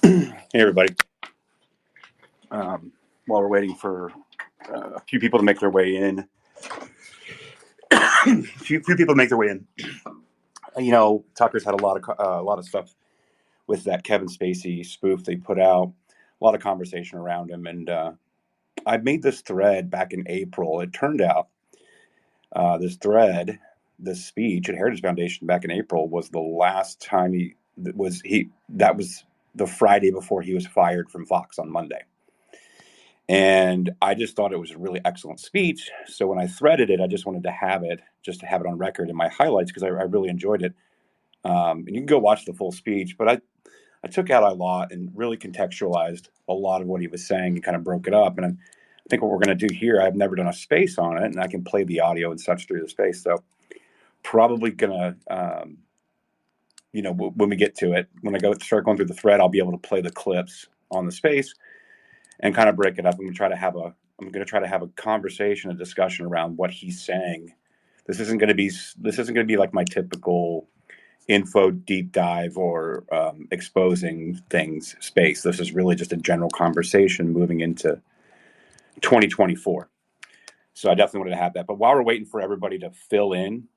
Hey, everybody. While we're waiting for a few people to make their way in, few people to make their way in. Tucker's had a lot of stuff with that Kevin Spacey spoof they put out. A lot of conversation around him, and I made this thread back in April. It turned out this speech at Heritage Foundation back in April was the last time that was the Friday before he was fired from Fox on Monday. And I just thought it was a really excellent speech. So when I threaded it, I just wanted to have it on record in my highlights because I really enjoyed it. And you can go watch the full speech, but I took out a lot and really contextualized a lot of what he was saying and kind of broke it up. And I think what we're going to do here, I've never done a space on it, and I can play the audio and such through the space. So probably going to, when we get to it, when I start going through the thread, I'll be able to play the clips on the space and kind of break it up. I'm going to try to have a conversation, a discussion around what he's saying. This isn't going to be like my typical info deep dive or exposing things space. This is really just a general conversation moving into 2024. So I definitely wanted to have that. But while we're waiting for everybody to fill in,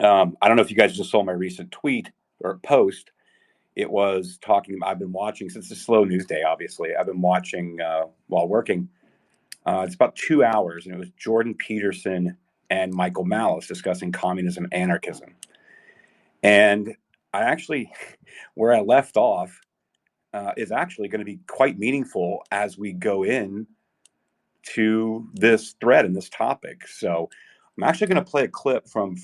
I don't know if you guys just saw my recent tweet or post. It was talking. I've been watching since it's a slow news day. Obviously, I've been watching while working. It's about 2 hours, and it was Jordan Peterson and Michael Malice discussing communism, anarchism, and I actually, where I left off, is actually going to be quite meaningful as we go in to this thread and this topic. So I'm actually going to play a clip from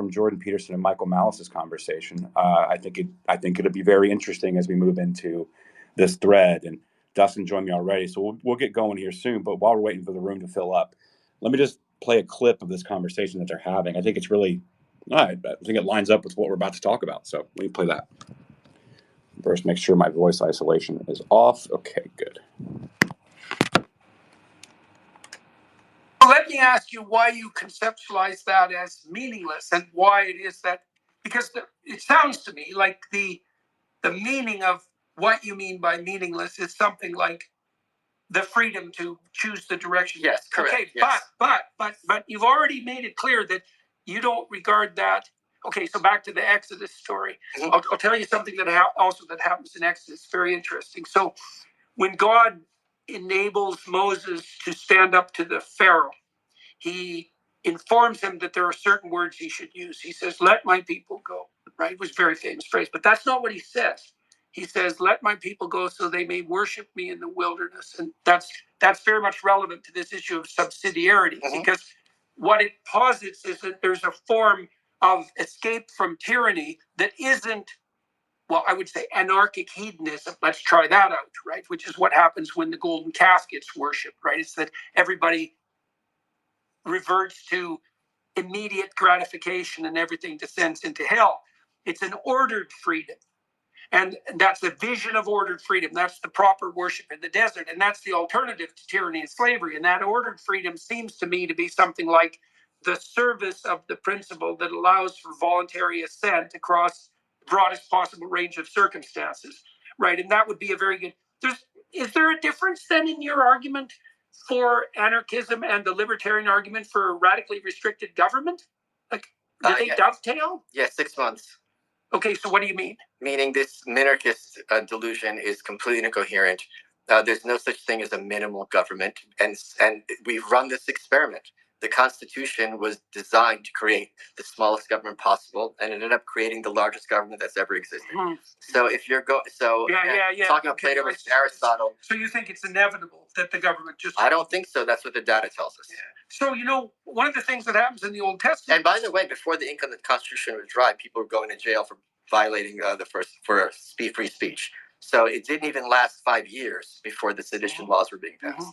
Jordan Peterson and Michael Malice's conversation. I think it'll be very interesting as we move into this thread. And Dustin joined me already, so we'll get going here soon. But while we're waiting for the room to fill up, let me just play a clip of this conversation that they're having. I think it's really, I think it lines up with what we're about to talk about. So let me play that. First, make sure my voice isolation is off. Okay, good. Let me ask you why you conceptualize that as meaningless and why it is that, because it sounds to me like the meaning of what you mean by meaningless is something like the freedom to choose the direction. Yes, correct. Okay, yes. but you've already made it clear that you don't regard that. Okay, so back to the Exodus story. Mm-hmm. I'll tell you something that happens in Exodus. Very interesting. So when God enables Moses to stand up to the Pharaoh, he informs him that there are certain words he should use. He says, "Let my people go," right? It was a very famous phrase, but that's not what he says. He says, "Let my people go so they may worship me in the wilderness." And that's very much relevant to this issue of subsidiarity, mm-hmm. because what it posits is that there's a form of escape from tyranny that isn't, well, I would say anarchic hedonism. Let's try that out, right? Which is what happens when the golden calf gets worshipped, right? It's that everybody reverts to immediate gratification and everything descends into hell. It's an ordered freedom. And that's the vision of ordered freedom. That's the proper worship in the desert. And that's the alternative to tyranny and slavery. And that ordered freedom seems to me to be something like the service of the principle that allows for voluntary assent across the broadest possible range of circumstances, right? And that would be a very good... Is there a difference then in your argument for anarchism and the libertarian argument for radically restricted government? Like, do they dovetail? Yes, 6 months. Okay, so what do you mean? Meaning this minarchist delusion is completely incoherent. There's no such thing as a minimal government, and we've run this experiment. The Constitution was designed to create the smallest government possible, and ended up creating the largest government that's ever existed. Mm-hmm. So if you're talking about Plato versus Aristotle. So you think it's inevitable that the government just... I don't think so. That's what the data tells us. Yeah. So, one of the things that happens in the Old Testament... And by the way, before the ink on the Constitution was dry, people were going to jail for violating for free speech. So it didn't even last 5 years before the sedition laws were being passed. Mm-hmm.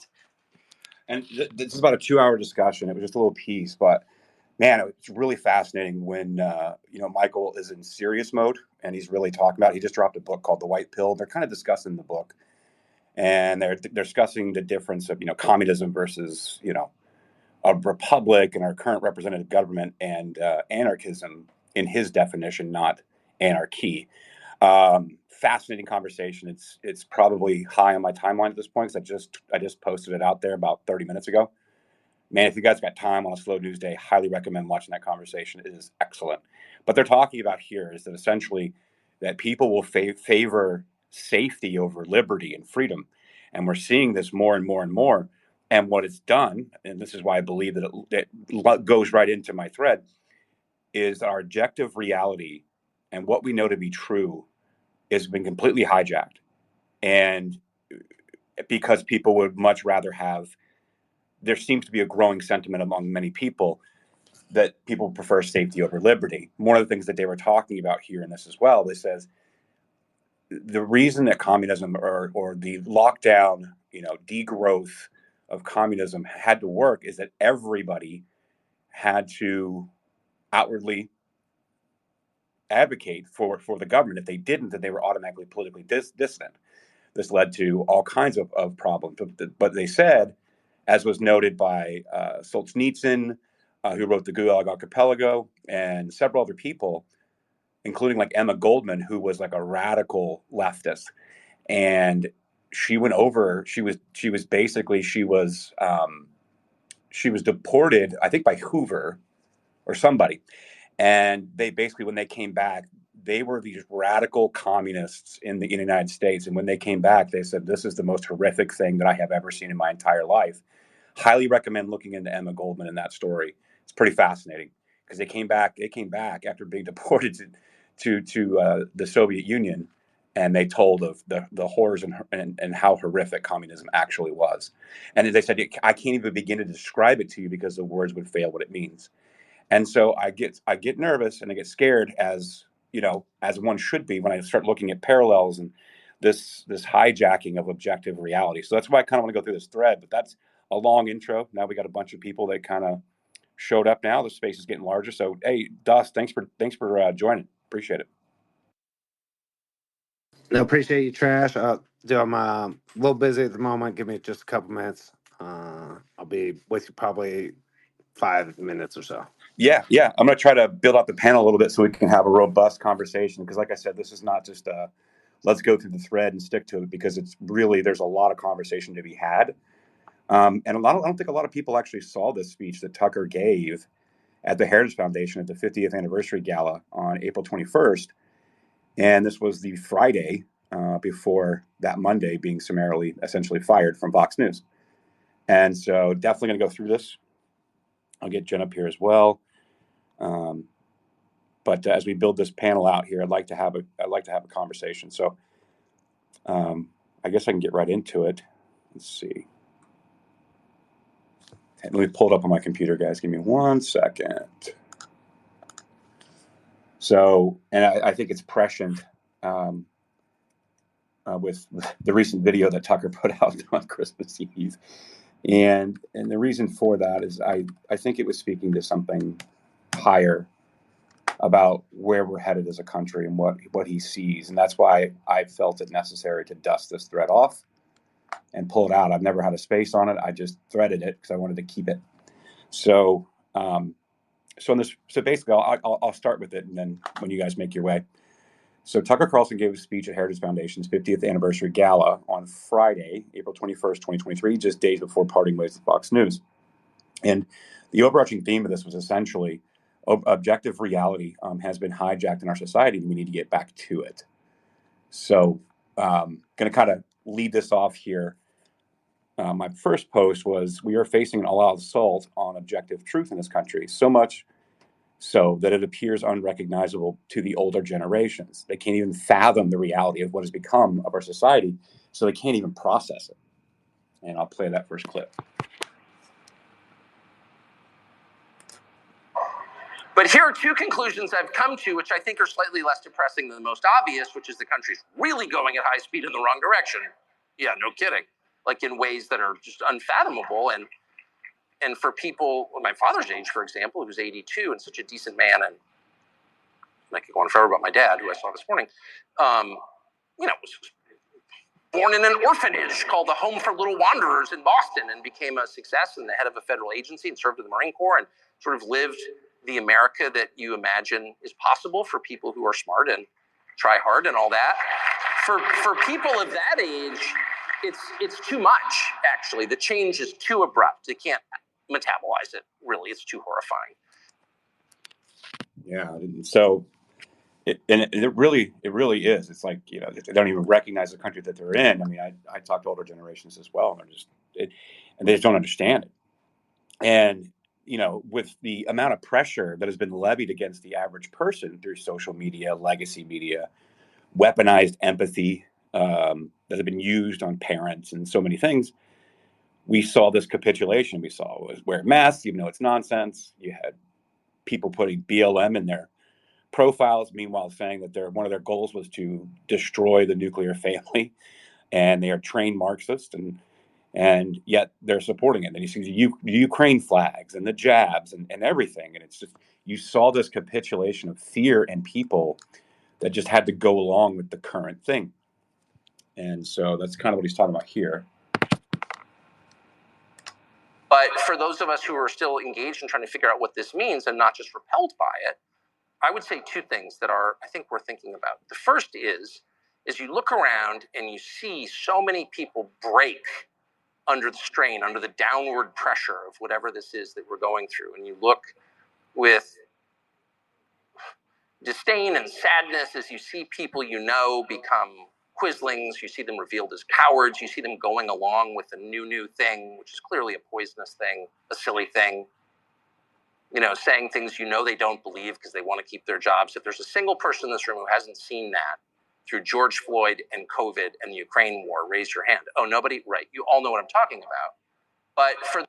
And this is about a 2-hour discussion. It was just a little piece, but man, it's really fascinating when Michael is in serious mode and he's really talking about. He just dropped a book called The White Pill. They're kind of discussing the book, and they're discussing the difference of communism versus a republic and our current representative government, and anarchism in his definition, not anarchy. fascinating conversation. It's probably high on my timeline at this point because I just posted it out there about 30 minutes ago. Man, if you guys got time on a slow news day, highly recommend watching that conversation. It is excellent. But they're talking about here is that essentially that people will favor safety over liberty and freedom. And we're seeing this more and more and more. And what it's done, and this is why I believe that it goes right into my thread, is our objective reality and what we know to be true has been completely hijacked. And because people would much rather have, there seems to be a growing sentiment among many people that people prefer safety over liberty. One of the things that they were talking about here in this as well, they says the reason that communism or the lockdown, degrowth of communism had to work is that everybody had to outwardly advocate for the government. If they didn't, then they were automatically politically dissident. This led to all kinds of problems. But they said, as was noted by Solzhenitsyn, who wrote the Gulag Archipelago, and several other people, including like Emma Goldman, who was like a radical leftist, and she went over. She was deported, I think, by Hoover or somebody, and they basically, when they came back, they were these radical communists in the United States. And when they came back, they said, this is the most horrific thing that I have ever seen in my entire life. Highly recommend looking into Emma Goldman and that story. It's pretty fascinating because they came back after being deported to the Soviet Union, and they told of the horrors and how horrific communism actually was. And as they said, I can't even begin to describe it to you because the words would fail what it means. And so I get nervous and I get scared, as as one should be, when I start looking at parallels and this hijacking of objective reality. So that's why I kind of want to go through this thread. But that's a long intro. Now we got a bunch of people that kind of showed up. Now the space is getting larger. So hey, Dust, thanks for joining. Appreciate it. No, appreciate you, Trash. I'm a little busy at the moment. Give me just a couple minutes. I'll be with you probably 5 minutes or so. Yeah. I'm going to try to build out the panel a little bit so we can have a robust conversation. Because like I said, this is not just let's go through the thread and stick to it, because it's really, there's a lot of conversation to be had. And I don't think a lot of people actually saw this speech that Tucker gave at the Heritage Foundation at the 50th anniversary gala on April 21st. And this was the Friday before that Monday being summarily essentially fired from Fox News. And so definitely going to go through this. I'll get Jen up here as well. But as we build this panel out here, I'd like to have a conversation. So I guess I can get right into it. Let's see. Let me pull it up on my computer, guys. Give me 1 second. So, and I think it's prescient with the recent video that Tucker put out on Christmas Eve. And the reason for that is I think it was speaking to something higher about where we're headed as a country and what he sees. And that's why I felt it necessary to dust this thread off and pull it out. I've never had a space on it. I just threaded it because I wanted to keep it. So so basically I'll start with it, and then when you guys make your way. So Tucker Carlson gave a speech at Heritage Foundation's 50th anniversary gala on Friday, April 21st, 2023, just days before parting ways with Fox News. And the overarching theme of this was essentially objective reality has been hijacked in our society, and we need to get back to it. So going to kind of lead this off here. My first post was, we are facing an all-out assault on objective truth in this country, so much so that it appears unrecognizable to the older generations. They can't even fathom the reality of what has become of our society, so they can't even process it. And I'll play that first clip. But here are two conclusions I've come to, which I think are slightly less depressing than the most obvious, which is the country's really going at high speed in the wrong direction. Yeah, no kidding. Like in ways that are just unfathomable. And for people my father's age, for example, who's 82 and such a decent man, and I could go on forever about my dad, who I saw this morning, was born in an orphanage called the Home for Little Wanderers in Boston, and became a success and the head of a federal agency and served in the Marine Corps, and sort of lived the America that you imagine is possible for people who are smart and try hard and all that. for people of that age, it's too much. Actually, the change is too abrupt. They can't metabolize it. Really, it's too horrifying. Yeah. So, it really is. It's like, they don't even recognize the country that they're in. I mean, I talk to older generations as well, and they just don't understand it. And with the amount of pressure that has been levied against the average person through social media, legacy media, weaponized empathy, that have been used on parents and so many things, we saw this capitulation. We saw was wear masks, even though it's nonsense. You had people putting BLM in their profiles, meanwhile saying that one of their goals was to destroy the nuclear family, and they are trained Marxists, and yet they're supporting it. And you see the Ukraine flags and the jabs and everything, and it's just, you saw this capitulation of fear and people that just had to go along with the current thing. And so that's kind of what he's talking about here. But for those of us who are still engaged in trying to figure out what this means and not just repelled by it, I would say two things that I think we're thinking about. The first is you look around and you see so many people break under the strain, under the downward pressure of whatever this is that we're going through. And you look with disdain and sadness as you see people become quislings. You see them revealed as cowards. You see them going along with a new thing, which is clearly a poisonous thing, a silly thing. Saying things they don't believe because they want to keep their jobs. If there's a single person in this room who hasn't seen that through George Floyd and COVID and the Ukraine war, raise your hand. Oh, nobody? Right. You all know what I'm talking about. But for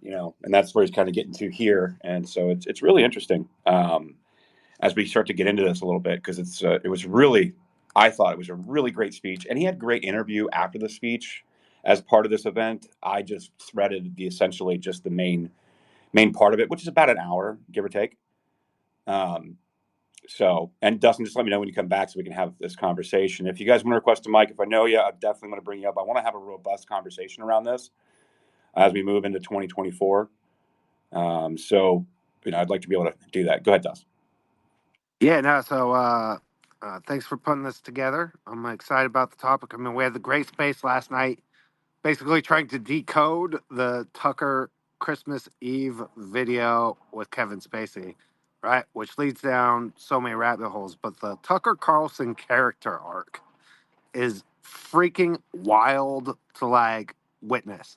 and that's where he's kind of getting to here. And so it's really interesting as we start to get into this a little bit, because I thought it was a really great speech, and he had a great interview after the speech as part of this event. I just threaded essentially just the main part of it, which is about an hour, give or take. So, and Dustin, just let me know when you come back so we can have this conversation. If you guys want to request a mic, if I know you, I definitely want to bring you up. I want to have a robust conversation around this as we move into 2024. So, I'd like to be able to do that. Go ahead, Dustin. Yeah, no, so thanks for putting this together. I'm excited about the topic. I mean, we had the great space last night, basically trying to decode the Tucker Christmas Eve video with Kevin Spacey, right? Which leads down so many rabbit holes. But the Tucker Carlson character arc is freaking wild to witness.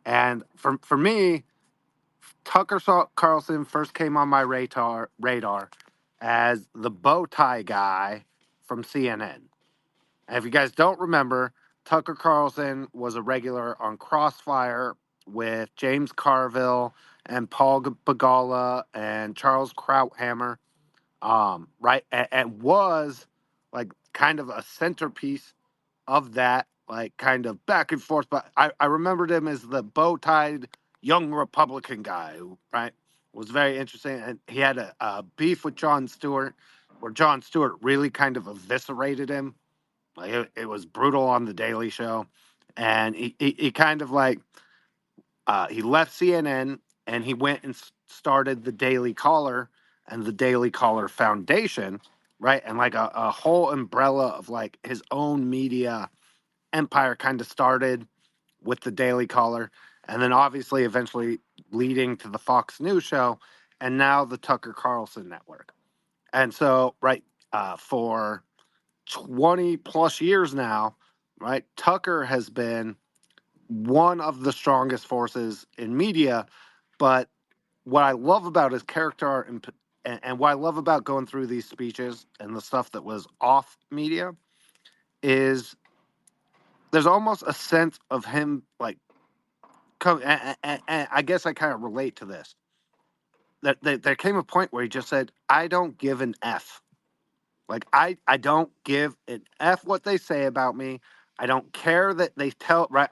And for me, Tucker Carlson first came on my radar as the bow tie guy from CNN. And if you guys don't remember, Tucker Carlson was a regular on Crossfire with James Carville and Paul Bagala and Charles Krauthammer, right? And was kind of a centerpiece of that, kind of back and forth. But I remembered him as the bow-tied young Republican guy who, right, was very interesting. And he had a beef with Jon Stewart, where Jon Stewart really kind of eviscerated him. It was brutal on The Daily Show. And he kind of he left CNN and he went and started the Daily Caller and the Daily Caller Foundation, right? And a whole umbrella of his own media empire kind of started with the Daily Caller, and then obviously eventually leading to the Fox News show, and now the Tucker Carlson network. And so, right, for 20 plus years now, right, Tucker has been one of the strongest forces in media. But what I love about his character art and what I love about going through these speeches and the stuff that was off media is there's almost a sense of him and I guess I kind of relate to this. That there came a point where he just said, "I don't give an F. I don't give an F what they say about me. I don't care that they right.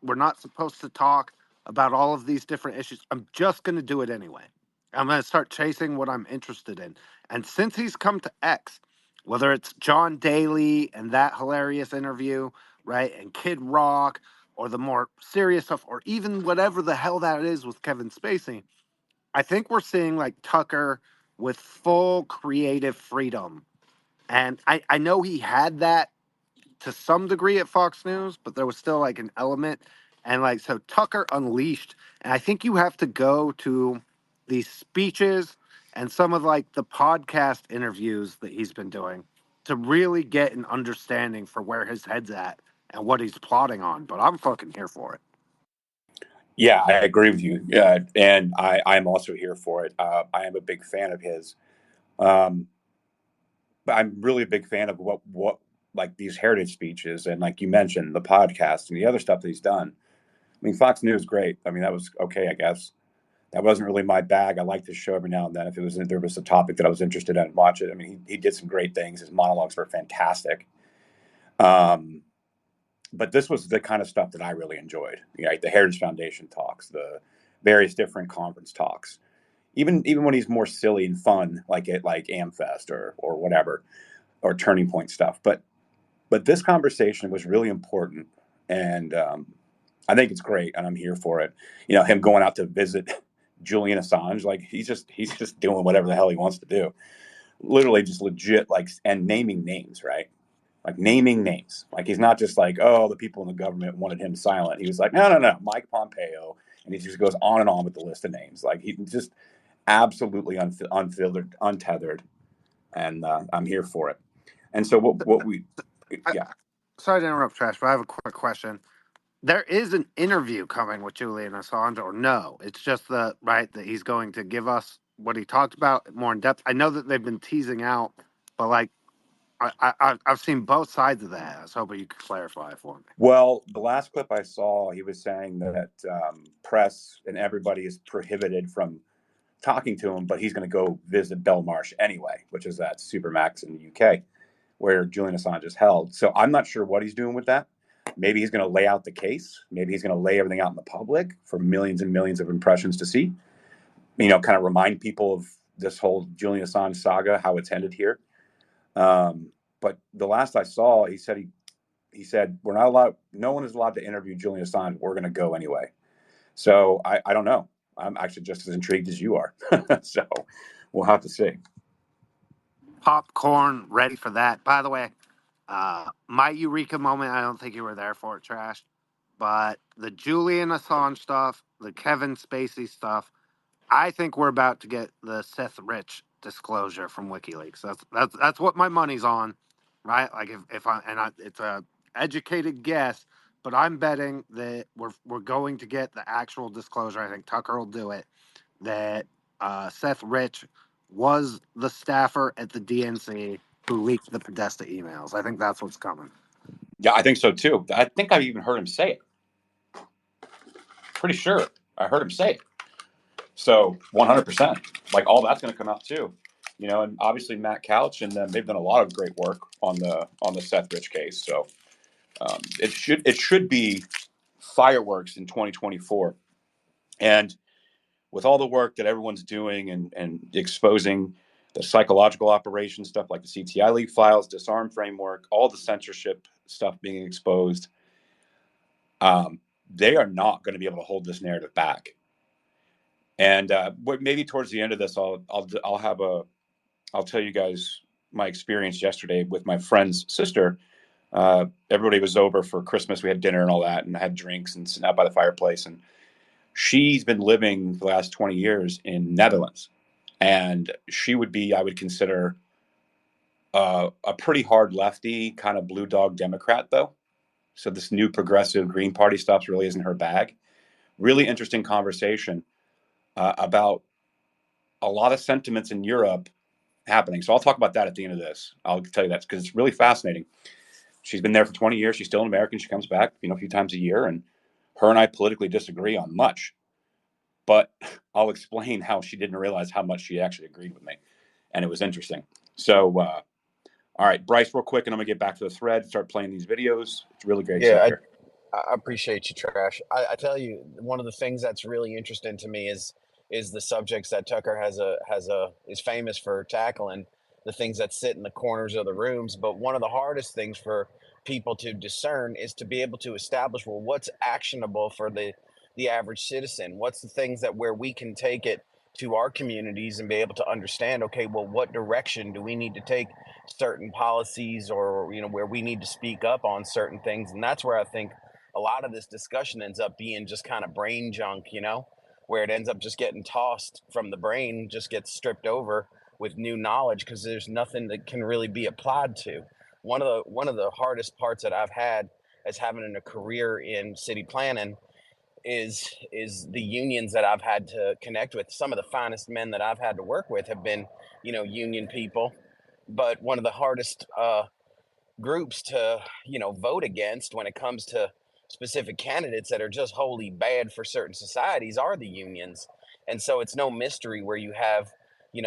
We're not supposed to talk about all of these different issues. I'm just going to do it anyway. I'm going to start chasing what I'm interested in." And since he's come to X, whether it's John Daly and that hilarious interview, right, and Kid Rock, or the more serious stuff, or even whatever the hell that is with Kevin Spacey, I think we're seeing Tucker with full creative freedom And I know he had that to some degree at Fox News, but there was still like an element. And like, so Tucker unleashed, and I think you have to go to these speeches and some of like the podcast interviews that he's been doing to really get an understanding for where his head's at and what he's plotting on. But I'm fucking here for it. Yeah, I agree with you. And I'm also here for it. I am a big fan of his. Um, but I'm really a big fan of what like these heritage speeches and like you mentioned the podcast and the other stuff that he's done. I mean, Fox News, great. I mean, that was okay, I guess. That wasn't really my bag. I like this show every now and then. If there was a topic that I was interested in, watch it. I mean, he did some great things. His monologues were fantastic. Um, but this was the kind of stuff that I really enjoyed. You know, like the Heritage Foundation talks, the various different conference talks, even when he's more silly and fun, like Amfest or whatever, or Turning Point stuff. But this conversation was really important, and I think it's great, and I'm here for it. You know, him going out to visit Julian Assange, like he's just doing whatever the hell he wants to do. Literally, just legit, like, and naming names, right? Like naming names. Like he's not just like, oh, the people in the government wanted him silent. He was like, no, Mike Pompeo, and he just goes on and on with the list of names. Like he just absolutely unfiltered, untethered, and I'm here for it. And so what we, I, yeah. Sorry to interrupt, Trash, but I have a quick question. There is an interview coming with Julian Assange, or no? It's just that he's going to give us what he talked about more in depth. I know that they've been teasing out, but like I've seen both sides of that. I was hoping you could clarify it for me. Well, the last clip I saw, he was saying that press and everybody is prohibited from talking to him, but he's going to go visit Belmarsh anyway, which is that Supermax in the UK where Julian Assange is held. So I'm not sure what he's doing with that. Maybe he's going to lay out the case. Maybe he's going to lay everything out in the public for millions and millions of impressions to see. You know, kind of remind people of this whole Julian Assange saga, how it's ended here. But the last I saw, he said we're not allowed. No one is allowed to interview Julian Assange. We're going to go anyway. So I don't know. I'm actually just as intrigued as you are. So we'll have to see. Popcorn ready for that. By the way, my eureka moment. I don't think you were there for it, Trash. But the Julian Assange stuff, the Kevin Spacey stuff, I think we're about to get the Seth Rich disclosure from WikiLeaks. That's what my money's on, right? Like it's a educated guess, but I'm betting that we're going to get the actual disclosure. I think Tucker will do it. That Seth Rich was the staffer at the DNC who leaked the Podesta emails. I think that's what's coming. Yeah, I think so too. I think I've even heard him say it. Pretty sure I heard him say it. So 100%, like all that's going to come out too, you know. And obviously Matt Couch and them, they've done a lot of great work on the Seth Rich case. So it should be fireworks in 2024. And with all the work that everyone's doing and exposing the psychological operation stuff like the CTI leak files, disarm framework, all the censorship stuff being exposed, they are not going to be able to hold this narrative back. And maybe towards the end of this, I'll tell you guys my experience yesterday with my friend's sister. Everybody was over for Christmas. We had dinner and all that, and had drinks and sitting out by the fireplace. And she's been living for the last 20 years in Netherlands, and she would be, I would consider, a pretty hard lefty, kind of blue dog Democrat, though. So this new progressive Green Party stuff really isn't her bag. Really interesting conversation about a lot of sentiments in Europe happening. So I'll talk about that at the end of this. I'll tell you that because it's really fascinating. She's been there for 20 years. She's still an American. She comes back, a few times a year, and her and I politically disagree on much. But I'll explain how she didn't realize how much she actually agreed with me, and it was interesting. So, all right, Bryce, real quick, and I'm gonna get back to the thread. Start playing these videos. It's really great stuff here. I appreciate you, Trash. I tell you, one of the things that's really interesting to me is the subjects that Tucker is famous for tackling, the things that sit in the corners of the rooms. But one of the hardest things for people to discern is to be able to establish, well, what's actionable for the average citizen? What's the things that where we can take it to our communities and be able to understand, okay, well, what direction do we need to take certain policies, or where we need to speak up on certain things. And that's where I think a lot of this discussion ends up being just kind of brain junk, where it ends up just getting tossed from the brain, just gets stripped over with new knowledge, because there's nothing that can really be applied to. One of the hardest parts that I've had as having a career in city planning is the unions that I've had to connect with. Some of the finest men that I've had to work with have been, union people. But one of the hardest groups to, vote against when it comes to specific candidates that are just wholly bad for certain societies are the unions. And so it's no mystery where you have,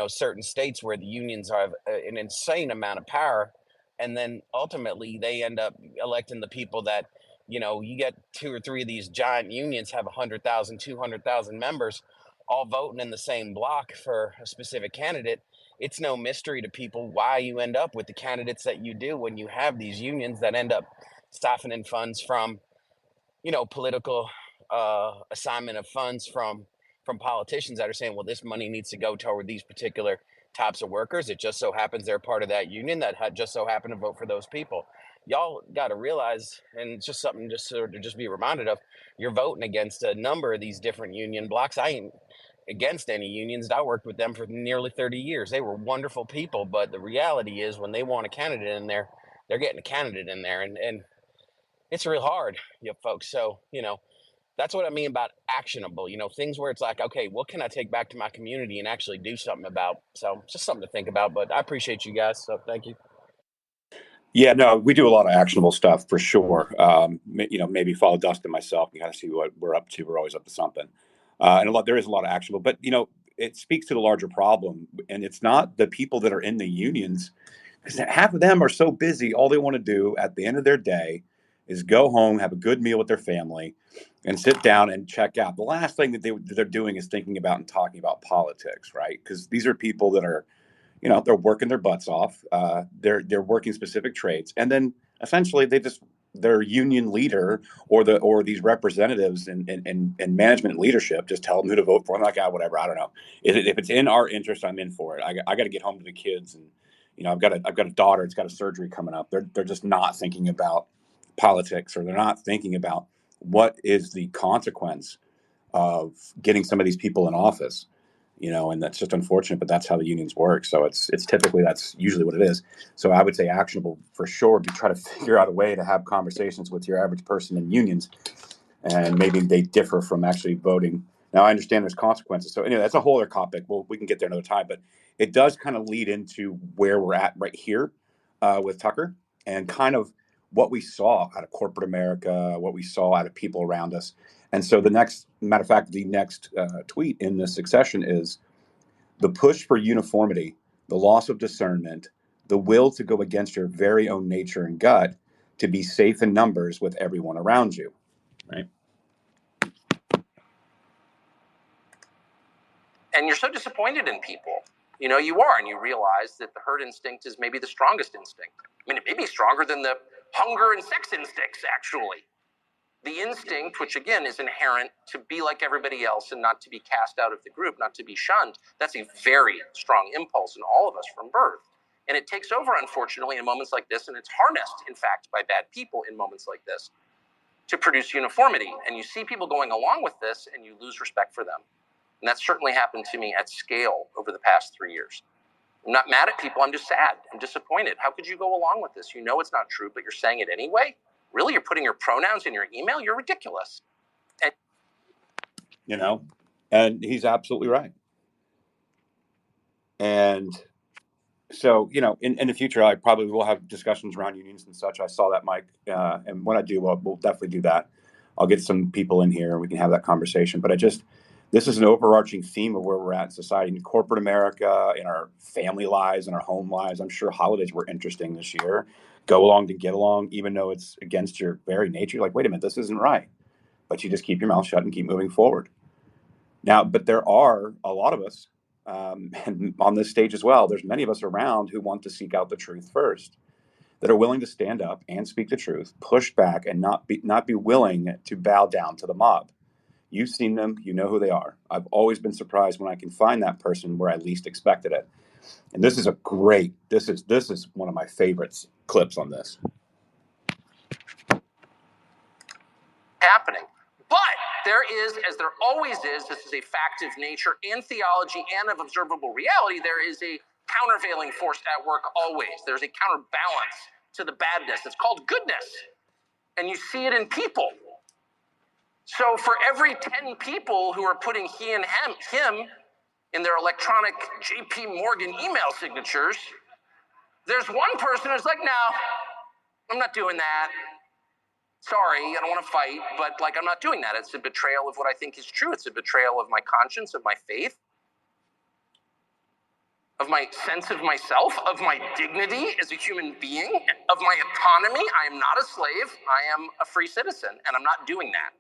certain states where the unions have an insane amount of power. And then ultimately they end up electing the people that, you get two or three of these giant unions have 100,000, 200,000 members all voting in the same block for a specific candidate. It's no mystery to people why you end up with the candidates that you do when you have these unions that end up siphoning funds from, political assignment of funds from politicians that are saying, well, this money needs to go toward these particular types of workers. It just so happens they're part of that union that had just so happened to vote for those people. Y'all got to realize, and it's just something just sort of just be reminded of, you're voting against a number of these different union blocks. I ain't against any unions. I worked with them for nearly 30 years. They were wonderful people, but the reality is when they want a candidate in there, they're getting a candidate in there, and it's real hard, folks. So, that's what I mean about actionable, things where it's like, okay, what can I take back to my community and actually do something about? So just something to think about, but I appreciate you guys. So thank you. Yeah, no, we do a lot of actionable stuff for sure. Maybe follow Dustin and myself and kind of see what we're up to. We're always up to something. There is a lot of actionable, but it speaks to the larger problem. And it's not the people that are in the unions, because half of them are so busy. All they want to do at the end of their day is go home, have a good meal with their family, and sit down and check out. The last thing that they're doing is thinking about and talking about politics, right? Because these are people that are, they're working their butts off. They're working specific trades, and then essentially their union leader or these representatives and management leadership just tell them who to vote for. I'm like, whatever. I don't know. If it's in our interest, I'm in for it. I got to get home to the kids, and I've got a daughter. It's got a surgery coming up. They're just not thinking about politics, or they're not thinking about what is the consequence of getting some of these people in office. And that's just unfortunate, but that's how the unions work. So it's typically, that's usually what it is. So I would say actionable for sure, to try to figure out a way to have conversations with your average person in unions, and maybe they differ from actually voting. Now, I understand there's consequences. So anyway, that's a whole other topic. We can get there another time, but it does kind of lead into where we're at right here with Tucker, and kind of what we saw out of corporate America, what we saw out of people around us. And so the next tweet in this succession is: the push for uniformity, the loss of discernment, the will to go against your very own nature and gut to be safe in numbers with everyone around you. Right. And you're so disappointed in people. You are, and you realize that the herd instinct is maybe the strongest instinct. I mean, it may be stronger than the hunger and sex instincts, actually. The instinct, which again is inherent to be like everybody else and not to be cast out of the group, not to be shunned, that's a very strong impulse in all of us from birth. And it takes over, unfortunately, in moments like this, and it's harnessed, in fact, by bad people in moments like this to produce uniformity. And you see people going along with this, and you lose respect for them. And that's certainly happened to me at scale over the past 3 years. I'm not mad at people. I'm just sad. I'm disappointed. How could you go along with this? You know it's not true, but you're saying it anyway? Really? You're putting your pronouns in your email? You're ridiculous. And he's absolutely right. And so, in the future, I probably will have discussions around unions and such. I saw that, Mike. And when I do, we'll definitely do that. I'll get some people in here and we can have that conversation. But this is an overarching theme of where we're at in society, in corporate America, in our family lives, in our home lives. I'm sure holidays were interesting this year. Go along to get along, even though it's against your very nature. You're like, wait a minute, this isn't right. But you just keep your mouth shut and keep moving forward. Now, but there are a lot of us, and on this stage as well, there's many of us around who want to seek out the truth first, that are willing to stand up and speak the truth, push back, and not be willing to bow down to the mob. You've seen them. You know who they are. I've always been surprised when I can find that person where I least expected it. And this is this is one of my favorites clips on this. Happening. But there is, as there always is, this is a fact of nature and theology and of observable reality, there is a countervailing force at work always. There's a counterbalance to the badness. It's called goodness. And you see it in people. So for every 10 people who are putting he and him in their electronic JP Morgan email signatures, there's one person who's like, no, I'm not doing that. Sorry, I don't want to fight, but like, I'm not doing that. It's a betrayal of what I think is true. It's a betrayal of my conscience, of my faith, of my sense of myself, of my dignity as a human being, of my autonomy. I am not a slave. I am a free citizen, and I'm not doing that.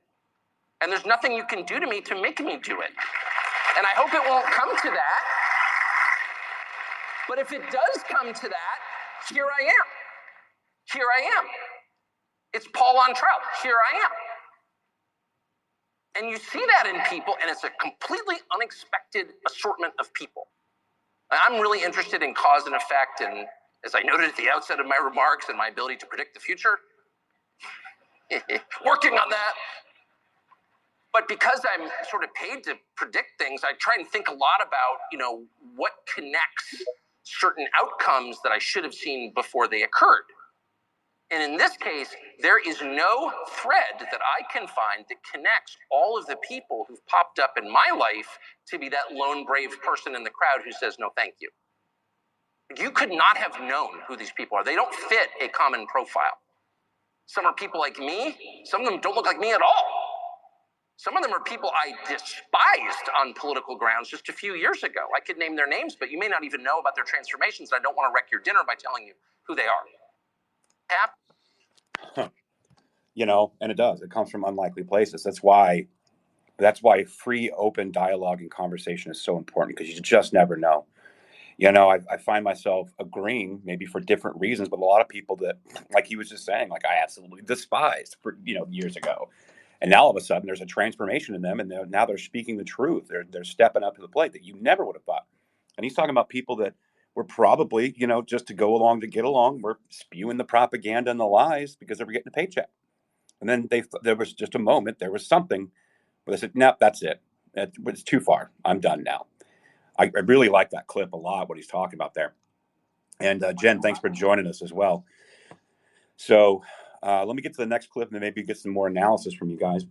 And there's nothing you can do to me to make me do it. And I hope it won't come to that. But if it does come to that, here I am. Here I am. It's Paul on trial. Here I am. And you see that in people, and it's a completely unexpected assortment of people. I'm really interested in cause and effect, and as I noted at the outset of my remarks, and my ability to predict the future, working on that. But because I'm sort of paid to predict things, I try and think a lot about, what connects certain outcomes that I should have seen before they occurred. And in this case, there is no thread that I can find that connects all of the people who've popped up in my life to be that lone brave person in the crowd who says, no, thank you. You could not have known who these people are. They don't fit a common profile. Some are people like me. Some of them don't look like me at all. Some of them are people I despised on political grounds just a few years ago. I could name their names, but you may not even know about their transformations. I don't want to wreck your dinner by telling you who they are. And it does. It comes from unlikely places. That's why free, open dialogue and conversation is so important, because you just never know. I find myself agreeing, maybe for different reasons, but a lot of people that, like he was just saying, like I absolutely despised for years ago, and now all of a sudden there's a transformation in them, and now they're speaking the truth. They're stepping up to the plate that you never would have thought. And he's talking about people that were probably just to go along to get along, were spewing the propaganda and the lies because they were getting a paycheck. And then there was just a moment, there was something where they said, nope, that's it. It's too far. I'm done now. I really like that clip a lot, what he's talking about there. And Jen, thanks for joining us as well. So let me get to the next clip and then maybe get some more analysis from you guys.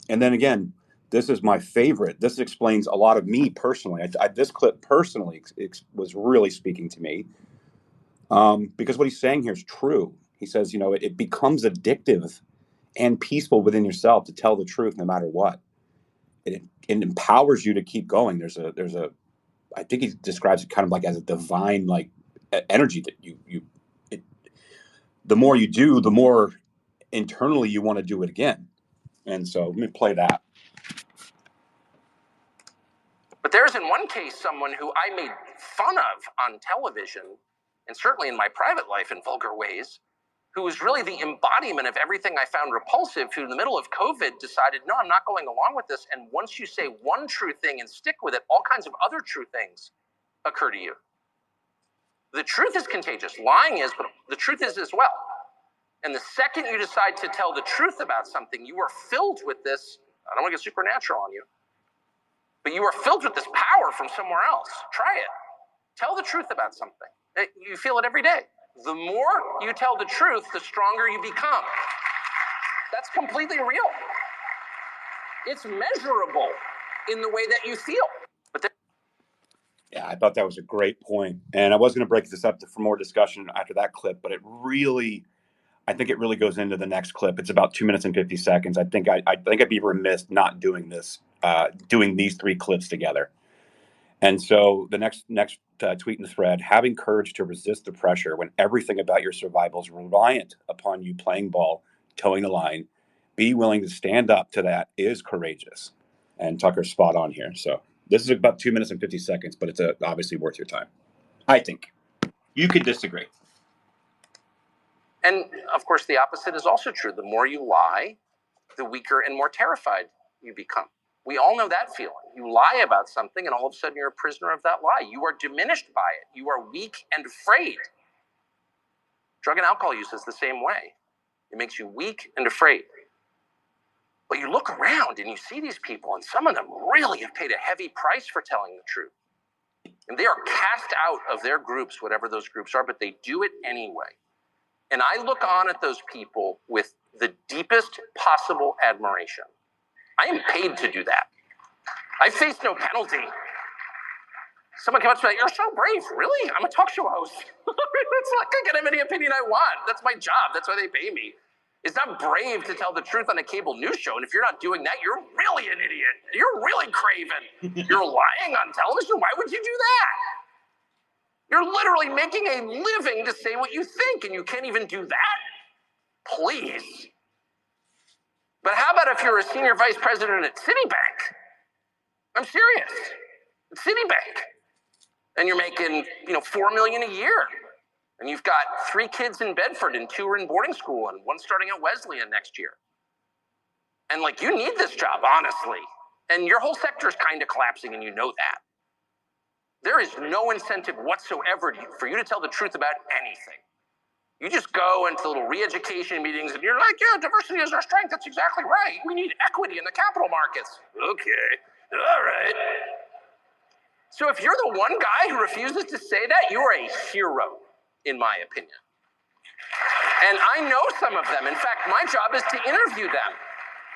And then again, this is my favorite. This explains a lot of me personally. This clip personally was really speaking to me because what he's saying here is true. He says, it becomes addictive and peaceful within yourself to tell the truth no matter what. It empowers you to keep going. There's a I think he describes it kind of like as a divine like energy that the more you do, the more internally you want to do it again. And so let me play that. But there's in one case someone who I made fun of on television, and certainly in my private life in vulgar ways, who was really the embodiment of everything I found repulsive, who in the middle of COVID decided, no, I'm not going along with this. And once you say one true thing and stick with it, all kinds of other true things occur to you. The truth is contagious. Lying is, but the truth is as well. And the second you decide to tell the truth about something, you are filled with this, I don't want to get supernatural on you, but you are filled with this power from somewhere else. Try it. Tell the truth about something. You feel it every day. The more you tell the truth, the stronger you become. That's completely real. It's measurable in the way that you feel. Yeah, I thought that was a great point. And I was going to break this up for more discussion after that clip, but I think it really goes into the next clip. It's about 2 minutes and 50 seconds. I think I'd be remiss not doing this, doing these three clips together. And so the next tweet in the thread: having courage to resist the pressure when everything about your survival is reliant upon you playing ball, towing the line. Be willing to stand up to that is courageous. And Tucker's spot on here. So this is about 2 minutes and 50 seconds, but it's obviously worth your time. I think. You could disagree. And of course, the opposite is also true. The more you lie, the weaker and more terrified you become. We all know that feeling. You lie about something, and all of a sudden you're a prisoner of that lie. You are diminished by it. You are weak and afraid. Drug and alcohol use is the same way. It makes you weak and afraid. But you look around and you see these people, and some of them really have paid a heavy price for telling the truth. And they are cast out of their groups, whatever those groups are, but they do it anyway. And I look on at those people with the deepest possible admiration. I am paid to do that. I face no penalty. Someone came up to me, you're so brave. Really? I'm a talk show host. It's like I can have any opinion I want. That's my job. That's why they pay me. It's not brave to tell the truth on a cable news show. And if you're not doing that, you're really an idiot. You're really craven. You're lying on television. Why would you do that? You're literally making a living to say what you think, and you can't even do that? Please. But how about if you're a senior vice president at Citibank? I'm serious. At Citibank. And you're making, $4 million a year. And you've got 3 kids in Bedford and 2 are in boarding school and 1 starting at Wesleyan next year. And you need this job, honestly. And your whole sector is kind of collapsing, and you know that. There is no incentive whatsoever for you to tell the truth about anything. You just go into little re-education meetings and you're like, yeah, diversity is our strength. That's exactly right. We need equity in the capital markets. Okay, all right. So if you're the one guy who refuses to say that, you are a hero, in my opinion. And I know some of them. In fact, my job is to interview them.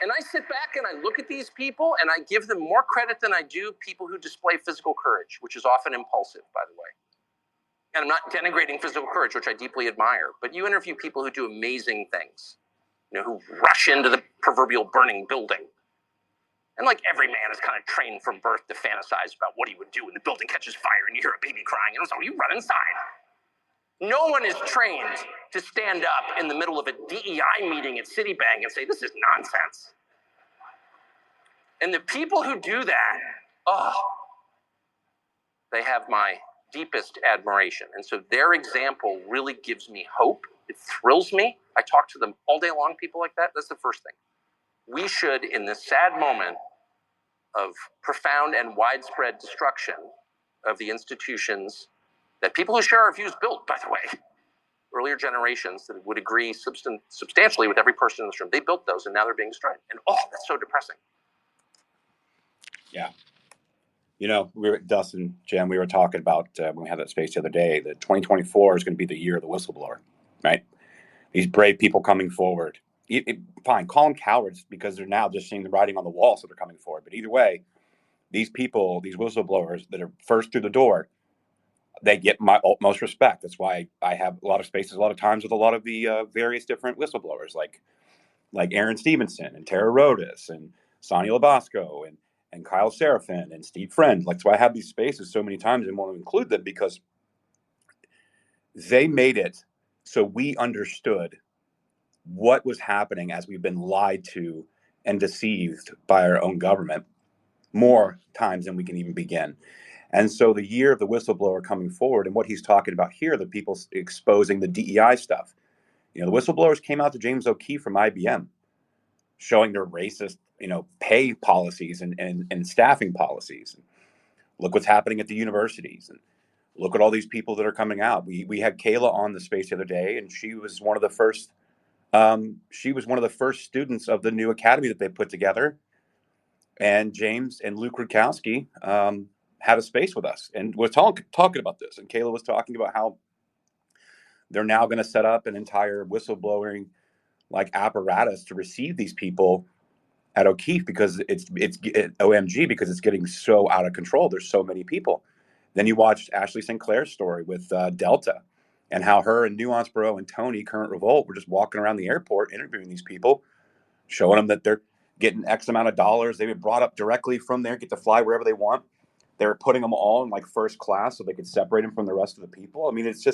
And I sit back and I look at these people and I give them more credit than I do people who display physical courage, which is often impulsive, by the way. And I'm not denigrating physical courage, which I deeply admire, but you interview people who do amazing things, who rush into the proverbial burning building. And every man is kind of trained from birth to fantasize about what he would do when the building catches fire and you hear a baby crying, and so you run inside. No one is trained to stand up in the middle of a DEI meeting at Citibank and say, this is nonsense. And the people who do that, they have my deepest admiration. And so their example really gives me hope. It thrills me. I talk to them all day long, people like that. That's the first thing. We should, in this sad moment of profound and widespread destruction of the institutions that people who share our views built, by the way, earlier generations that would agree substantially with every person in this room, they built those and now they're being destroyed. And that's so depressing. Yeah. We were Dustin, Jim, we were talking about when we had that space the other day, that 2024 is going to be the year of the whistleblower, right? These brave people coming forward. Fine, call them cowards because they're now just seeing the writing on the wall, so they're coming forward. But either way, these people, these whistleblowers that are first through the door, they get my utmost respect. That's why I have a lot of spaces, a lot of times with a lot of the various different whistleblowers, like Aaron Stevenson and Tara Rodas and Sonny Labasco and Kyle Seraphin and Steve Friend. That's why I have these spaces so many times and want to include them, because they made it so we understood what was happening as we've been lied to and deceived by our own government more times than we can even begin. And so the year of the whistleblower coming forward, and what he's talking about here, the people exposing the DEI stuff. The whistleblowers came out to James O'Keefe from IBM, showing their racist, pay policies and staffing policies. Look what's happening at the universities, and look at all these people that are coming out. We had Kayla on the space the other day, and she was one of the first. She was one of the first students of the new academy that they put together. And James and Luke Rudkowski had a space with us and was talking about this. And Kayla was talking about how they're now going to set up an entire whistleblowing apparatus to receive these people at O'Keefe, because it's OMG, because it's getting so out of control. There's so many people. Then you watched Ashley Sinclair's story with Delta, and how her and Nuance Bro and Tony, Current Revolt, were just walking around the airport interviewing these people, showing them that they're getting X amount of dollars. They were brought up directly from there, get to fly wherever they want. They were putting them all in first class so they could separate them from the rest of the people. I mean, it's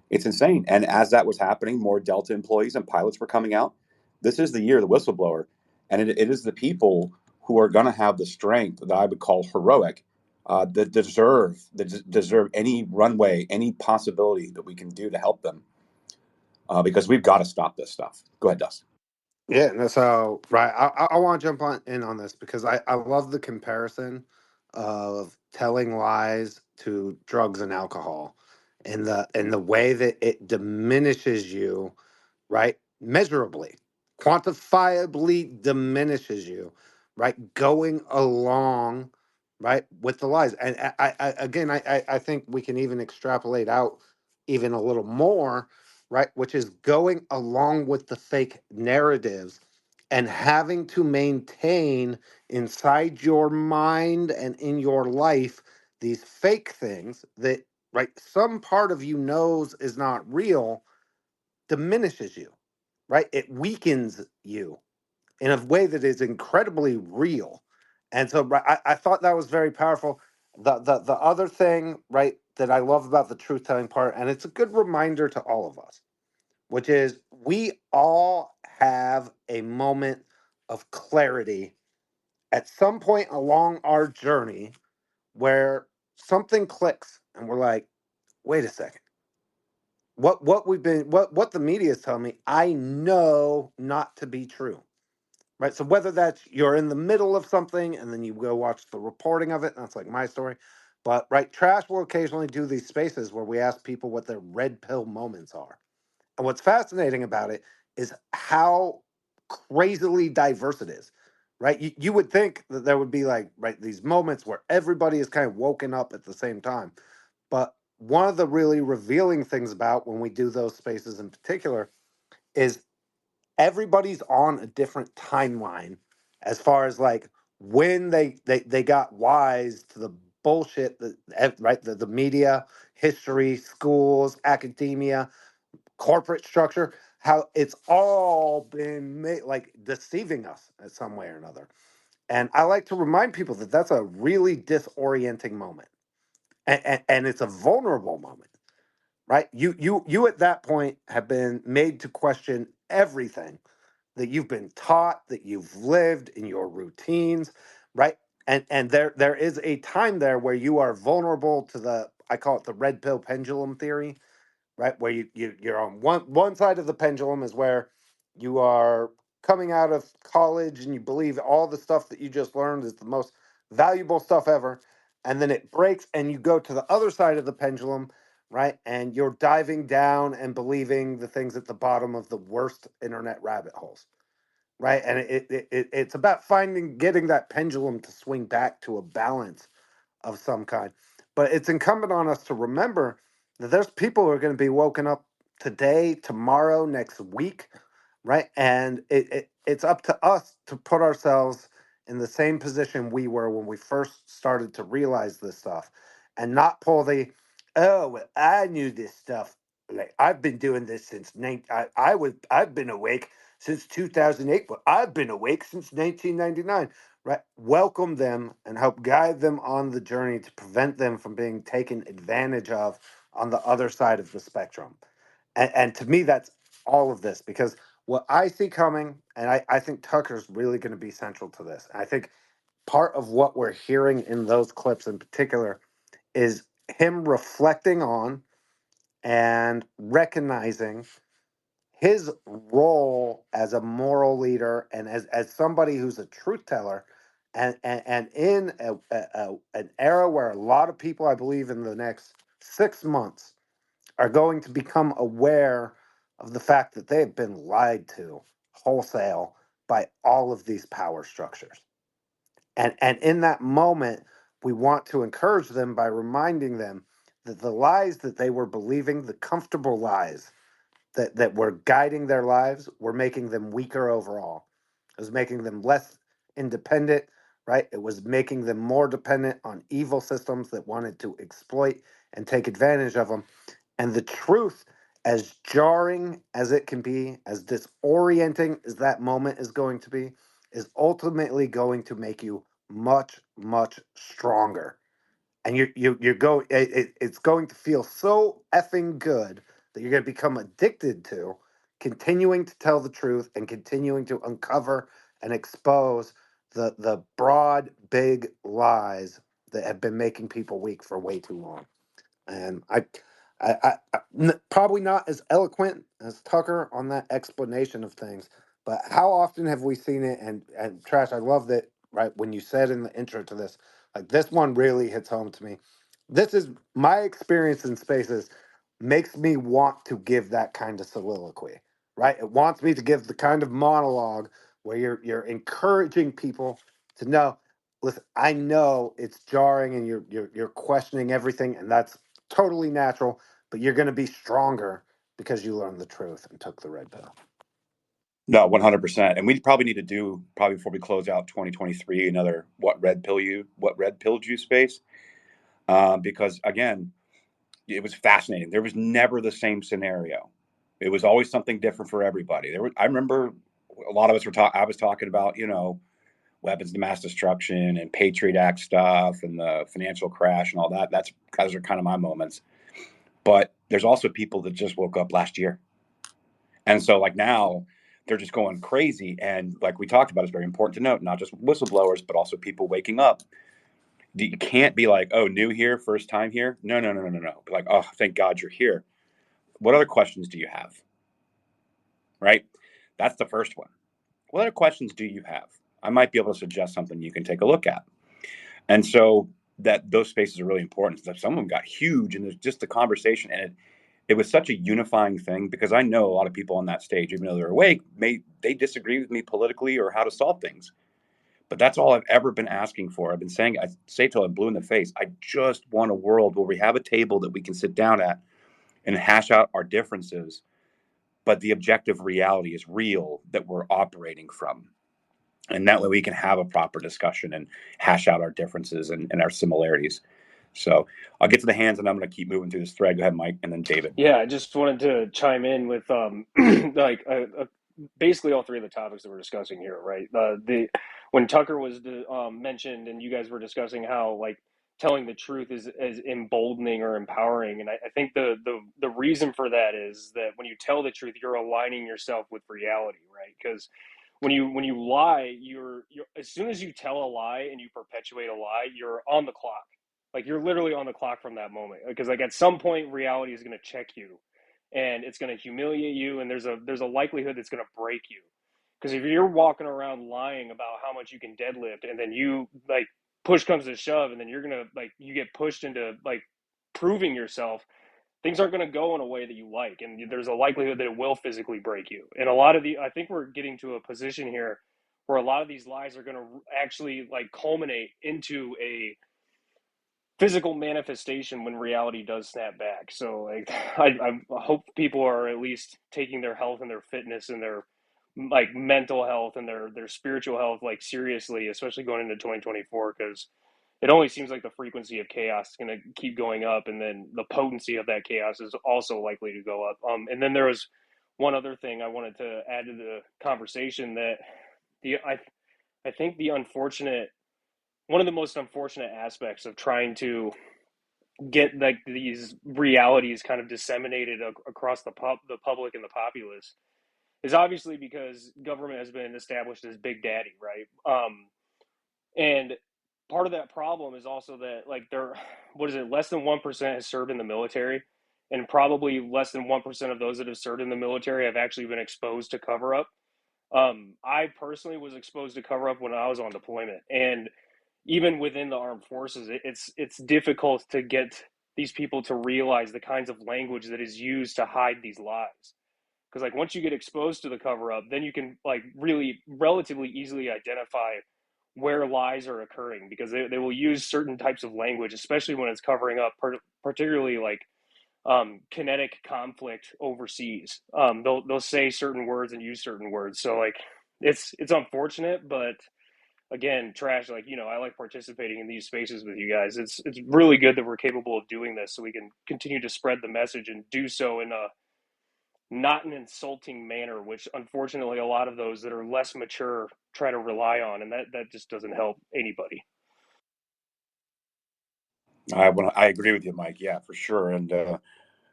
insane. And as that was happening, more Delta employees and pilots were coming out. This is the year of the whistleblower. And it is the people who are going to have the strength that I would call heroic, that deserve any runway, any possibility that we can do to help them, because we've got to stop this stuff. Go ahead, Dustin. Yeah, no, so right, I want to jump on in on this because I love the comparison of telling lies to drugs and alcohol, and the way that it diminishes you, right, measurably, quantifiably diminishes you, right, going along, right, with the lies, and again, I think we can even extrapolate out even a little more, right? Which is going along with the fake narratives and having to maintain inside your mind and in your life these fake things that, right, some part of you knows is not real, diminishes you, right? It weakens you in a way that is incredibly real. And so right, I thought that was very powerful. The other thing, right, that I love about the truth telling part, and it's a good reminder to all of us, which is we all have a moment of clarity at some point along our journey where something clicks and we're like, wait a second. What the media is telling me, I know not to be true. Right. So whether that's you're in the middle of something and then you go watch the reporting of it, that's like my story. But right, Trash will occasionally do these spaces where we ask people what their red pill moments are. And what's fascinating about it is how crazily diverse it is, right? You would think that there would be like, right, these moments where everybody is kind of woken up at the same time. But one of the really revealing things about when we do those spaces in particular is everybody's on a different timeline as far as like when they got wise to the bullshit that right the media, history, schools, academia, corporate structure, how it's all been made, like deceiving us in some way or another. And I like to remind people that that's a really disorienting moment, and it's a vulnerable moment, right? You at that point have been made to question everything that you've been taught, that you've lived in your routines, right? And there is a time there where you are vulnerable to the, I call it the red pill pendulum theory, right? Where you're on one side of the pendulum is where you are coming out of college and you believe all the stuff that you just learned is the most valuable stuff ever, and then it breaks and you go to the other side of the pendulum, right? And you're diving down and believing the things at the bottom of the worst internet rabbit holes, right? And it's about getting that pendulum to swing back to a balance of some kind. But it's incumbent on us to remember that there's people who are going to be woken up today, tomorrow, next week, right? And it's up to us to put ourselves in the same position we were when we first started to realize this stuff and not pull the, oh, well, I knew this stuff. Like I've been doing this since I've been awake since 2008, but I've been awake since 1999, right? Welcome them and help guide them on the journey to prevent them from being taken advantage of on the other side of the spectrum. And to me, that's all of this because what I see coming, and I think Tucker's really going to be central to this. And I think part of what we're hearing in those clips in particular is him reflecting on and recognizing his role as a moral leader and as somebody who's a truth teller and in an era where a lot of people, I believe, in the next 6 months are going to become aware of the fact that they have been lied to wholesale by all of these power structures. And in that moment, we want to encourage them by reminding them that the lies that they were believing, the comfortable lies that were guiding their lives, were making them weaker overall. It was making them less independent, right? It was making them more dependent on evil systems that wanted to exploit and take advantage of them. And the truth, as jarring as it can be, as disorienting as that moment is going to be, is ultimately going to make you much, much stronger. And you're going, it's going to feel so effing good that you're going to become addicted to continuing to tell the truth and continuing to uncover and expose the broad, big lies that have been making people weak for way too long. And probably not as eloquent as Tucker on that explanation of things, But how often have we seen it? And Trash, I love that, right? When you said in the intro to this, like this one really hits home to me. This is my experience in spaces makes me want to give that kind of soliloquy, right? It wants me to give the kind of monologue where you're encouraging people to know, listen, I know it's jarring and you're questioning everything, and that's totally natural, but you're gonna be stronger because you learned the truth and took the red pill. No, 100%. And we probably need to do, probably before we close out 2023, another what red pilled you space. Because again, it was fascinating. There was never the same scenario. It was always something different for everybody. I remember a lot of us were talking. I was talking about, weapons of mass destruction and Patriot Act stuff and the financial crash and all that. Those are kind of my moments. But there's also people that just woke up last year, and so like now they're just going crazy. And like we talked about, it's very important to note not just whistleblowers, but also people waking up. You can't be like, oh, new here, first time here. No, no, no, no, no, no. Like, oh, thank God you're here. What other questions do you have? Right? That's the first one. What other questions do you have? I might be able to suggest something you can take a look at. And so that those spaces are really important. So some of them got huge, and there's just the conversation, and it was such a unifying thing because I know a lot of people on that stage, even though they're awake, they disagree with me politically or how to solve things. But that's all I've ever been asking for. I've been saying, I say till I'm blue in the face, I just want a world where we have a table that we can sit down at and hash out our differences, but the objective reality is real that we're operating from. And that way we can have a proper discussion and hash out our differences and our similarities. So I'll get to the hands, and I'm going to keep moving through this thread. Go ahead, Mike, and then David. Yeah, I just wanted to chime in with like basically all three of the topics that we're discussing here, right? The when Tucker was mentioned, and you guys were discussing how like telling the truth is emboldening or empowering, and I think the reason for that is that when you tell the truth, you're aligning yourself with reality, right? Because when you lie, you're as soon as you tell a lie and you perpetuate a lie, you're on the clock. Like you're literally on the clock from that moment. Because like at some point, reality is going to check you, and it's going to humiliate you, and there's a likelihood it's going to break you. Because if you're walking around lying about how much you can deadlift, and then you like push comes to shove, and then you're gonna like you get pushed into like proving yourself, things aren't going to go in a way that you like, and there's a likelihood that it will physically break you. And a lot of I think we're getting to a position here where a lot of these lies are going to actually like culminate into a physical manifestation when reality does snap back. So like I hope people are at least taking their health and their fitness and their like mental health and their spiritual health like seriously, especially going into 2024, because it only seems like the frequency of chaos is going to keep going up, and then the potency of that chaos is also likely to go up. And then there was one other thing I wanted to add to the conversation that I think the unfortunate one of the most unfortunate aspects of trying to get like these realities kind of disseminated across the public and the populace is obviously because government has been established as big daddy, right? And part of that problem is also that like what is it, less than 1% has served in the military, and probably less than 1% of those that have served in the military have actually been exposed to cover up. I personally was exposed to cover up when I was on deployment, and even within the armed forces, it's difficult to get these people to realize the kinds of language that is used to hide these lies. Because like once you get exposed to the cover up, then you can like really relatively easily identify where lies are occurring, because they will use certain types of language, especially when it's covering up particularly like kinetic conflict overseas. They'll say certain words and use certain words. So like it's unfortunate, but again, Trash, like I like participating in these spaces with you guys. It's really good that we're capable of doing this, so we can continue to spread the message and do so in a not an insulting manner, which unfortunately a lot of those that are less mature try to rely on, and that just doesn't help anybody. I agree with you, Mike. Yeah, for sure. And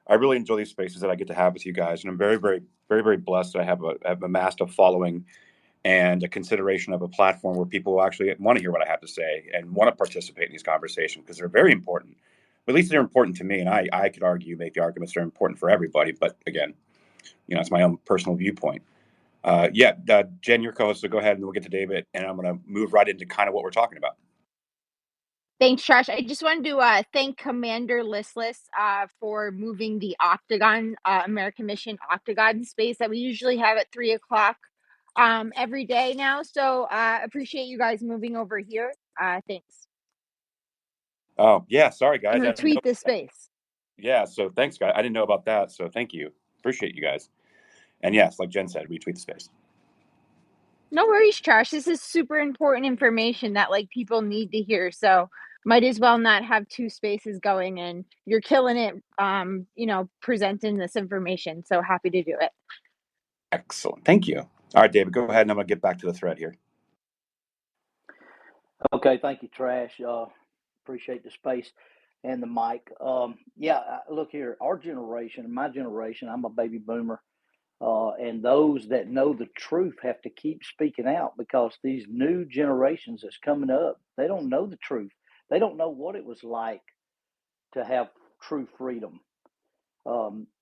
I really enjoy these spaces that I get to have with you guys, and I'm very, very, very, very blessed that have amassed a following and a consideration of a platform where people actually want to hear what I have to say and want to participate in these conversations because they're very important. At least they're important to me, and I could argue, make the arguments they're important for everybody. But again, it's my own personal viewpoint. Jen, your co-host, so go ahead and we'll get to David, and I'm going to move right into kind of what we're talking about. Thanks, Josh. I just wanted to thank Commander Listless for moving the Octagon, American Mission Octagon space that we usually have at 3 o'clock every day now. So appreciate you guys moving over here. Thanks. Oh, yeah. Sorry, guys. And I didn't know. retweet the space. Yeah. So thanks, guys. I didn't know about that. So thank you. Appreciate you guys. And yes, like Jen said, retweet the space. No worries, Josh. This is super important information that like people need to hear. So might as well not have two spaces going, and you're killing it, presenting this information. So happy to do it. Excellent. Thank you. All right, David, go ahead, and I'm going to get back to the thread here. Okay, thank you, Trash. Appreciate the space and the mic. Look here, our generation, my generation, I'm a baby boomer, and those that know the truth have to keep speaking out because these new generations that's coming up, they don't know the truth. They don't know what it was like to have true freedom.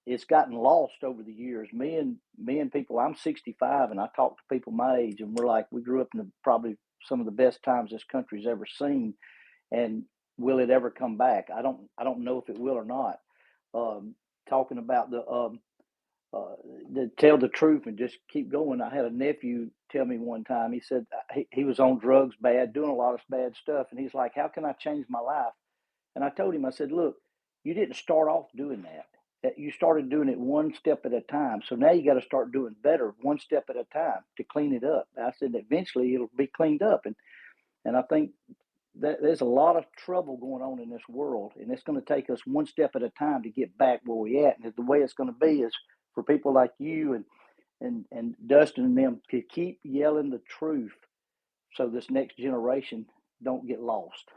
It's gotten lost over the years. Me and people, I'm 65, and I talk to people my age, and we're like, we grew up in probably some of the best times this country's ever seen. And will it ever come back? I don't know if it will or not. Talking about the tell the truth and just keep going. I had a nephew tell me one time. He said he was on drugs, bad, doing a lot of bad stuff, and he's like, "How can I change my life?" And I told him, I said, "Look, you didn't start off doing that. You started doing it one step at a time. So now you got to start doing better, one step at a time, to clean it up." I said, "Eventually it'll be cleaned up," and I think there's a lot of trouble going on in this world, and it's going to take us one step at a time to get back where we at. And the way it's going to be is for people like you and Dustin and them to keep yelling the truth, so this next generation don't get lost.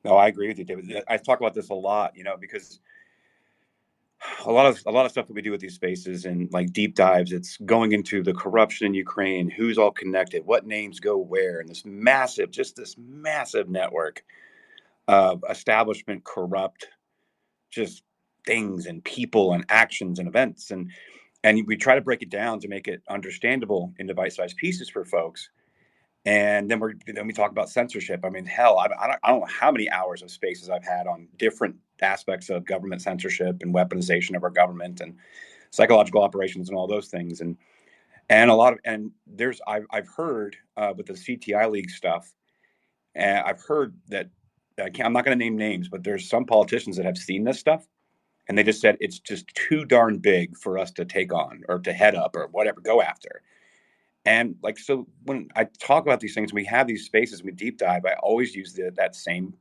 No, I agree with you, David. I talk about this a lot, because a lot of stuff that we do with these spaces and like deep dives, it's going into the corruption in Ukraine, who's all connected, what names go where, and this massive network of establishment corrupt just things and people and actions and events, and we try to break it down to make it understandable into bite-sized pieces for folks. And then we talk about censorship. I mean, hell, I don't know how many hours of spaces I've had on different aspects of government censorship and weaponization of our government and psychological operations and all those things. And a lot of and there's I've heard with the CTI League stuff, and I've heard that I'm not going to name names, but there's some politicians that have seen this stuff, and they just said it's just too darn big for us to take on or to head up or whatever, go after. And like, so when I talk about these things, we have these spaces, we deep dive, I always use that same,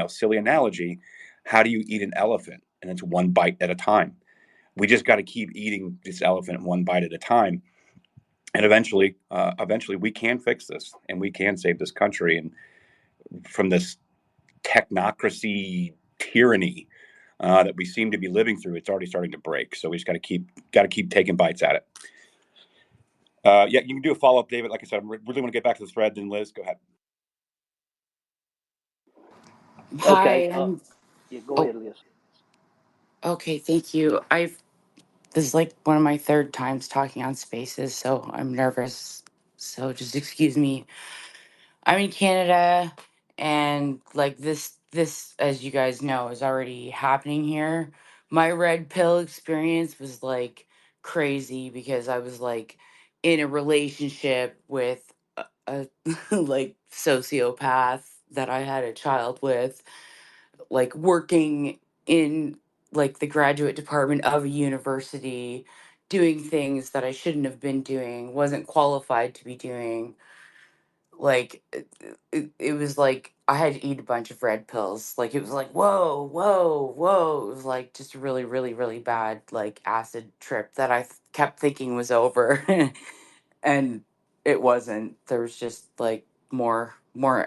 silly analogy. How do you eat an elephant? And it's one bite at a time. We just got to keep eating this elephant one bite at a time. And eventually we can fix this and we can save this country and from this technocracy tyranny that we seem to be living through. It's already starting to break. So we just got to keep taking bites at it. You can do a follow up, David. Like I said, I really want to get back to the thread. Then Liz, go ahead. Okay. Hi, I'm. Yeah, go Oh, ahead, Liz. okay. Thank you. This is like one of my third times talking on Spaces, so I'm nervous. So just excuse me. I'm in Canada, and like this, as you guys know, is already happening here. My red pill experience was like crazy because I was like in a relationship with a like sociopath that I had a child with, like working in like the graduate department of a university, doing things that I shouldn't have been doing, wasn't qualified to be doing. Like it was like I had to eat a bunch of red pills. Like it was like whoa, whoa, whoa. It was like just a really, really, really bad like acid trip that kept thinking was over, and it wasn't. There was just like more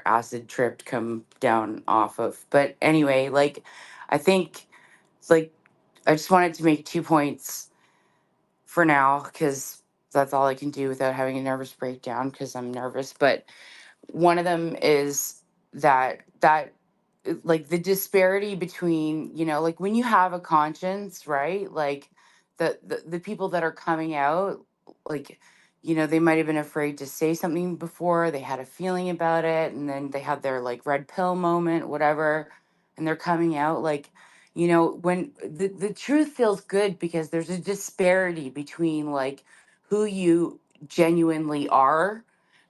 acid trip to come down off of. But anyway, like I think it's like I just wanted to make 2 points for now because that's all I can do without having a nervous breakdown because I'm nervous. But one of them is that like the disparity between, like when you have a conscience, right? Like the people that are coming out, like, they might have been afraid to say something before, they had a feeling about it, and then they had their like red pill moment, whatever, and they're coming out. Like, when the truth feels good because there's a disparity between like who you genuinely are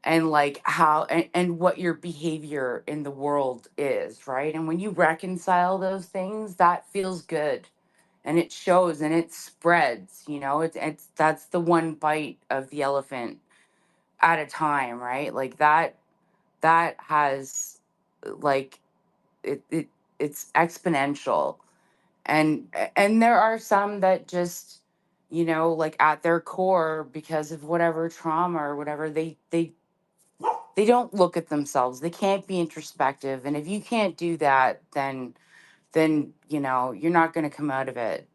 and like how and what your behavior in the world is, right? And when you reconcile those things, that feels good, and it shows and it spreads. It's that's the one bite of the elephant at a time, right? Like that has like it it's exponential. And there are some that just, like at their core, because of whatever trauma or whatever, they don't look at themselves, they can't be introspective, and if you can't do that, then you're not going to come out of it.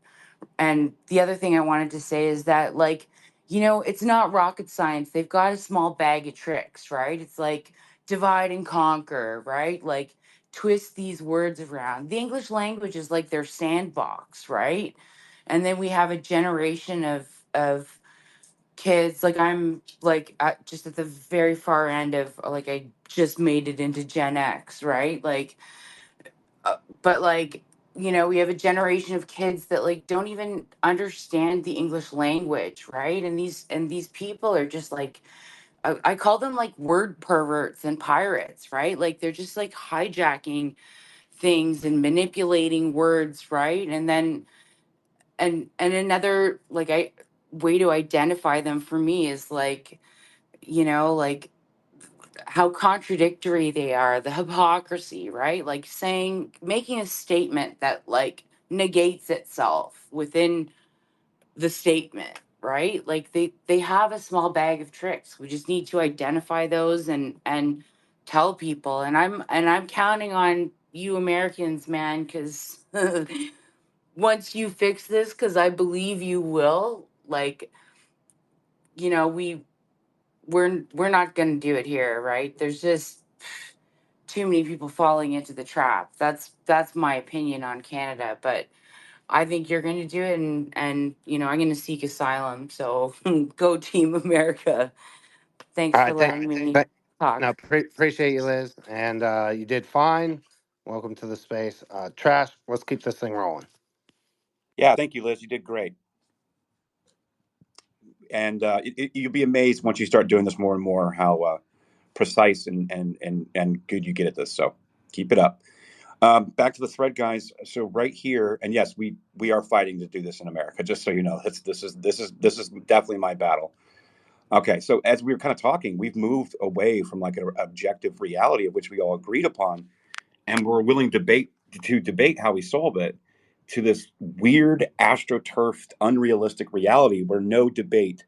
And the other thing I wanted to say is that, like, it's not rocket science. They've got a small bag of tricks, right? It's like divide and conquer, right? Like twist these words around. The English language is like their sandbox, right? And then we have a generation of kids. Like I'm like just at the very far end of, like, I just made it into Gen X, right? Like but like, we have a generation of kids that like don't even understand the English language, right? And these people are just like, I call them like word perverts and pirates, right? Like they're just like hijacking things and manipulating words, right? And then and another like I way to identify them for me is like, like how contradictory they are, the hypocrisy, right? Like making a statement that like negates itself within the statement, right? Like they have a small bag of tricks. We just need to identify those and tell people. And I'm counting on you Americans, man, because once you fix this, because I believe you will, like, we're not going to do it here, right? There's just too many people falling into the trap. That's my opinion on Canada, but I think you're going to do it, and I'm going to seek asylum. So go Team America. All Thanks for right, letting me no, talk. appreciate you, Liz, and you did fine. Welcome to the space. Trash. Let's keep this thing rolling. Yeah, thank you, Liz. You did great. And you'll be amazed once you start doing this more and more how precise and good you get at this. So keep it up. Back to the thread, guys. So right here, and yes, we are fighting to do this in America. Just so you know, this is definitely my battle. Okay, so as we were kind of talking, we've moved away from like an objective reality of which we all agreed upon, and we're willing to debate how we solve it, to this weird astroturfed, unrealistic reality where no debate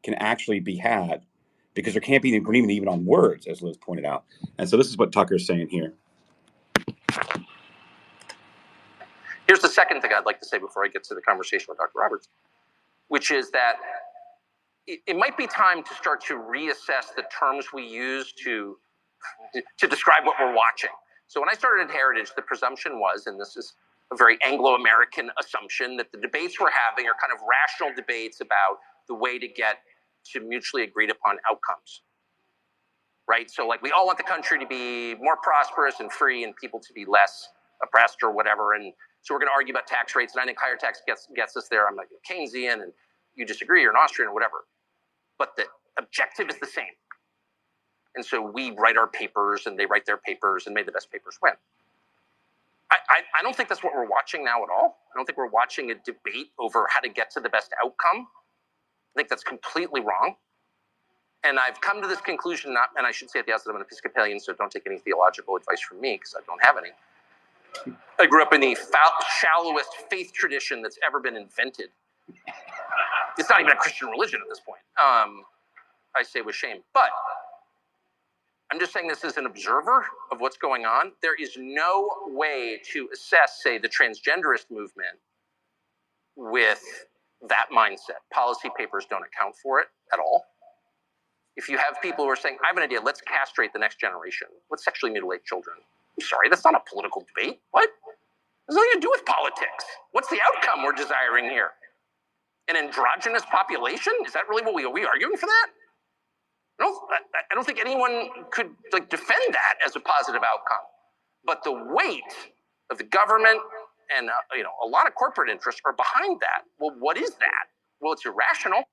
can actually be had because there can't be an agreement even on words, as Liz pointed out. And so this is what Tucker's saying here. Here's the second thing I'd like to say before I get to the conversation with Dr. Roberts, which is that it might be time to start to reassess the terms we use to describe what we're watching. So when I started at Heritage, the presumption was, and this is a very Anglo-American assumption, that the debates we're having are kind of rational debates about the way to get to mutually agreed upon outcomes, right? So like we all want the country to be more prosperous and free and people to be less oppressed or whatever. And so we're going to argue about tax rates. And I think higher tax gets us there. I'm like Keynesian and you disagree, you're an Austrian or whatever. But the objective is the same. And so we write our papers and they write their papers and may the best papers win. I don't think that's what we're watching now at all. I don't think we're watching a debate over how to get to the best outcome. I think that's completely wrong. And I've come to this conclusion, and I should say at the outset, I'm an Episcopalian, so don't take any theological advice from me because I don't have any. I grew up in the shallowest faith tradition that's ever been invented. It's not even a Christian religion at this point. I say with shame. But I'm just saying this as an observer of what's going on. There is no way to assess, say, the transgenderist movement with that mindset. Policy papers don't account for it at all. If you have people who are saying, I have an idea, let's castrate the next generation. Let's sexually mutilate children. I'm sorry, that's not a political debate. What? It has nothing to do with politics. What's the outcome we're desiring here? an androgynous population? Is that really what are we arguing for that? I don't think anyone could defend that as a positive outcome. But the weight of the government and a lot of corporate interests are behind that. Well, what is that? Well, it's irrational.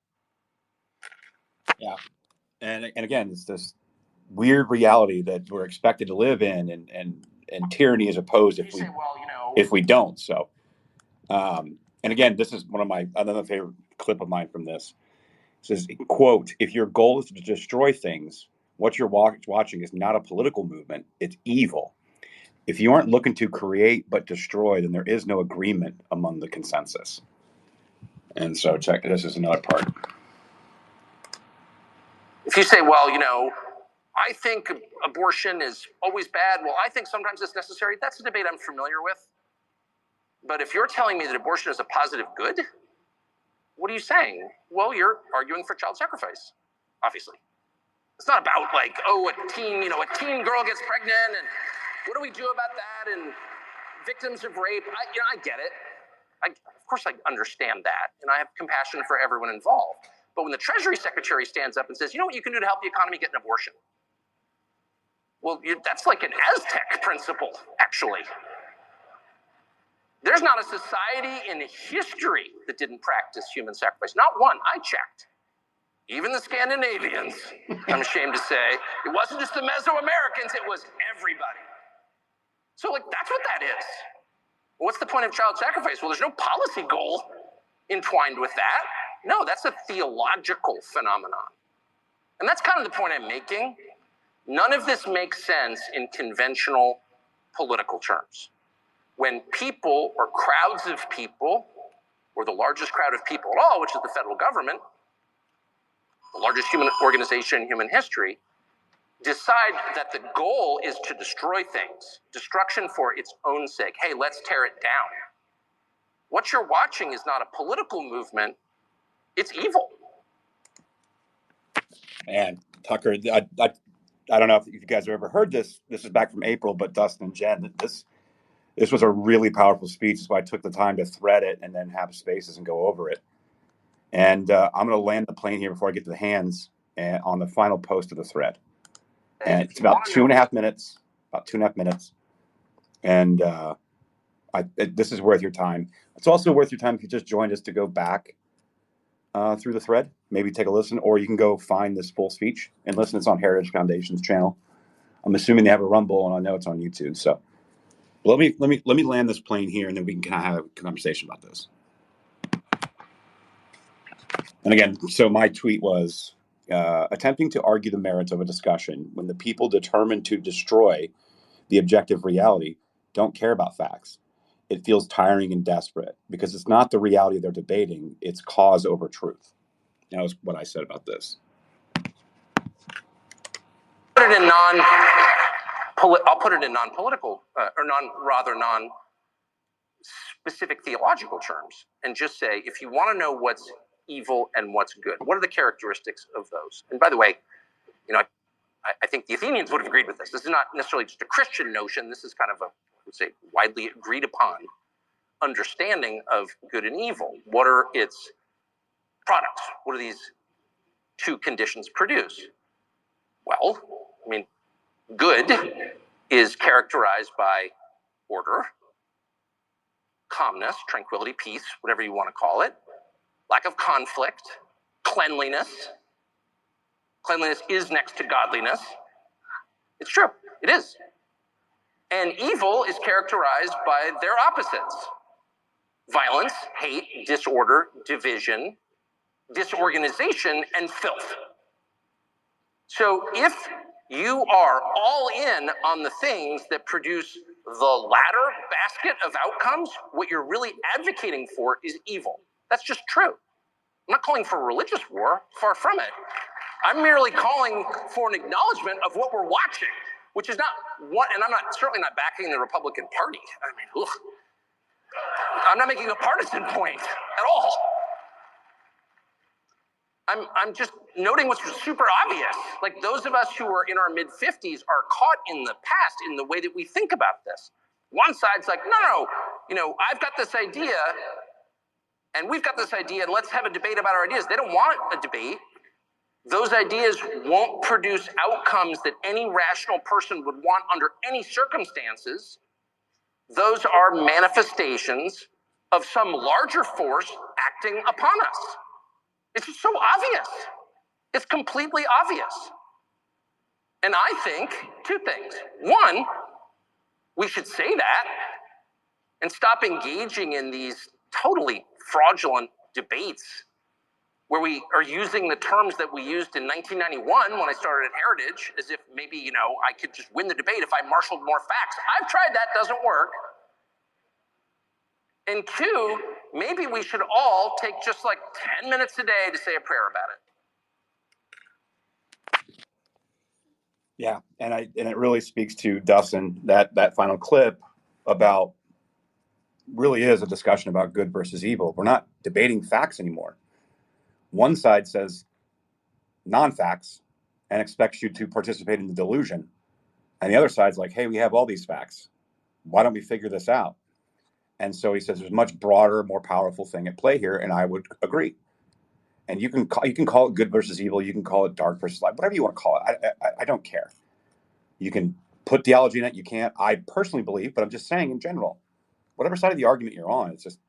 Yeah, and again, it's this weird reality that we're expected to live in, and tyranny is opposed if we don't. So, and again, this is another favorite clip of mine from this. It says, quote, "If your goal is to destroy things, what you're watching is not a political movement, it's evil. If you aren't looking to create but destroy, then there is no agreement among the consensus." And so this is another part. If you say, well, I think abortion is always bad, well, I think sometimes it's necessary, that's a debate I'm familiar with. But if you're telling me that abortion is a positive good, what are you saying? Well, you're arguing for child sacrifice, obviously. It's not about a teen girl gets pregnant and what do we do about that and victims of rape. I get it. Of course I understand that, and I have compassion for everyone involved. But when the Treasury Secretary stands up and says, you know what you can do to help the economy, get an abortion. Well, that's like an Aztec principle, actually. There's not a society in history that didn't practice human sacrifice. Not one. I checked. Even the Scandinavians, I'm ashamed to say. It wasn't just the Mesoamericans, it was everybody. So, that's what that is. What's the point of child sacrifice? Well, there's no policy goal entwined with that. No, that's a theological phenomenon. And that's kind of the point I'm making. None of this makes sense in conventional political terms. When people or crowds of people, or the largest crowd of people at all, which is the federal government, the largest human organization in human history, decide that the goal is to destroy things, destruction for its own sake. Hey, let's tear it down. What you're watching is not a political movement, it's evil. And Tucker, I don't know if you guys have ever heard this. This is back from April, but Dustin and Jen, this was a really powerful speech. That's why I took the time to thread it and then have spaces and go over it. And I'm going to land the plane here before I get to the hands on the final post of the thread. And it's about 2.5 minutes. And this is worth your time. It's also worth your time if you just joined us to go back through the thread, maybe take a listen, or you can go find this full speech and listen. It's on Heritage Foundation's channel. I'm assuming they have a Rumble, and I know it's on YouTube. So let me land this plane here, and then we can kind of have a conversation about this. And again, so my tweet was attempting to argue the merits of a discussion when the people determined to destroy the objective reality don't care about facts. It feels tiring and desperate because it's not the reality they're debating, it's cause over truth. That was what I said about this. I'll put it in non-political or non-specific theological terms and just say, if you want to know what's evil and what's good, what are the characteristics of those? And by the way, I think the Athenians would have agreed with this. This is not necessarily just a Christian notion. This is kind of a, I would say, widely agreed upon understanding of good and evil. What are its products? What do these two conditions produce? Well, good is characterized by order, calmness, tranquility, peace, whatever you want to call it, lack of conflict, cleanliness. Cleanliness is next to godliness. It's true. It is. And evil is characterized by their opposites: violence, hate, disorder, division, disorganization, and filth. So if you are all in on the things that produce the latter basket of outcomes, what you're really advocating for is evil. That's just true. I'm not calling for a religious war, far from it. I'm merely calling for an acknowledgement of what we're watching, which is not what, and I'm certainly not backing the Republican Party. I'm not making a partisan point at all. I'm just noting what's super obvious. Like, those of us who are in our mid-50s are caught in the past in the way that we think about this. One side's like, no, I've got this idea And we've got this idea, and let's have a debate about our ideas. They don't want a debate. Those ideas won't produce outcomes that any rational person would want under any circumstances. Those are manifestations of some larger force acting upon us. It's just so obvious. It's completely obvious. And I think two things. One, we should say that and stop engaging in these totally fraudulent debates where we are using the terms that we used in 1991 when I started at Heritage as if maybe, I could just win the debate if I marshaled more facts. I've tried that, doesn't work. And two, maybe we should all take just like 10 minutes a day to say a prayer about it. Yeah, and it really speaks to Dustin, that final clip about really is a discussion about good versus evil. We're not debating facts anymore. One side says non-facts and expects you to participate in the delusion. And the other side's like, hey, we have all these facts. Why don't we figure this out? And so he says there's a much broader, more powerful thing at play here, and I would agree. And you can call it good versus evil. You can call it dark versus light, whatever you want to call it. I don't care. You can put theology in it. You can't. I personally believe, but I'm just saying in general, whatever side of the argument you're on, it's just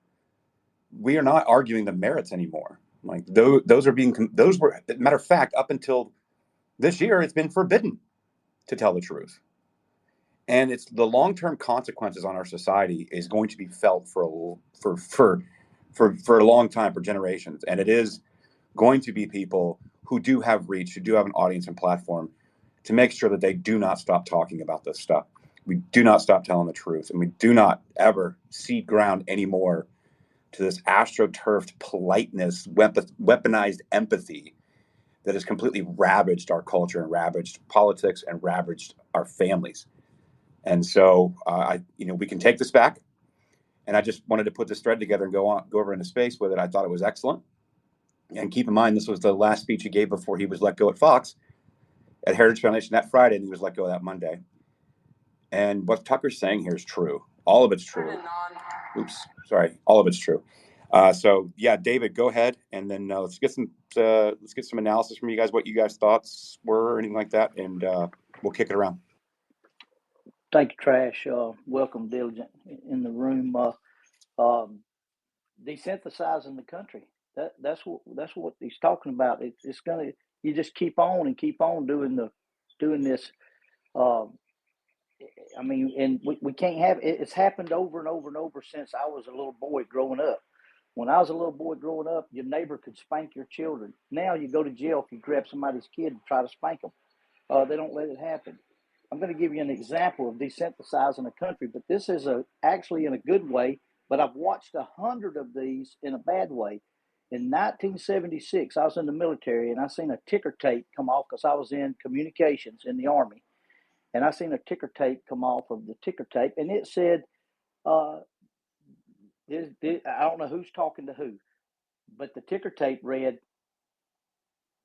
we are not arguing the merits anymore. Like those were, matter of fact, up until this year, it's been forbidden to tell the truth. And it's the long-term consequences on our society is going to be felt for a long time, for generations. And it is going to be people who do have reach, who do have an audience and platform, to make sure that they do not stop talking about this stuff. We do not stop telling the truth, and we do not ever cede ground anymore to this astroturfed politeness, weaponized empathy that has completely ravaged our culture and ravaged politics and ravaged our families. And so, we can take this back. And I just wanted to put this thread together and go over into space with it. I thought it was excellent. And keep in mind, this was the last speech he gave before he was let go at Fox, at Heritage Foundation that Friday, and he was let go that Monday. And what Tucker's saying here is true. All of it's true. Oops, sorry. All of it's true. So yeah, David, go ahead, and then let's get some analysis from you guys. What you guys' thoughts were, or anything like that, and we'll kick it around. Thank you, Trash. Welcome, Diligent, in the room. Desynthesizing the country. That's what he's talking about. It's gonna. You just keep on and keep on doing this. And we can't have it. It's happened over and over and over since I was a little boy growing up. When I was a little boy growing up, your neighbor could spank your children. Now you go to jail if you grab somebody's kid and try to spank them. They don't let it happen. I'm going to give you an example of desynthesizing a country, but this is actually in a good way. But I've watched 100 of these in a bad way. In 1976, I was in the military, and I seen a ticker tape come off because I was in communications in the Army. And I seen a ticker tape come off of the ticker tape, and it said, I don't know who's talking to who, but the ticker tape read,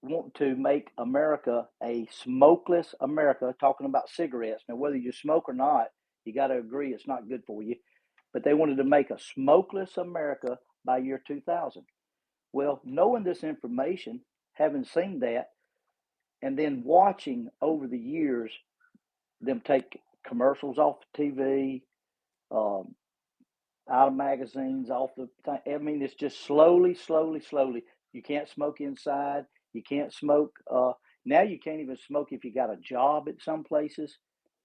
want to make America a smokeless America, talking about cigarettes. Now, whether you smoke or not, you got to agree it's not good for you. But they wanted to make a smokeless America by year 2000. Well, knowing this information, having seen that, and then watching over the years them take commercials off the TV, out of magazines, off the thing. I mean, it's just slowly. You can't smoke inside. You can't smoke. Now you can't even smoke if you got a job at some places,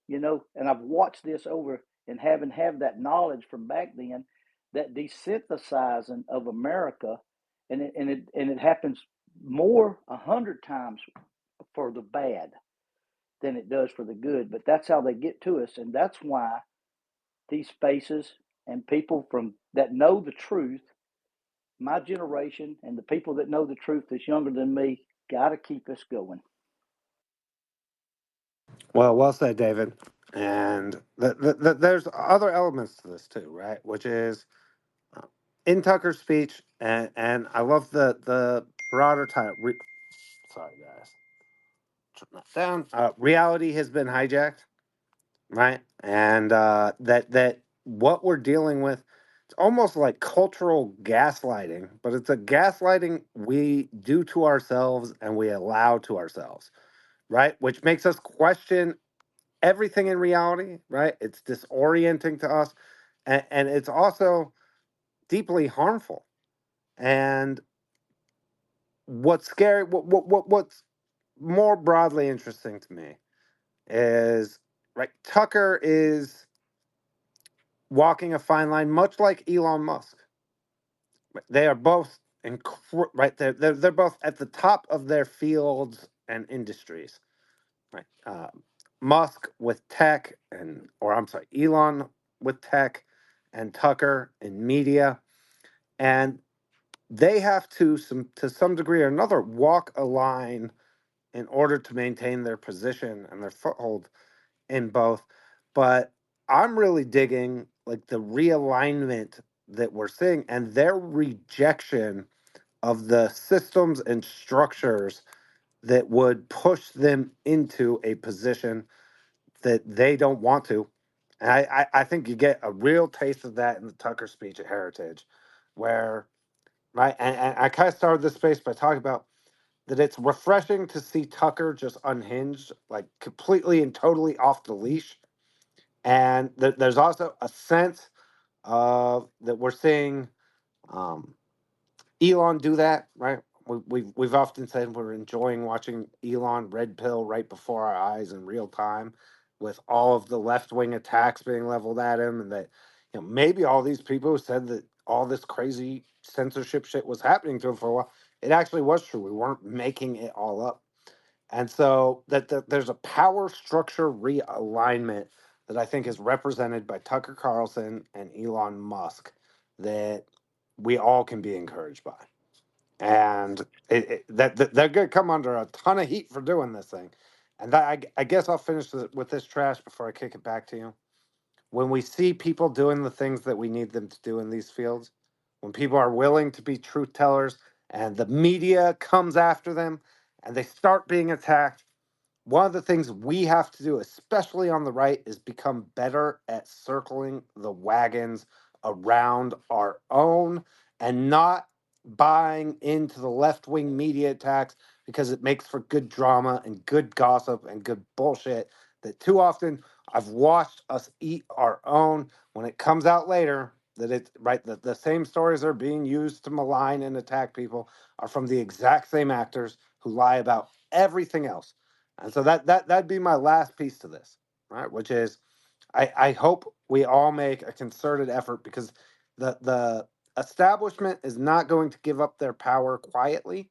And I've watched this over and have that knowledge from back then, that desynthesizing of America, and it happens more 100 times for the bad than it does for the good. But that's how they get to us, and that's why these spaces and people that know the truth, my generation and the people that know the truth that's younger than me, got to keep us going. Well said, David. And there's other elements to this too, right? Which is in Tucker's speech, and I love the broader title. Sorry, guys. Turn that down. Reality has been hijacked, right? And that what we're dealing with almost like cultural gaslighting, but it's a gaslighting we do to ourselves and we allow to ourselves, right? Which makes us question everything in reality, right? It's disorienting to us, and it's also deeply harmful. And what's scary, what's more broadly interesting to me is, right, Tucker is walking a fine line, much like Elon Musk. They are both right. They're both at the top of their fields and industries. Right. Musk with tech, or I'm sorry, Elon with tech, and Tucker in media, and they have to some degree or another, walk a line in order to maintain their position and their foothold in both. But I'm really digging like the realignment that we're seeing and their rejection of the systems and structures that would push them into a position that they don't want to. And I think you get a real taste of that in the Tucker speech at Heritage, where, right, and I kind of started this space by talking about that it's refreshing to see Tucker just unhinged, like completely and totally off the leash. And there's also a sense of that we're seeing um, Elon do that, right? We've often said we're enjoying watching Elon red pill right before our eyes in real time, with all of the left wing attacks being leveled at him, and that, maybe all these people who said that all this crazy censorship shit was happening to him for a while, it actually was true. We weren't making it all up, and so that there's a power structure realignment that I think is represented by Tucker Carlson and Elon Musk that we all can be encouraged by. And that they're going to come under a ton of heat for doing this thing. And I guess I'll finish with this trash before I kick it back to you. When we see people doing the things that we need them to do in these fields, when people are willing to be truth tellers and the media comes after them and they start being attacked, one of the things we have to do, especially on the right, is become better at circling the wagons around our own and not buying into the left wing media attacks because it makes for good drama and good gossip and good bullshit that too often I've watched us eat our own when it comes out later that it's right that the same stories are being used to malign and attack people are from the exact same actors who lie about everything else. And so that'd be my last piece to this, right? Which is I hope we all make a concerted effort, because the establishment is not going to give up their power quietly.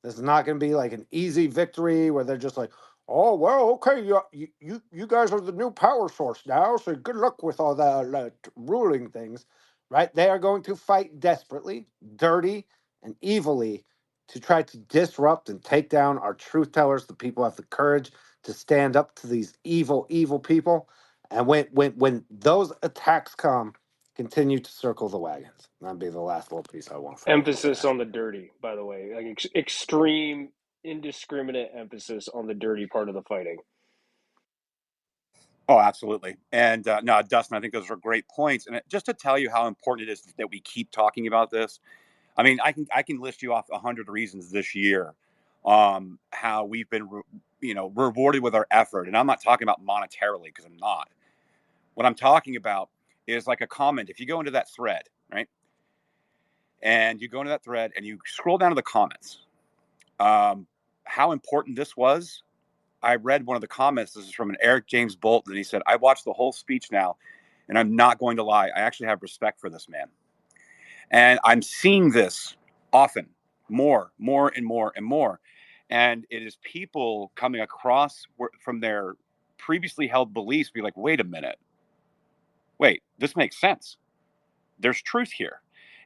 This is not going to be like an easy victory where they're just like, oh well, okay, you guys are the new power source now, so good luck with all the ruling things, right? They are going to fight desperately, dirty, and evilly to try to disrupt and take down our truth tellers. The people have the courage to stand up to these evil people, and when those attacks come, continue to circle the wagons. That'd be the last little piece I want for Emphasis on the dirty, by the way, like extreme, indiscriminate emphasis on the dirty part of the fighting. Oh, absolutely. And no, Dustin, I think those are great points. And just to tell you how important it is that we keep talking about this, I mean, I can list you off 100 reasons this year how we've been, rewarded with our effort. And I'm not talking about monetarily, because I'm not. What I'm talking about is like a comment. If you go into that thread, right, and you go into that thread and you scroll down to the comments, how important this was. I read one of the comments. This is from an Eric James Bolton, and he said, "I watched the whole speech now, and I'm not going to lie. I actually have respect for this man, and I'm seeing this often, more, and more, and more, and it is people coming across from their previously held beliefs, be like, wait a minute, wait, this makes sense. There's truth here."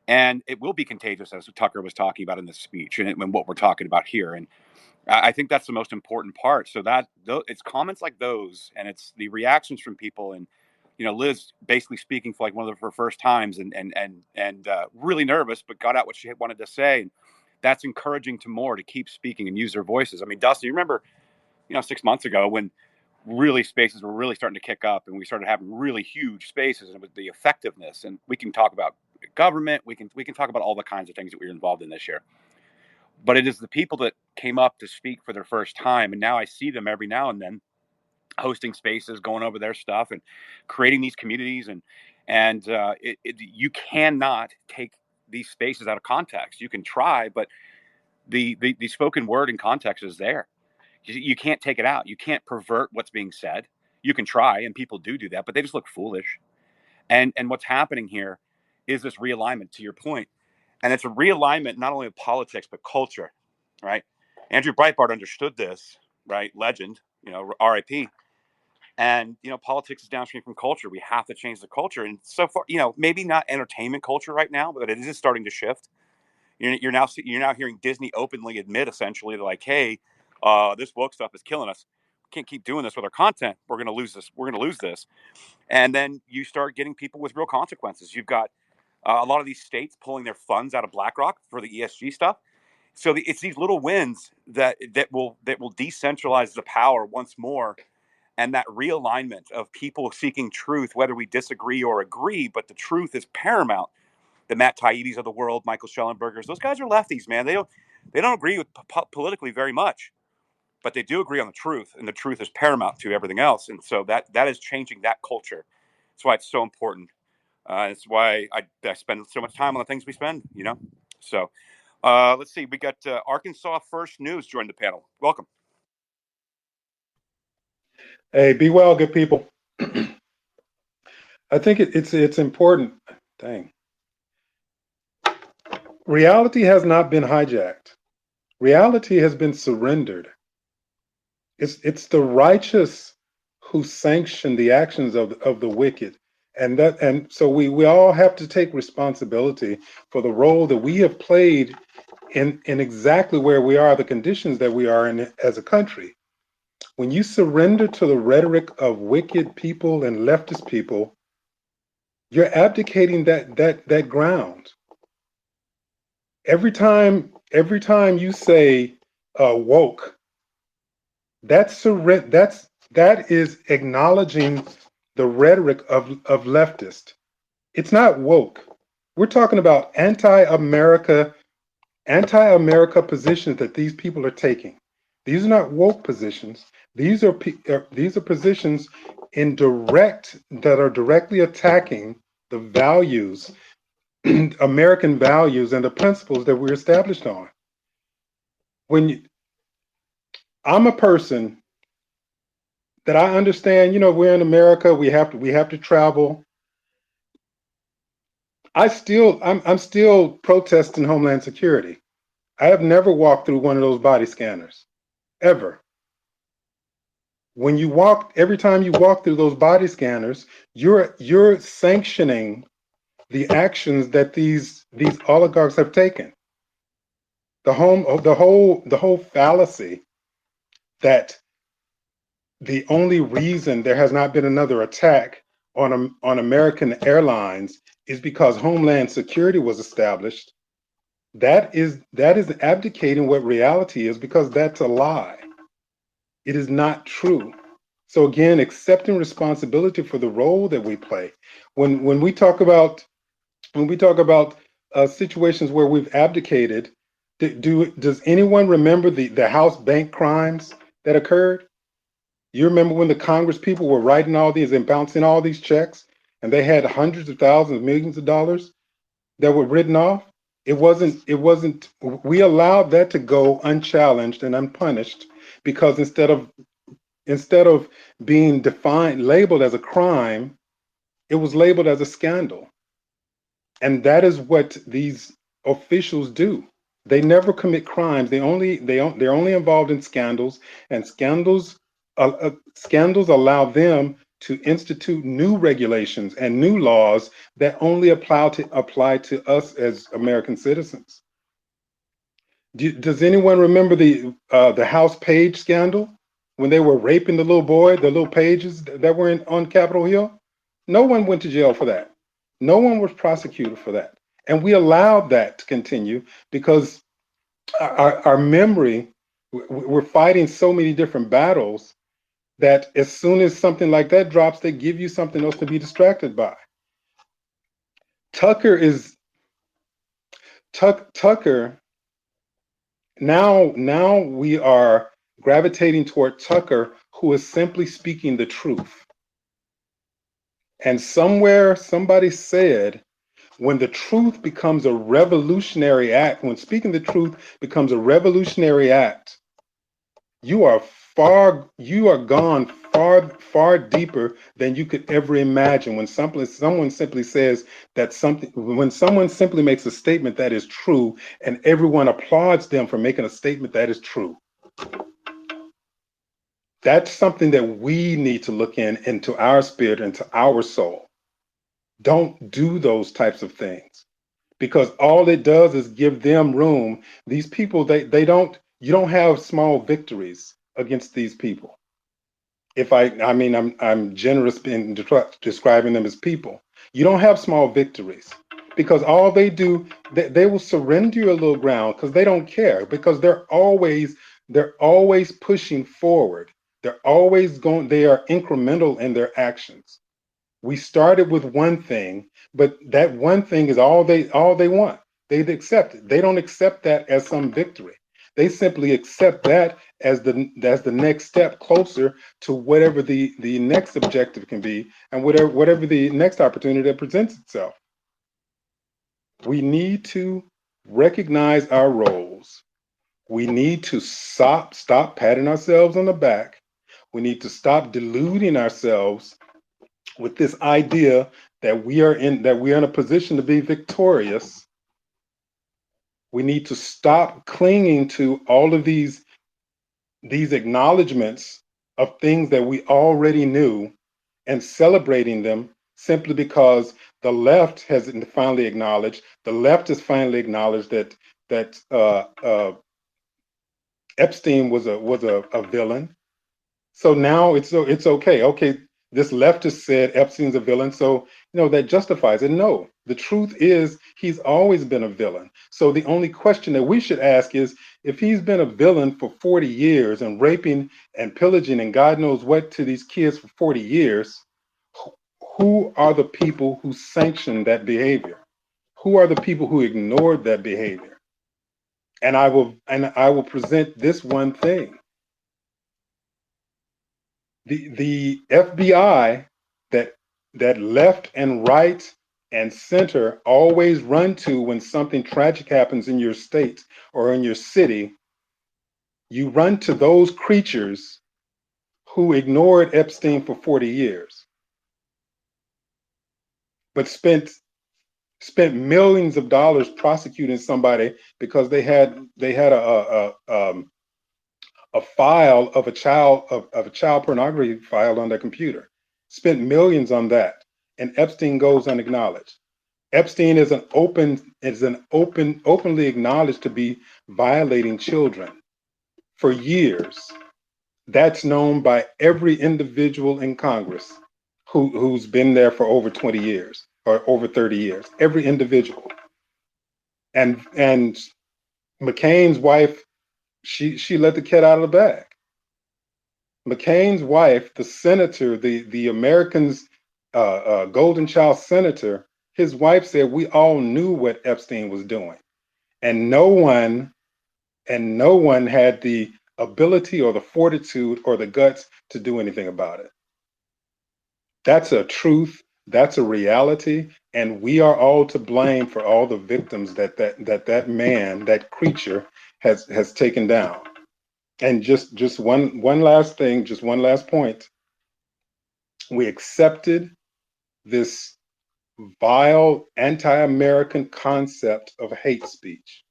And it will be contagious, as Tucker was talking about in this speech, and what we're talking about here. And I think that's the most important part. So that it's comments like those, and it's the reactions from people, and Liz basically speaking for like one of her first times, and really nervous, but got out what she wanted to say. And that's encouraging to more to keep speaking and use their voices. I mean, Dustin, you remember, 6 months ago when really spaces were really starting to kick up, and we started having really huge spaces, and with the effectiveness, and we can talk about government. We can talk about all the kinds of things that we were involved in this year. But it is the people that came up to speak for their first time, and now I see them every now and then hosting spaces, going over their stuff, and creating these communities. And you cannot take these spaces out of context. You can try, but the spoken word in context is there. You can't take it out. You can't pervert what's being said. You can try, and people do that, but they just look foolish. And what's happening here is this realignment, to your point, and it's a realignment not only of politics but culture, right? Andrew Breitbart understood this, right? Legend, R.I.P. And politics is downstream from culture. We have to change the culture, and so far, maybe not entertainment culture right now, but it is starting to shift. You're now hearing Disney openly admit, essentially, like, hey, this woke stuff is killing us. We can't keep doing this with our content. We're going to lose this. We're going to lose this. And then you start getting people with real consequences. You've got a lot of these states pulling their funds out of BlackRock for the ESG stuff. So it's these little wins that will decentralize the power once more, and that realignment of people seeking truth, whether we disagree or agree, but the truth is paramount. The Matt Taibbi's of the world, Michael Schellenbergers, those guys are lefties, man. They don't agree with politically very much, but they do agree on the truth, and the truth is paramount to everything else. And so that is changing that culture. That's why it's so important. It's why I spend so much time on the things we spend. So let's see. We got Arkansas First News joined the panel. Welcome. Hey, be well, good people. I think it's important. Dang. Reality has not been hijacked. Reality has been surrendered. It's the righteous who sanction the actions of the wicked. And so we all have to take responsibility for the role that we have played in exactly where we are, the conditions that we are in as a country. When you surrender to the rhetoric of wicked people and leftist people, you're abdicating that ground. Every time you say woke, that is acknowledging the rhetoric of leftist. It's not woke. We're talking about anti-America positions that these people are taking. These are not woke positions. These are positions that are directly attacking the values, American values, and the principles that we're established on. I'm a person that I understand, we're in America, we have to travel. I'm still protesting Homeland Security. I have never walked through one of those body scanners, ever. Every time you walk through those body scanners, you're sanctioning the actions that these oligarchs have taken. The whole fallacy that the only reason there has not been another attack on American airlines is because Homeland Security was established. That is abdicating what reality is, because that's a lie. It is not true. So again, accepting responsibility for the role that we play. When we talk about situations where we've abdicated, does anyone remember the House bank crimes that occurred? You remember when the Congress people were writing all these and bouncing all these checks, and they had hundreds of thousands, millions of dollars that were written off? It wasn't, we allowed that to go unchallenged and unpunished, because instead of being labeled as a crime, it was labeled as a scandal. And that is what these officials do. They never commit crimes. They're only involved in scandals, and scandals allow them to institute new regulations and new laws that only apply to us as American citizens. Does anyone remember the House Page scandal, when they were raping the little pages that were on Capitol Hill? No one went to jail for that. No one was prosecuted for that. And we allowed that to continue because our memory, we're fighting so many different battles that as soon as something like that drops, they give you something else to be distracted by. Tucker is Tucker. Now we are gravitating toward Tucker, who is simply speaking the truth. And somewhere somebody said, when the truth becomes a revolutionary act, when speaking the truth becomes a revolutionary act, you are gone far deeper than you could ever imagine. When someone simply says that something, when someone simply makes a statement that is true and everyone applauds them for making a statement that is true, that's something that we need to look into our spirit, into our soul. Don't do those types of things, because all it does is give them room. These people, they don't, you don't have small victories against these people. If I mean, I'm generous in describing them as people. You don't have small victories, because all they do, they will surrender you a little ground because they don't care, because they're always pushing forward. They're always going, they are incremental in their actions. We started with one thing, but that one thing is all they want. They accept it. They don't accept that as some victory. They simply accept that as the next step closer to whatever the next objective can be, and whatever the next opportunity that presents itself. We need to recognize our roles. We need to stop patting ourselves on the back. We need to stop deluding ourselves with this idea that we are in a position to be victorious. We need to stop clinging to all of these acknowledgments of things that we already knew and celebrating them simply because the left has finally acknowledged that Epstein was a villain. So now it's okay. Okay, this leftist said Epstein's a villain, so that justifies it. No, the truth is he's always been a villain. So the only question that we should ask is, if he's been a villain for 40 years and raping and pillaging and God knows what to these kids for 40 years, who are the people who sanctioned that behavior? Who are the people who ignored that behavior? And I will present this one thing. The FBI, that left and right and center always run to when something tragic happens in your state or in your city, you run to those creatures who ignored Epstein for 40 years, but spent millions of dollars prosecuting somebody because they had a file of a child pornography file on their computer, spent millions on that, and Epstein goes unacknowledged. Epstein openly acknowledged to be violating children for years. That's known by every individual in Congress who's been there for over 20 years or over 30 years. Every individual. And McCain's wife, she let the cat out of the bag. McCain's wife, the senator, the Americans' golden child senator, his wife said we all knew what Epstein was doing, and no one had the ability or the fortitude or the guts to do anything about it. That's a truth. That's a reality, and we are all to blame for all the victims that man, that creature, has taken down. And just one last thing, just one last point. We accepted this vile anti-American concept of hate speech.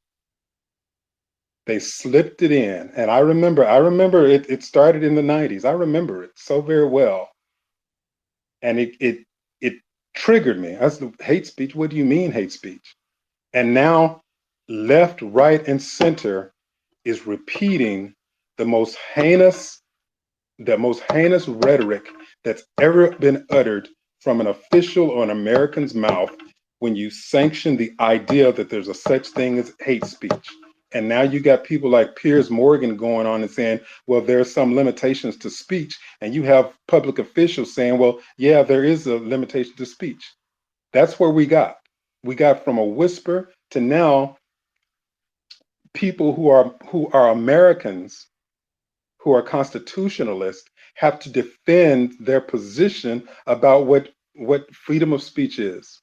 They slipped it in, and I remember it started in the 90s. I remember it so very well, and it triggered me. I said, hate speech? What do you mean hate speech? And now left, right, and center is repeating the most heinous rhetoric that's ever been uttered from an official or an American's mouth when you sanction the idea that there's a such thing as hate speech. And now you got people like Piers Morgan going on and saying, well, there are some limitations to speech. And you have public officials saying, well, yeah, there is a limitation to speech. That's where we got. We got from a whisper to now people who are Americans, who are constitutionalists, have to defend their position about what freedom of speech is.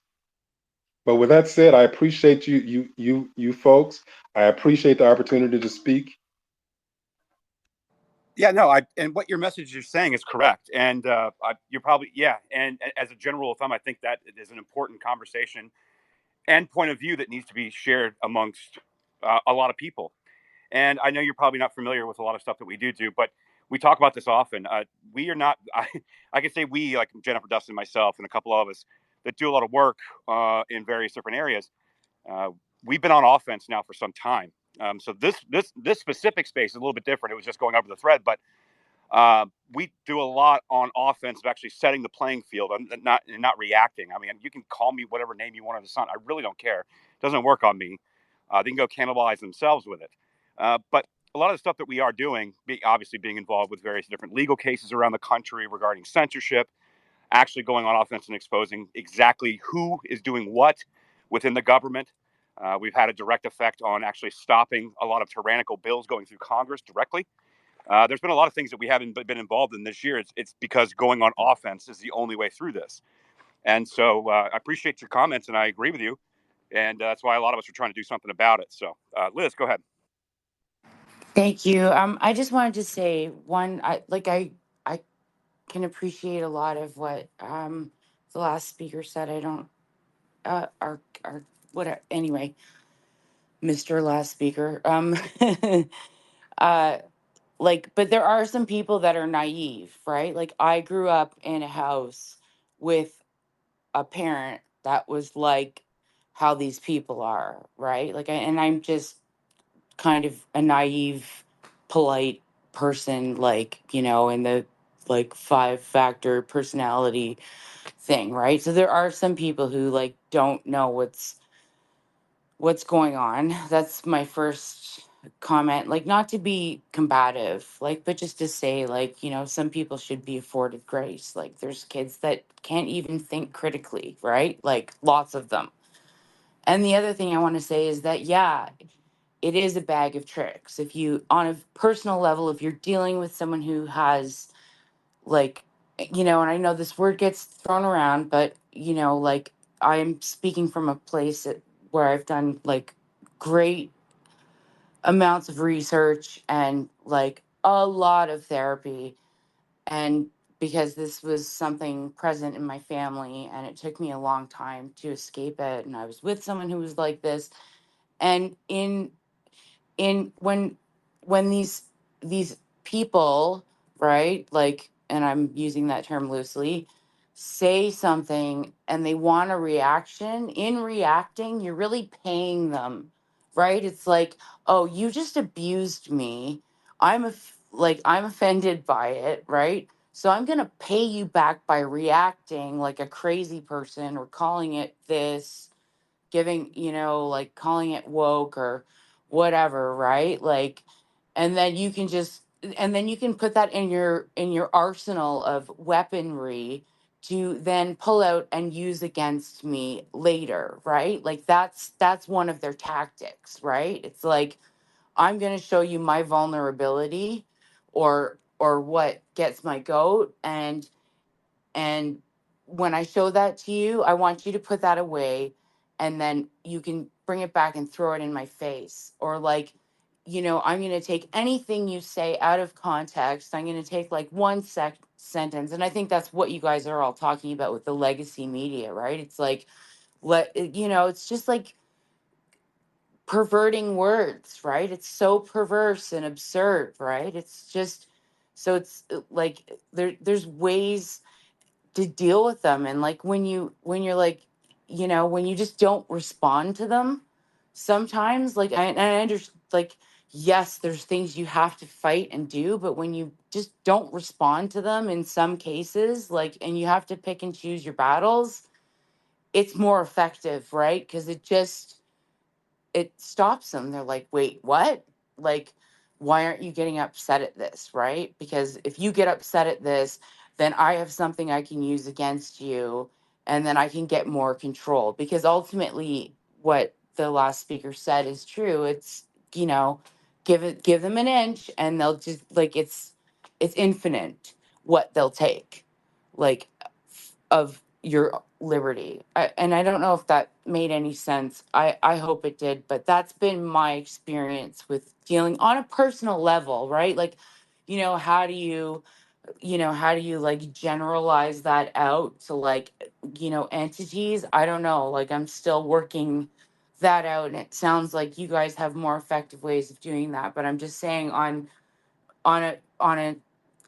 But with that said, I appreciate you folks. I appreciate the opportunity to speak. Yeah, no, and what your message is saying is correct, and you're probably and as a general rule of thumb, I think that is an important conversation and point of view that needs to be shared amongst a lot of people. And I know you're probably not familiar with a lot of stuff that we do, but we talk about this often. We are not. I can say we, like Jennifer, Dustin, myself, and a couple of us that do a lot of work in various different areas. Uh, we've been on offense now for some time. So this specific space is a little bit different. It was just going over the thread, but we do a lot on offense of actually setting the playing field and not reacting. I mean, you can call me whatever name you want under the sun. I really don't care. It doesn't work on me. They can go cannibalize themselves with it. But a lot of the stuff that we are doing, obviously being involved with various different legal cases around the country regarding censorship, actually going on offense and exposing exactly who is doing what within the government. We've had a direct effect on actually stopping a lot of tyrannical bills going through Congress directly. There's been a lot of things that we haven't been involved in this year. It's because going on offense is the only way through this. And so I appreciate your comments, and I agree with you. And that's why a lot of us are trying to do something about it. So, Liz, go ahead. Thank you. I just wanted to say one. I can appreciate a lot of what the last speaker said. I don't our what anyway, Mr. Last Speaker. Uh, but there are some people that are naive, right? Like I grew up in a house with a parent that was like how these people are, right? And I'm just kind of a naive, polite person, like, in the like 5-factor personality thing, right? So there are some people who like don't know what's going on. That's my first comment. Like, not to be combative, like, but just to say, like, some people should be afforded grace. Like, there's kids that can't even think critically, right? Like, lots of them. And the other thing I want to say is that, yeah, it is a bag of tricks. If you, on a personal level, if you're dealing with someone who has, like, and I know this word gets thrown around, but, like, I'm speaking from a place where I've done, like, great amounts of research and, like, a lot of therapy. And because this was something present in my family and it took me a long time to escape it. And I was with someone who was like this. And in when these people, right, like, and I'm using that term loosely, say something and they want a reaction, in reacting you're really paying them, right? It's like, oh, you just abused me, I'm offended by it, right? So I'm going to pay you back by reacting like a crazy person or calling it this, giving, like calling it woke or whatever, right? Like, and then you can just, and then you can put that in your arsenal of weaponry to then pull out and use against me later, right? Like that's one of their tactics, right? It's like, I'm going to show you my vulnerability or what gets my goat, and when I show that to you, I want you to put that away, and then you can bring it back and throw it in my face. Or, like, I'm going to take anything you say out of context. I'm going to take like one sentence. And I think that's what you guys are all talking about with the legacy media, right? It's like, it's just like perverting words, right? It's so perverse and absurd, right? It's just, so it's like there's ways to deal with them. And like when you're like, when you just don't respond to them sometimes, like, I understand, like, yes, there's things you have to fight and do, but when you just don't respond to them in some cases, like, and you have to pick and choose your battles, it's more effective, right? Because it stops them. They're like, wait, what? Like, why aren't you getting upset at this, right? Because if you get upset at this, then I have something I can use against you. and then I can get more control, because ultimately what the last speaker said is true. It's, you know, give them an inch and they'll just like it's infinite what they'll take, like, of your liberty. And I don't know if that made any sense. I hope it did, but that's been my experience with dealing on a personal level, right? Like, how do you, how do you like generalize that out to, like, entities? I don't know. Like, I'm still working that out, and it sounds like you guys have more effective ways of doing that, but I'm just saying on an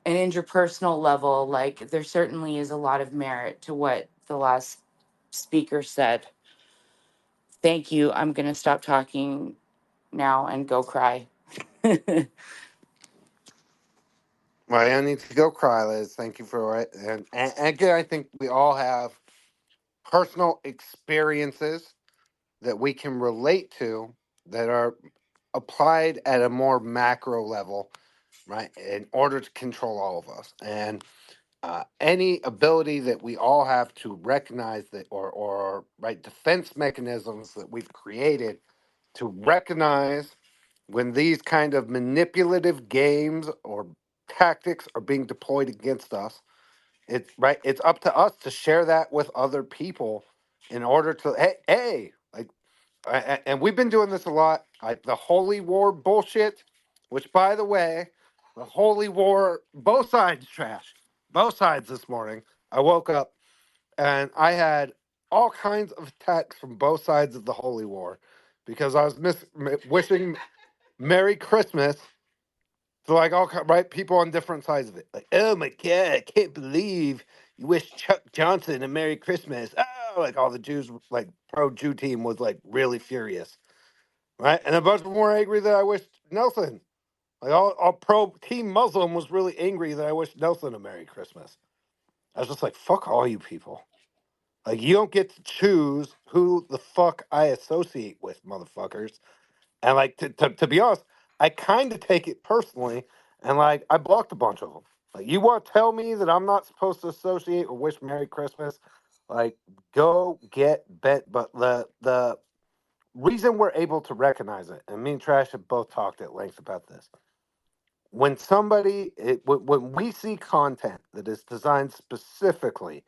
interpersonal level, like, there certainly is a lot of merit to what the last speaker said. Thank you. I'm going to stop talking now and go cry. Well, I need to go cry, Liz. Thank you for it. And again, I think we all have personal experiences that we can relate to that are applied at a more macro level, right? In order to control all of us. And any ability that we all have to recognize that, or right, defense mechanisms that we've created to recognize when these kind of manipulative games or tactics are being deployed against us. It's right. It's up to us to share that with other people in order to, hey, like, and we've been doing this a lot. The holy war bullshit, which, by the way, the holy war, both sides trash, both sides this morning. I woke up and I had all kinds of attacks from both sides of the holy war because I was wishing Merry Christmas to, like, right, people on different sides of it. Like, oh my god, I can't believe you wish Chuck Johnson a Merry Christmas. Oh, like, all the Jews, like, pro Jew team was like really furious, right? And a bunch of them were angry that I wished Nelson, like, all pro team Muslim, was really angry that I wished Nelson a Merry Christmas. I was just like, fuck all you people. Like, you don't get to choose who the fuck I associate with, motherfuckers. And, like, to be honest, I kind of take it personally, and, like, I blocked a bunch of them. Like, you want to tell me that I'm not supposed to associate or wish Merry Christmas? Like, go get bent. But the reason we're able to recognize it, and me and Trash have both talked at length about this, when when we see content that is designed specifically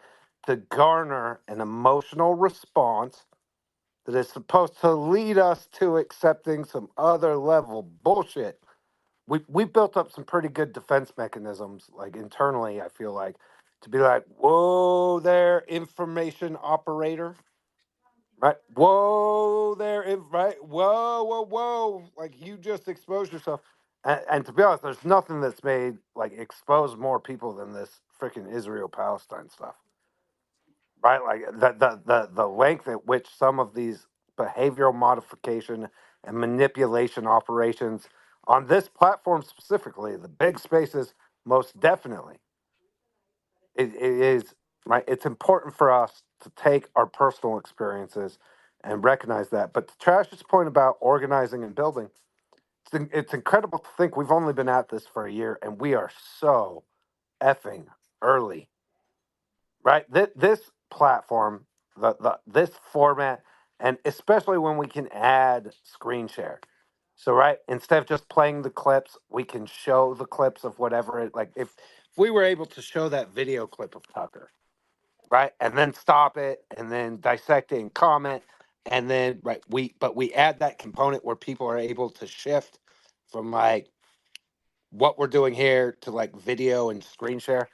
to garner an emotional response that is supposed to lead us to accepting some other level bullshit. We built up some pretty good defense mechanisms, like, internally, I feel like, to be like, whoa there, information operator. Right. Whoa there, right? Whoa. Like, you just exposed yourself. And to be honest, there's nothing that's made, like, expose more people than this freaking Israel Palestine stuff. Right? Like, the length at which some of these behavioral modification and manipulation operations on this platform specifically, the big spaces, most definitely, it is right. It's important for us to take our personal experiences and recognize that. But to Trash's point about organizing and building, it's incredible to think we've only been at this for a year and we are so effing early, right? This platform, this format, and especially when we can add screen share. So, right, instead of just playing the clips, we can show the clips of whatever it, like, if we were able to show that video clip of Tucker, right, and then stop it and then dissect it and comment, and then, right, we add that component where people are able to shift from, like, what we're doing here to, like, video and screen share.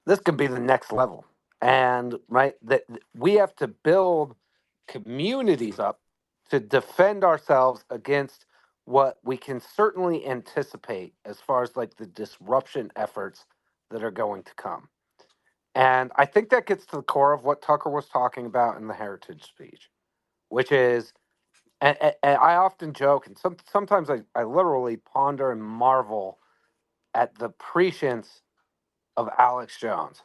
This could be the next level. And, right, that we have to build communities up to defend ourselves against what we can certainly anticipate as far as, like, the disruption efforts that are going to come. And I think that gets to the core of what Tucker was talking about in the heritage speech, which is, and I often joke, and sometimes I literally ponder and marvel at the prescience of Alex Jones,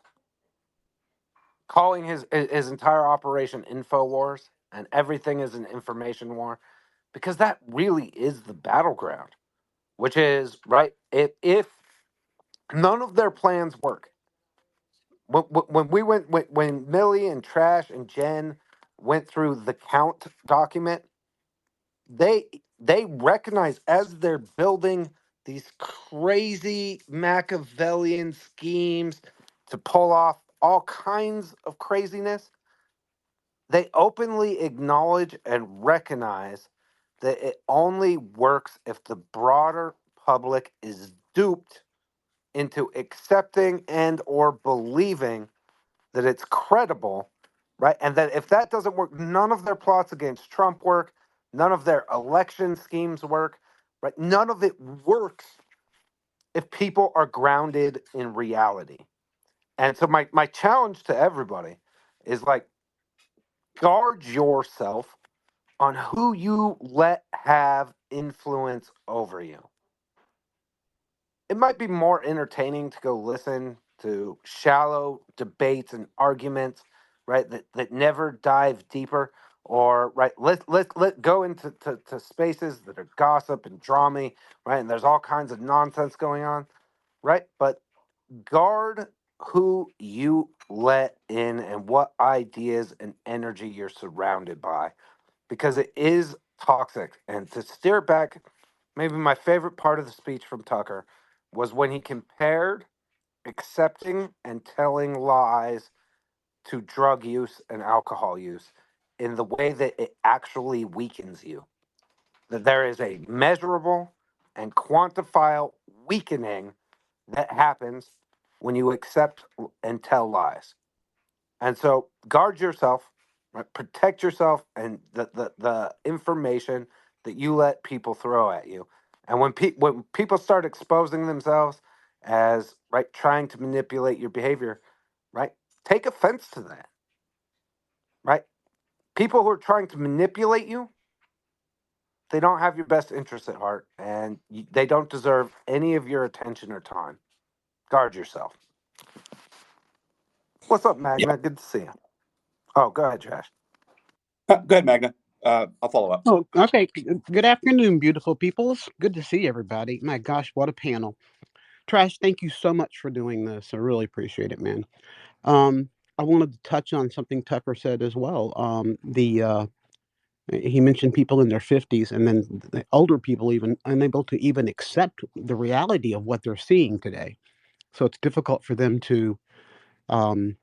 calling his entire operation InfoWars and everything is an information war, because that really is the battleground, which is, right, if none of their plans work, when Millie and Trash and Jen went through the count document, they recognize as they're building these crazy Machiavellian schemes to pull off all kinds of craziness. They openly acknowledge and recognize that it only works if the broader public is duped into accepting and or believing that it's credible, right? And that if that doesn't work, none of their plots against Trump work, none of their election schemes work, right? None of it works if people are grounded in reality. And so my challenge to everybody is like guard yourself on who you let have influence over you. It might be more entertaining to go listen to shallow debates and arguments, right? That never dive deeper, or right. Let go into to spaces that are gossip and drama, right? And there's all kinds of nonsense going on, right? But guard who you let in and what ideas and energy you're surrounded by, because it is toxic. And to steer back, maybe my favorite part of the speech from Tucker was when he compared accepting and telling lies to drug use and alcohol use in the way that it actually weakens you. That there is a measurable and quantifiable weakening that happens when you accept and tell lies. And so guard yourself, right? Protect yourself and the information that you let people throw at you. And when people start exposing themselves as right trying to manipulate your behavior, right? Take offense to that, right? People who are trying to manipulate you, they don't have your best interests at heart, and they don't deserve any of your attention or time. Guard yourself. What's up, Yeah. Magna? Good to see you. Oh, go ahead, Josh. Go ahead, Magna. I'll follow up. Oh, okay. Good afternoon, beautiful peoples. Good to see everybody. My gosh, what a panel. Trash, thank you so much for doing this. I really appreciate it, man. Um, I wanted to touch on something Tucker said as well. He mentioned people in their 50s and then the older people even unable to even accept the reality of what they're seeing today. So it's difficult for them to um,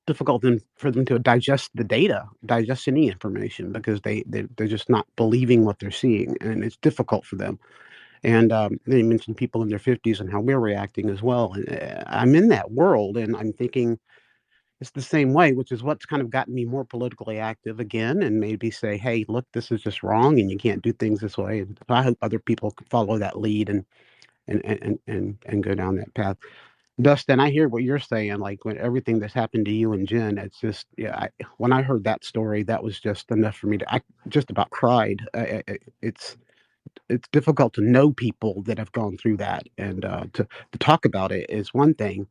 digest the data, digest any information because they're just not believing what they're seeing, and it's difficult for them. And they mentioned people in their 50s and how we're reacting as well. And I'm in that world, and I'm thinking it's the same way, which is what's kind of gotten me more politically active again, and maybe say, hey, look, this is just wrong, and you can't do things this way. And so I hope other people can follow that lead and go down that path. Dustin, I hear what you're saying. Like when everything that's happened to you and Jen, it's just when I heard that story, that was just enough for me to. I just about cried. It's difficult to know people that have gone through that, and to talk about it is one thing,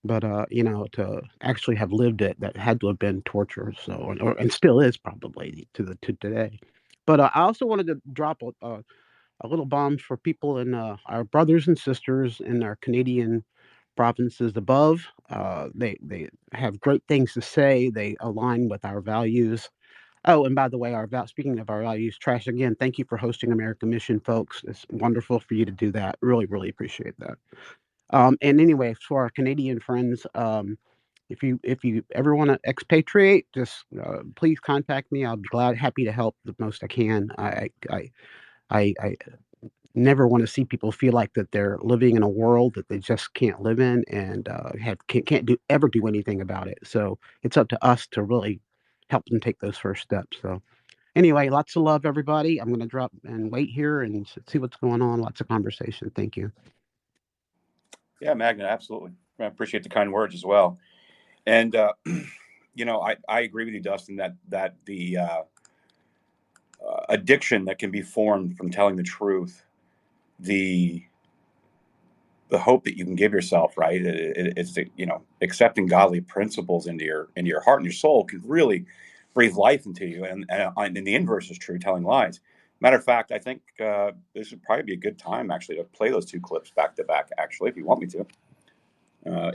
but to actually have lived it, that had to have been torture. So, and still is probably to today. But I also wanted to drop a little bomb for people in our brothers and sisters in our Canadian provinces above. They have great things to say. They align with our values. Oh, and by the way, speaking of our values, Trash, again, thank you for hosting American Mission, folks. It's wonderful for you to do that. Really, really appreciate that. And anyway, for our Canadian friends, if you ever want to expatriate, just please contact me. I'll be happy to help the most I can. I never want to see people feel like that they're living in a world that they just can't live in and can't do anything about it. So it's up to us to really help them take those first steps. So anyway, lots of love, everybody. I'm going to drop and wait here and see what's going on. Lots of conversation. Thank you. Yeah, Magna, absolutely. I appreciate the kind words as well. And I agree with you, Dustin, that the addiction that can be formed from telling the truth, the hope that you can give yourself, right? It's accepting godly principles into your heart and your soul can really breathe life into you. And the inverse is true, telling lies. Matter of fact, I think this would probably be a good time actually to play those two clips back to back. Actually, if you want me to.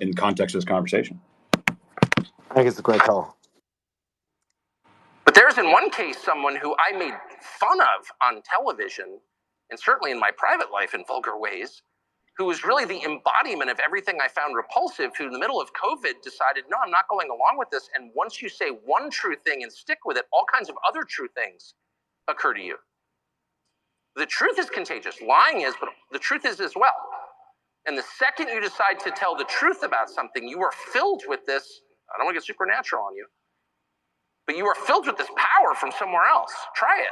in context of this conversation. I think it's a great call. But there's in one case someone who I made fun of on television, and certainly in my private life in vulgar ways, who was really the embodiment of everything I found repulsive, who in the middle of COVID decided, no, I'm not going along with this. And once you say one true thing and stick with it, all kinds of other true things occur to you. The truth is contagious. Lying is, but the truth is as well. And the second you decide to tell the truth about something, you are filled with this, I don't want to get supernatural on you, but you are filled with this power from somewhere else. Try it.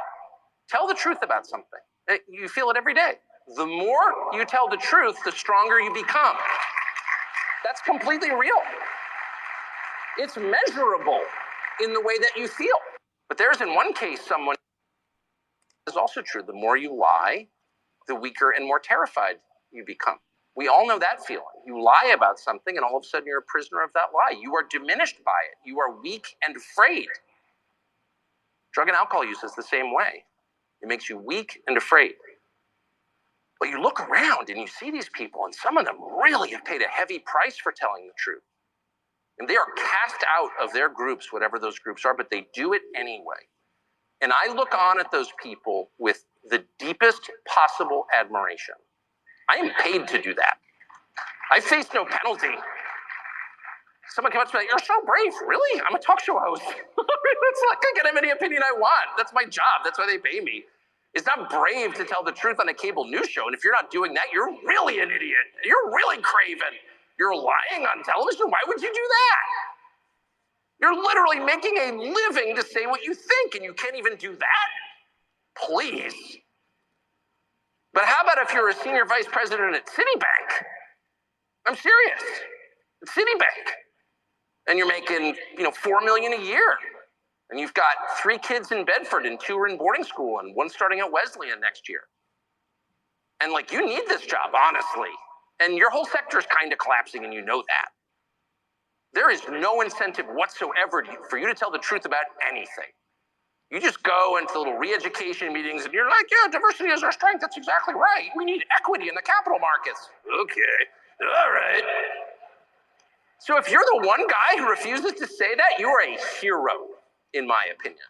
Tell the truth about something. You feel it every day. The more you tell the truth, the stronger you become. That's completely real. It's measurable in the way that you feel. But there's in one case someone is also true. The more you lie, the weaker and more terrified you become. We all know that feeling. You lie about something and all of a sudden you're a prisoner of that lie. You are diminished by it. You are weak and afraid. Drug and alcohol use is the same way. It makes you weak and afraid. But you look around and you see these people, and some of them really have paid a heavy price for telling the truth. And they are cast out of their groups, whatever those groups are, but they do it anyway. And I look on at those people with the deepest possible admiration. I am paid to do that. I face no penalty. Someone came up to me like, you're so brave. Really? I'm a talk show host. It's like I can have any opinion I want. That's my job. That's why they pay me. It's not brave to tell the truth on a cable news show. And if you're not doing that, you're really an idiot. You're really craven. You're lying on television. Why would you do that? You're literally making a living to say what you think, and you can't even do that? Please. But how about if you're a senior vice president at Citibank? I'm serious. At Citibank. And you're making, $4 million a year. And you've got 3 kids in Bedford and 2 are in boarding school and 1 starting at Wesleyan next year. And you need this job, honestly. And your whole sector is kind of collapsing and you know that. There is no incentive whatsoever for you to tell the truth about anything. You just go into little re-education meetings and you're like, yeah, diversity is our strength. That's exactly right. We need equity in the capital markets. Okay, all right. So if you're the one guy who refuses to say that, you are a hero, in my opinion.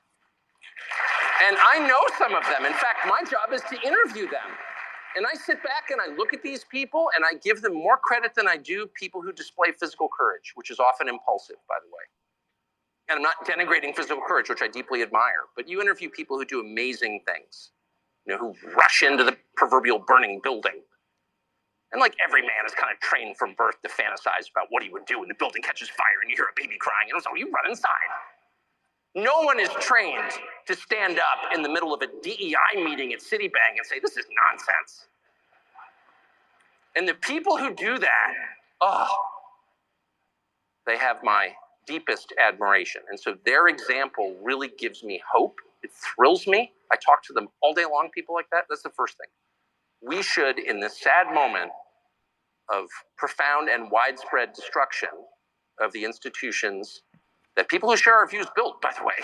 And I know some of them. In fact, my job is to interview them. And I sit back and I look at these people and I give them more credit than I do people who display physical courage, which is often impulsive, by the way. And I'm not denigrating physical courage, which I deeply admire, but you interview people who do amazing things, who rush into the proverbial burning building. And every man is kind of trained from birth to fantasize about what he would do when the building catches fire and you hear a baby crying, and so you run inside. No one is trained to stand up in the middle of a DEI meeting at Citibank and say, this is nonsense. And the people who do that, they have my deepest admiration. And so their example really gives me hope. It thrills me. I talk to them all day long, people like that. That's the first thing. We should, in this sad moment of profound and widespread destruction of the institutions that people who share our views built, by the way,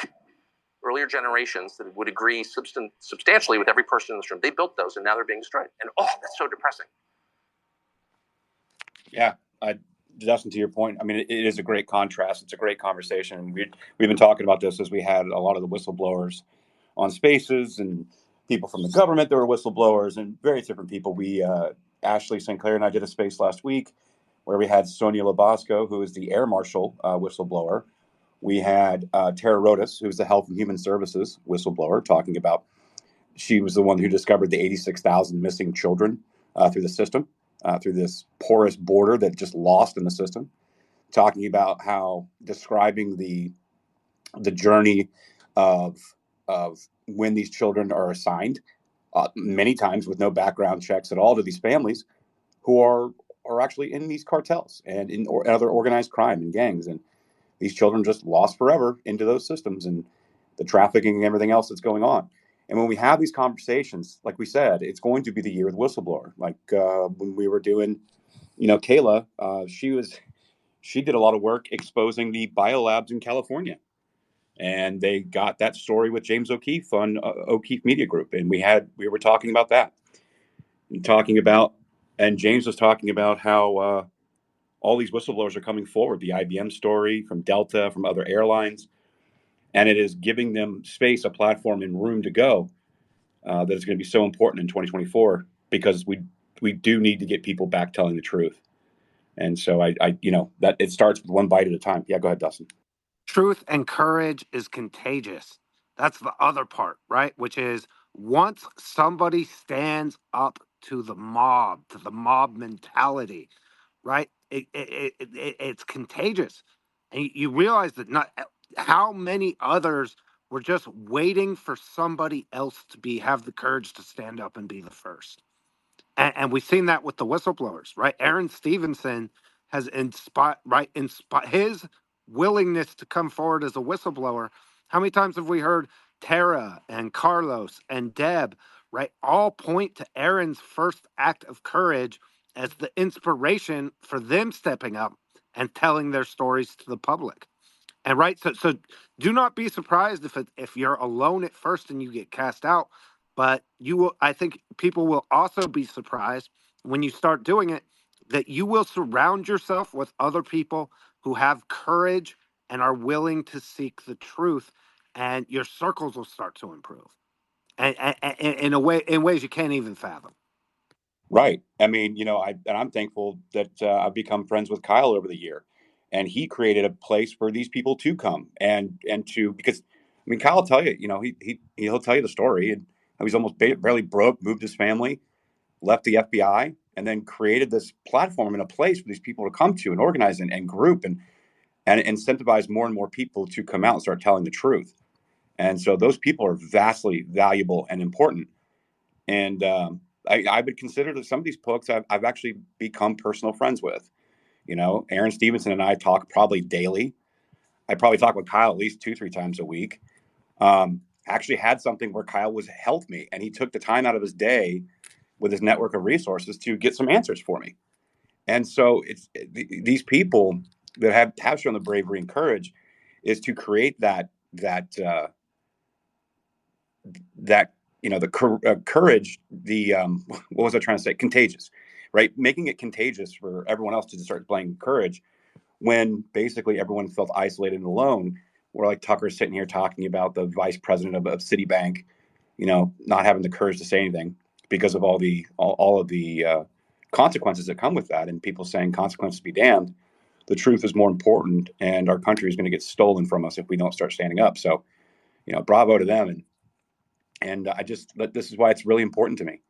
earlier generations that would agree substantially with every person in this room, they built those and now they're being destroyed. And that's so depressing. Yeah, Justin, to your point, I mean, it is a great contrast. It's a great conversation. We've been talking about this as we had a lot of the whistleblowers on Spaces and people from the government that were whistleblowers and various different people. Ashley St. Clair and I did a space last week where we had Sonia Labasco, who is the Air Marshal whistleblower. We had Tara Rodas, who's the Health and Human Services whistleblower, talking about she was the one who discovered the 86,000 missing children through the system. Through this porous border that just lost in the system, talking about how describing the journey of when these children are assigned, many times with no background checks at all to these families who are actually in these cartels and in other organized crime and gangs, and these children just lost forever into those systems and the trafficking and everything else that's going on. And when we have these conversations, like we said, it's going to be the year of the whistleblower. Like when we were doing, Kayla, she did a lot of work exposing the biolabs in California. And they got that story with James O'Keefe on O'Keefe Media Group. And we were talking about that. And James was talking about how all these whistleblowers are coming forward. The IBM story from Delta, from other airlines, and it is giving them space, a platform, and room to go. That is going to be so important in 2024 because we do need to get people back telling the truth. And so I that it starts with one bite at a time. Yeah, go ahead, Dustin. Truth and courage is contagious. That's the other part, right? Which is once somebody stands up to the mob mentality, right? It's contagious. And you realize that not how many others were just waiting for somebody else to have the courage to stand up and be the first. And we've seen that with the whistleblowers, right? Aaron Stevenson has inspired, right? His willingness to come forward as a whistleblower. How many times have we heard Tara and Carlos and Deb, right? All point to Aaron's first act of courage as the inspiration for them stepping up and telling their stories to the public. And right, so do not be surprised if you're alone at first and you get cast out. But you will. I think people will also be surprised when you start doing it that you will surround yourself with other people who have courage and are willing to seek the truth, and your circles will start to improve, and in ways you can't even fathom. Right. I mean, I'm thankful that I've become friends with Kyle over the year, and he created a place for these people to come and to because I mean, Kyle will tell you, he'll tell you the story and how he's almost barely broke, moved his family, left the FBI, and then created this platform and a place for these people to come to and organize and group and incentivize more and more people to come out and start telling the truth. And so those people are vastly valuable and important. And I would consider that some of these folks I've actually become personal friends with. Aaron Stevenson and I talk probably daily. I probably talk with Kyle at least 2-3 times a week. Actually had something where Kyle was helped me, and he took the time out of his day with his network of resources to get some answers for me. And so these people that have shown the bravery and courage is to create that the courage, the what was I trying to say, contagious, right? Making it contagious for everyone else to start displaying courage when basically everyone felt isolated and alone. We're like Tucker sitting here talking about the vice president of Citibank, not having the courage to say anything because of all of the consequences that come with that, and people saying consequences be damned. The truth is more important, and our country is going to get stolen from us if we don't start standing up. So, bravo to them. And this is why it's really important to me.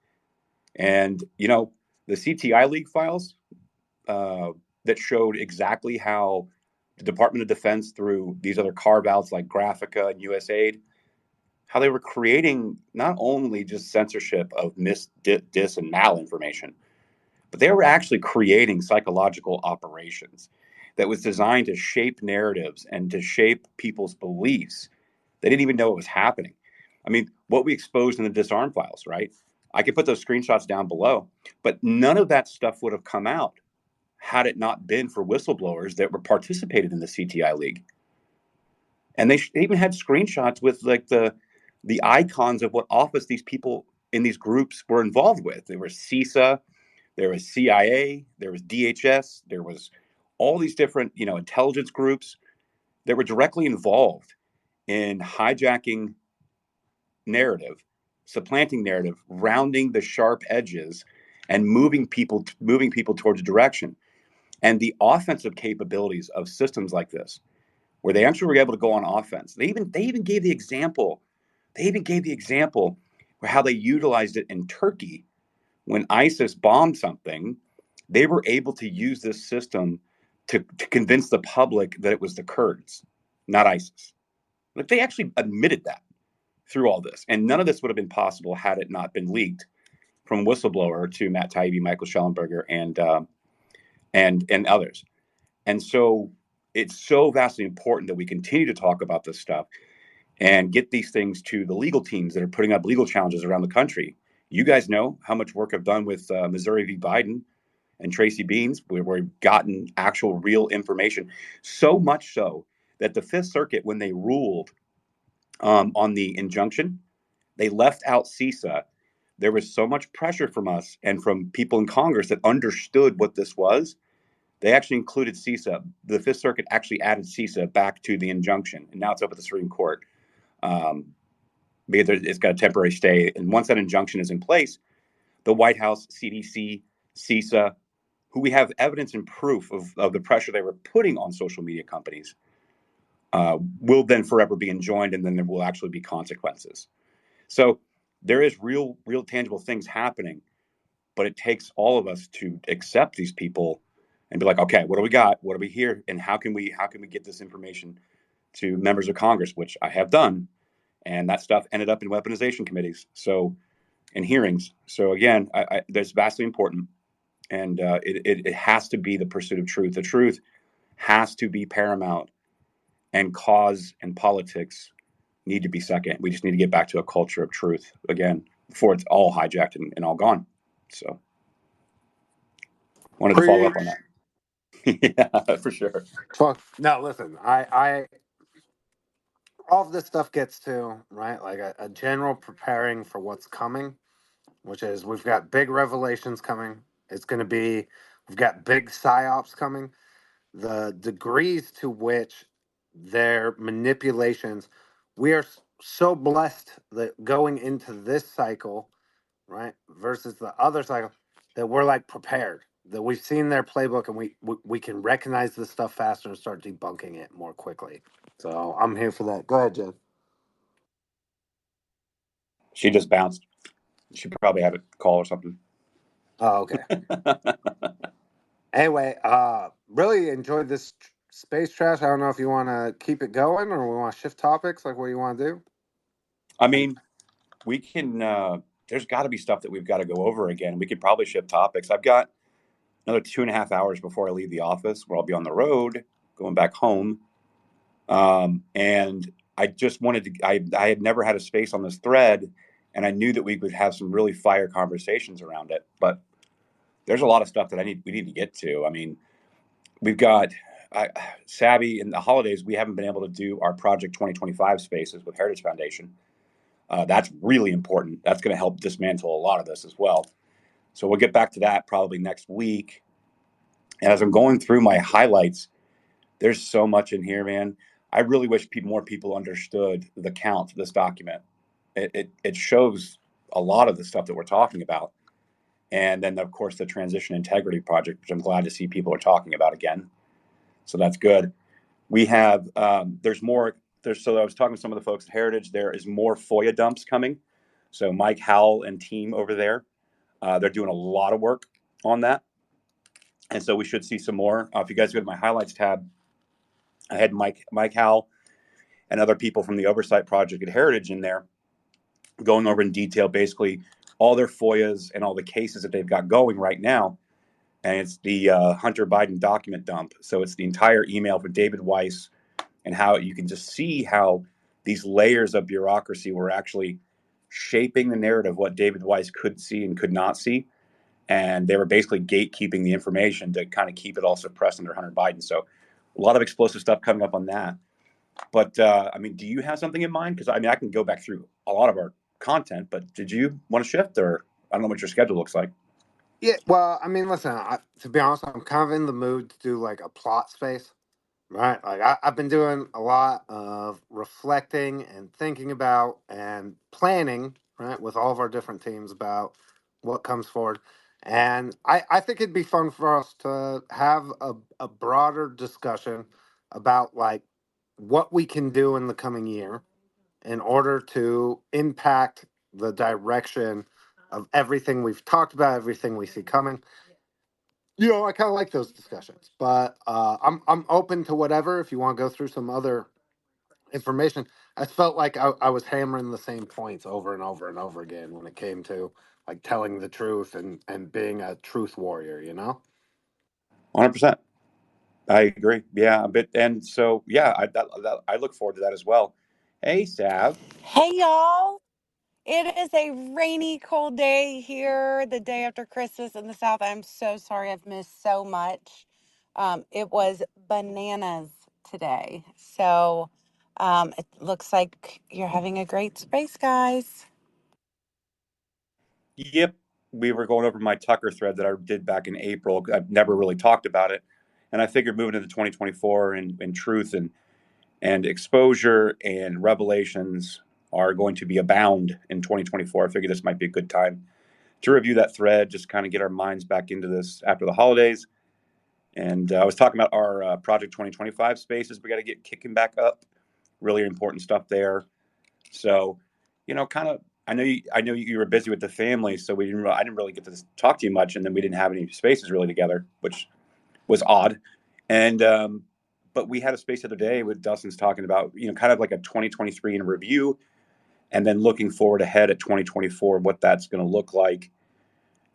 And, the CTI leak files that showed exactly how the Department of Defense, through these other carve outs like Graphica and USAID, how they were creating not only just censorship of dis, and malinformation, but they were actually creating psychological operations that was designed to shape narratives and to shape people's beliefs. They didn't even know it was happening. I mean, what we exposed in the disarm files, right? I could put those screenshots down below, but none of that stuff would have come out had it not been for whistleblowers that were participated in the CTI League. And they even had screenshots with like the icons of what office these people in these groups were involved with. There was CISA, there was CIA, there was DHS, there was all these different, intelligence groups that were directly involved in hijacking narrative, supplanting narrative, rounding the sharp edges, and moving people towards a direction. And the offensive capabilities of systems like this, where they actually were able to go on offense. They even gave the example. They even gave the example for how they utilized it in Turkey when ISIS bombed something. They were able to use this system to convince the public that it was the Kurds, not ISIS. Like, they actually admitted that through all this. And none of this would have been possible had it not been leaked from whistleblower to Matt Taibbi, Michael Schellenberger, and others. And so it's so vastly important that we continue to talk about this stuff and get these things to the legal teams that are putting up legal challenges around the country. You guys know how much work I've done with Missouri v. Biden and Tracy Beans, where we've gotten actual real information. So much so that the Fifth Circuit, when they ruled on the injunction, they left out CISA. There was so much pressure from us and from people in Congress that understood what this was, They actually included CISA. The Fifth Circuit actually added CISA back to the injunction, and now it's up at the Supreme Court um, because it's got a temporary stay. And once that injunction is in place, the White House, CDC, CISA, who we have evidence and proof of the pressure they were putting on social media companies, will then forever be enjoined, and then there will actually be consequences. So there is real tangible things happening, but it takes all of us to accept these people and be like, okay, what do we got? What do we hear? And how can we get this information to members of Congress, which I have done, and that stuff ended up in weaponization committees, so in hearings. So again, that's vastly important, and it has to be the pursuit of truth. The truth has to be paramount, and cause and politics need to be second. We just need to get back to a culture of truth again before it's all hijacked and all gone. So wanted to follow up on Preach. that. Yeah, for sure. Fuck. No, listen. All of this stuff gets to right, like a general preparing for what's coming, which is we've got big revelations coming. It's going to be we've got big psyops coming. The degrees to which their manipulations, we are so blessed that going into this cycle, right, versus the other cycle, that we're like prepared, that we've seen their playbook, and we can recognize this stuff faster and start debunking it more quickly. So I'm here for that. Go ahead, Jen. She just bounced. She probably had a call or something. Oh, okay. Anyway, really enjoyed this space trash. I don't know if you want to keep it going or we want to shift topics. Like, what do you want to do? I mean, we can. There's got to be stuff that we've got to go over again. We could probably shift topics. I've got another 2.5 hours before I leave the office, where I'll be on the road going back home. And I just wanted to. I had never had a space on this thread, and I knew that we would have some really fire conversations around it. But there's a lot of stuff that we need to get to. I mean, we've got Savvy in the holidays. We haven't been able to do our Project 2025 spaces with Heritage Foundation. That's really important. That's going to help dismantle a lot of this as well. So we'll get back to that probably next week. And as I'm going through my highlights, there's so much in here, man. I really wish more people understood the count of this document. It shows a lot of the stuff that we're talking about. And then, of course, the Transition Integrity Project, which I'm glad to see people are talking about again. So that's good. We have, there's more. So I was talking to some of the folks at Heritage. There is more FOIA dumps coming. So Mike Howell and team over there, they're doing a lot of work on that. And so we should see some more. If you guys go to my highlights tab, I had Mike Howell and other people from the Oversight Project at Heritage in there going over in detail basically all their FOIAs and all the cases that they've got going right now. And it's the Hunter Biden document dump. So it's the entire email for David Weiss, and how you can just see how these layers of bureaucracy were actually shaping the narrative, what David Weiss could see and could not see. And they were basically gatekeeping the information to kind of keep it all suppressed under Hunter Biden. So a lot of explosive stuff coming up on that. But I mean, do you have something in mind? Because I mean, I can go back through a lot of our content, but did you want to shift, or I don't know what your schedule looks like? Yeah, well, I mean, listen, to be honest, I'm kind of in the mood to do like a plot space, right? Like, I've been doing a lot of reflecting and thinking about and planning, right, with all of our different teams about what comes forward. And I think it'd be fun for us to have a broader discussion about like what we can do in the coming year in order to impact the direction of everything we've talked about, everything we see coming. I kind of like those discussions, but I'm open to whatever. If you want to go through some other information, I felt like I was hammering the same points over and over and over again when it came to like telling the truth and being a truth warrior. 100%. I agree. Yeah, a bit. And so, yeah, I look forward to that as well. Hey, Sav. Hey y'all! It is a rainy, cold day here the day after Christmas in the South. I'm so sorry I've missed so much. It was bananas today. So it looks like you're having a great space, guys. Yep. We were going over my Tucker thread that I did back in April. I've never really talked about it. And I figured moving into 2024 and truth and exposure and revelations are going to be abound in 2024. I figured this might be a good time to review that thread, just kind of get our minds back into this after the holidays. And I was talking about our Project 2025 spaces. We got to get kicking back up. Really important stuff there. So, kind of. I know you were busy with the family, so I didn't really get to talk to you much, and then we didn't have any spaces really together, which was odd. And but we had a space the other day with Dustin's talking about kind of like a 2023 in review, and then looking forward ahead at 2024, what that's going to look like,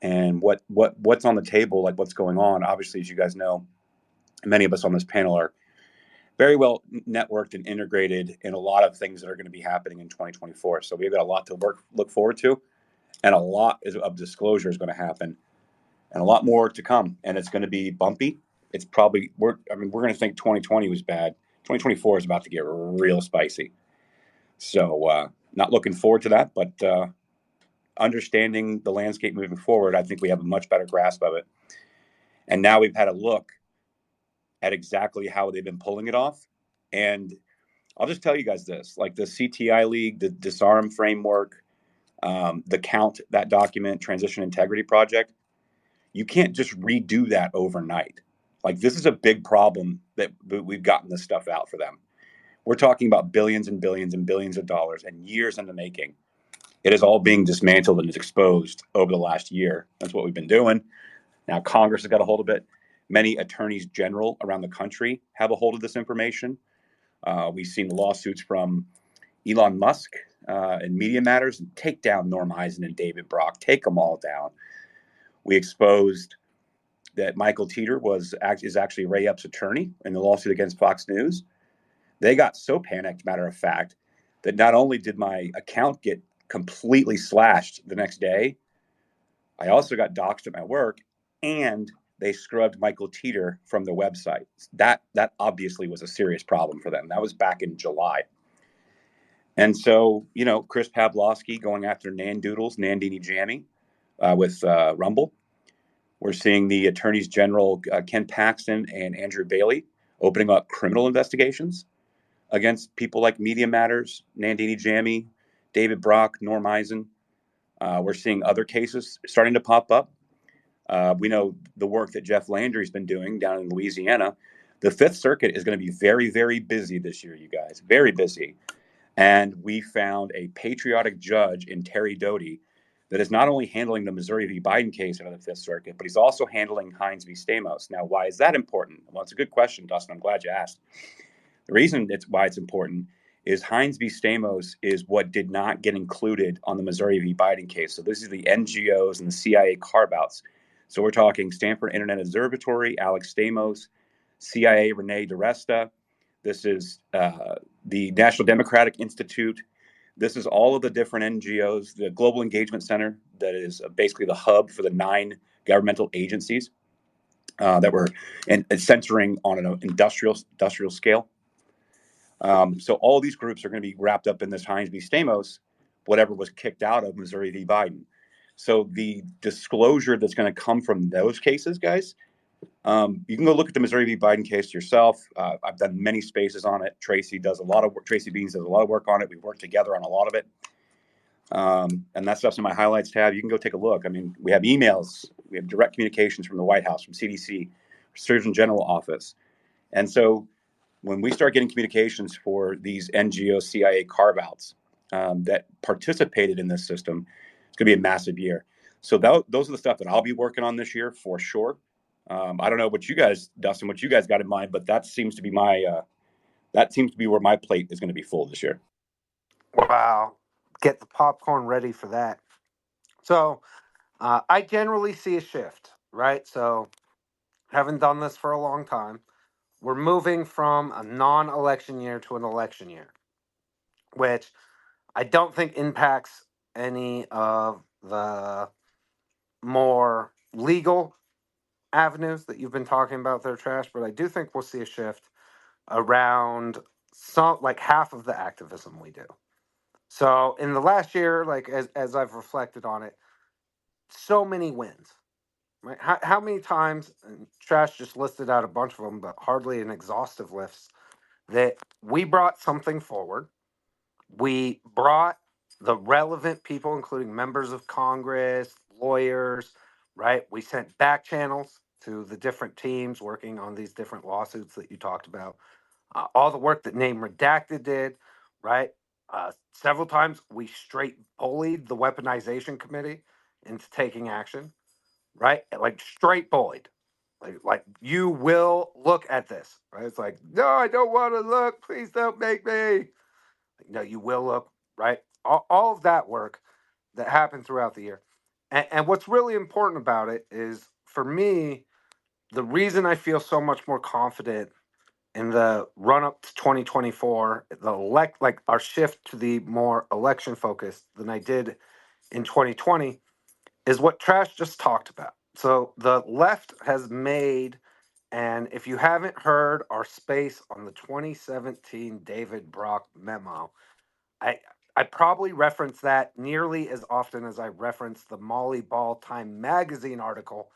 and what's on the table, like what's going on. Obviously, as you guys know, many of us on this panel are very well networked and integrated in a lot of things that are going to be happening in 2024. So we've got a lot to look forward to, and a lot of disclosure is going to happen, and a lot more to come. And it's going to be bumpy. It's probably we're going to think 2020 was bad. 2024 is about to get real spicy. So not looking forward to that, but understanding the landscape moving forward, I think we have a much better grasp of it. And now we've had a look at exactly how they've been pulling it off. And I'll just tell you guys this, like the CTI League, the Disarm Framework, the Count, that document, Transition Integrity Project, you can't just redo that overnight. Like this is a big problem that we've gotten this stuff out for them. We're talking about billions and billions and billions of dollars and years in the making. It is all being dismantled and exposed over the last year. That's what we've been doing. Now Congress has got a hold of it. Many attorneys general around the country have a hold of this information. We've seen the lawsuits from Elon Musk and Media Matters and take down Norm Eisen and David Brock. Take them all down. We exposed that Michael Teeter is actually Ray Epps' attorney in the lawsuit against Fox News. They got so panicked, matter of fact, that not only did my account get completely slashed the next day, I also got doxxed at my work, and they scrubbed Michael Teeter from the website. That obviously was a serious problem for them. That was back in July. And so, Chris Pavlovsky going after Nandoodles, Nandini Jammy with Rumble. We're seeing the attorneys general, Ken Paxton and Andrew Bailey, opening up criminal investigations against people like Media Matters, Nandini Jammy, David Brock, Norm Eisen. We're seeing other cases starting to pop up. We know the work that Jeff Landry's been doing down in Louisiana. The Fifth Circuit is going to be very, very busy this year, you guys, very busy. And we found a patriotic judge in Terry Doty that is not only handling the Missouri v. Biden case out of the Fifth Circuit, but he's also handling Hines v. Stamos. Now, why is that important? Well, it's a good question, Dustin. I'm glad you asked. The reason why it's important is Hines v. Stamos is what did not get included on the Missouri v. Biden case. So this is the NGOs and the CIA carve-outs. So we're talking Stanford Internet Observatory, Alex Stamos, CIA Renee DiResta. This is the National Democratic Institute. This is all of the different NGOs, the Global Engagement Center, that is basically the hub for the 9 governmental agencies that were centering on an industrial scale. So all these groups are going to be wrapped up in this Hines v. Stamos, whatever was kicked out of Missouri v. Biden. So the disclosure that's going to come from those cases, guys, you can go look at the Missouri v. Biden case yourself. I've done many spaces on it. Tracy does a lot of work. Tracy Beans does a lot of work on it. We work together on a lot of it. And that stuff's in my highlights tab. You can go take a look. I mean, we have emails. We have direct communications from the White House, from CDC, Surgeon General Office. And so when we start getting communications for these NGO CIA carve-outs that participated in this system, it's going to be a massive year. So those are the stuff that I'll be working on this year for sure. I don't know what you guys, Dustin, what you guys got in mind, but that seems to be where my plate is going to be full this year. Wow. Get the popcorn ready for that. So I generally see a shift, right? So haven't done this for a long time. We're moving from a non-election year to an election year, which I don't think impacts any of the more legal avenues that you've been talking about there, Trash, but I do think we'll see a shift around like half of the activism we do. So in the last year, like as I've reflected on it, so many wins. Right? How many times, and Trash just listed out a bunch of them, but hardly an exhaustive list, that we brought something forward. We brought the relevant people, including members of Congress, lawyers, right? We sent back channels to the different teams working on these different lawsuits that you talked about. All the work that Name Redacted did, right? Several times we straight bullied the weaponization committee into taking action, right? Like straight bullied. Like you will look at this, right? It's like, no, I don't want to look. Please don't make me. Like, no, you will look, right? All of that work that happened throughout the year. And what's really important about it is, for me, the reason I feel so much more confident in the run up to 2024, like our shift to the more election focused than I did in 2020, is what Trash just talked about. So the left has made, and if you haven't heard our space on the 2017 David Brock memo, I I probably reference that nearly as often as I reference the Molly Ball Time magazine article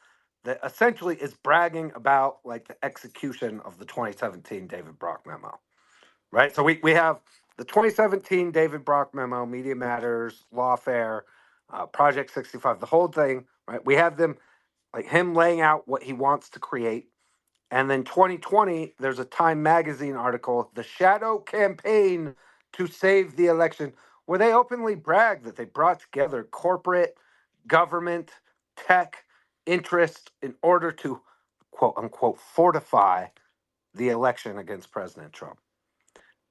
that essentially is bragging about like the execution of the 2017 David Brock memo. Right? So we have the 2017 David Brock memo, Media Matters, Lawfare, Project 65, the whole thing, right? We have them, like him laying out what he wants to create. And then 2020, there's a Time magazine article, The Shadow Campaign to Save the Election, where they openly brag that they brought together corporate, government, tech interest in order to quote unquote fortify the election against President Trump.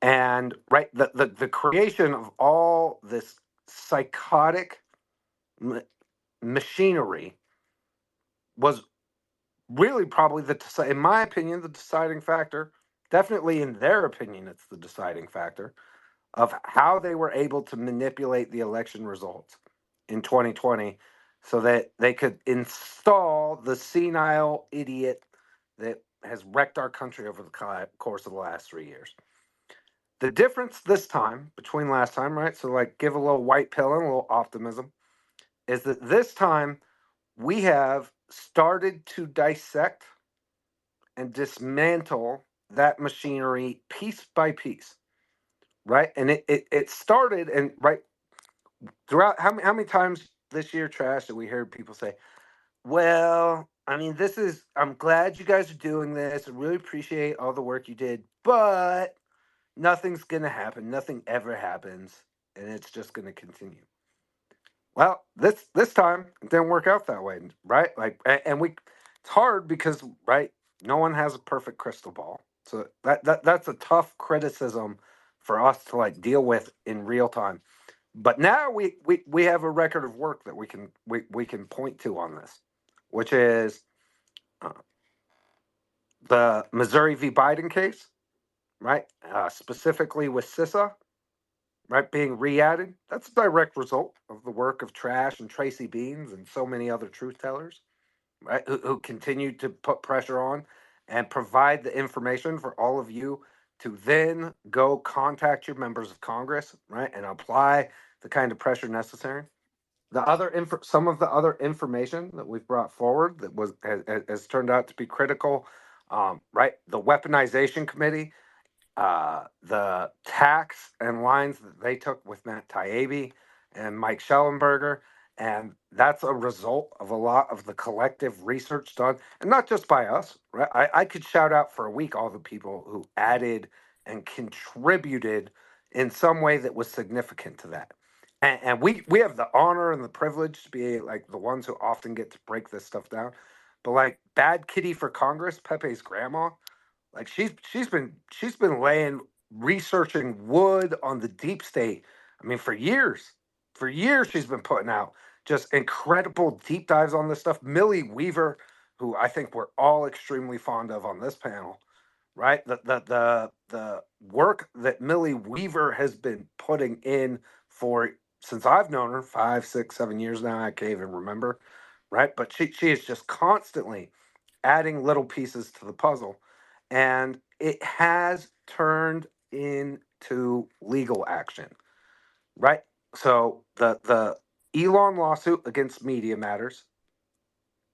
And right, the creation of all this psychotic machinery was really probably in my opinion, the deciding factor. Definitely in their opinion, it's the deciding factor of how they were able to manipulate the election results in 2020 so that they could install the senile idiot that has wrecked our country over the course of the last 3 years. The difference this time between last time, right? So, like, give a little white pill and a little optimism, is that this time we have started to dissect and dismantle that machinery piece by piece, right? And it started, and right throughout, how many times this year, Trash, that we heard people say, well, I mean, I'm glad you guys are doing this. I really appreciate all the work you did, but nothing's going to happen. Nothing ever happens. And it's just going to continue. Well, this time it didn't work out that way, right? Like, and it's hard because, right, no one has a perfect crystal ball. So that's a tough criticism for us to like deal with in real time. But now we have a record of work that we can point to on this, which is uh, the Missouri v. Biden case, right? Specifically with CISA, right, being re-added. That's a direct result of the work of Trash and Tracy Beans and so many other truth tellers, right, who continue to put pressure on and provide the information for all of you to then go contact your members of Congress, right, and apply the kind of pressure necessary. Some of the other information that we've brought forward that has turned out to be critical, right? The weaponization committee, the tax and lines that they took with Matt Taibbi and Mike Schellenberger. And that's a result of a lot of the collective research done, and not just by us, right? I could shout out for a week all the people who added and contributed in some way that was significant to that. And we have the honor and the privilege to be like the ones who often get to break this stuff down. But like Bad Kitty for Congress, Pepe's grandma, like she's been laying researching wood on the deep state. I mean, for years. For years she's been putting out just incredible deep dives on this stuff. Millie Weaver, who I think we're all extremely fond of on this panel, right? The work that Millie Weaver has been putting in for since I've known her 5, 6, 7 years now. I can't even remember, right? But she is just constantly adding little pieces to the puzzle, and it has turned into legal action, right? So the Elon lawsuit against Media Matters,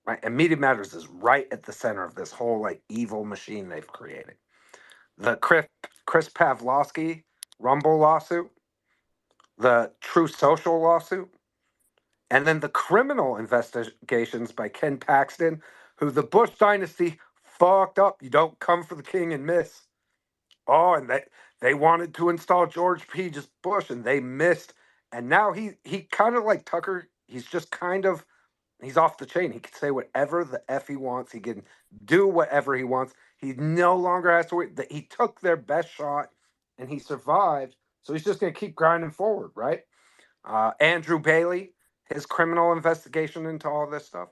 right? And Media Matters is right at the center of this whole like evil machine they've created. The Chris Pavlovsky Rumble lawsuit, the True Social lawsuit, and then the criminal investigations by Ken Paxton, who the Bush dynasty fucked up. You don't come for the king and miss. Oh, and they wanted to install George P. Bush, and they missed. And now he kind of like Tucker. He's just kind of he's off the chain. He can say whatever the f he wants. He can do whatever he wants. He no longer has to wait. He took their best shot, and he survived. So he's just gonna keep grinding forward, right? Andrew Bailey, his criminal investigation into all this stuff,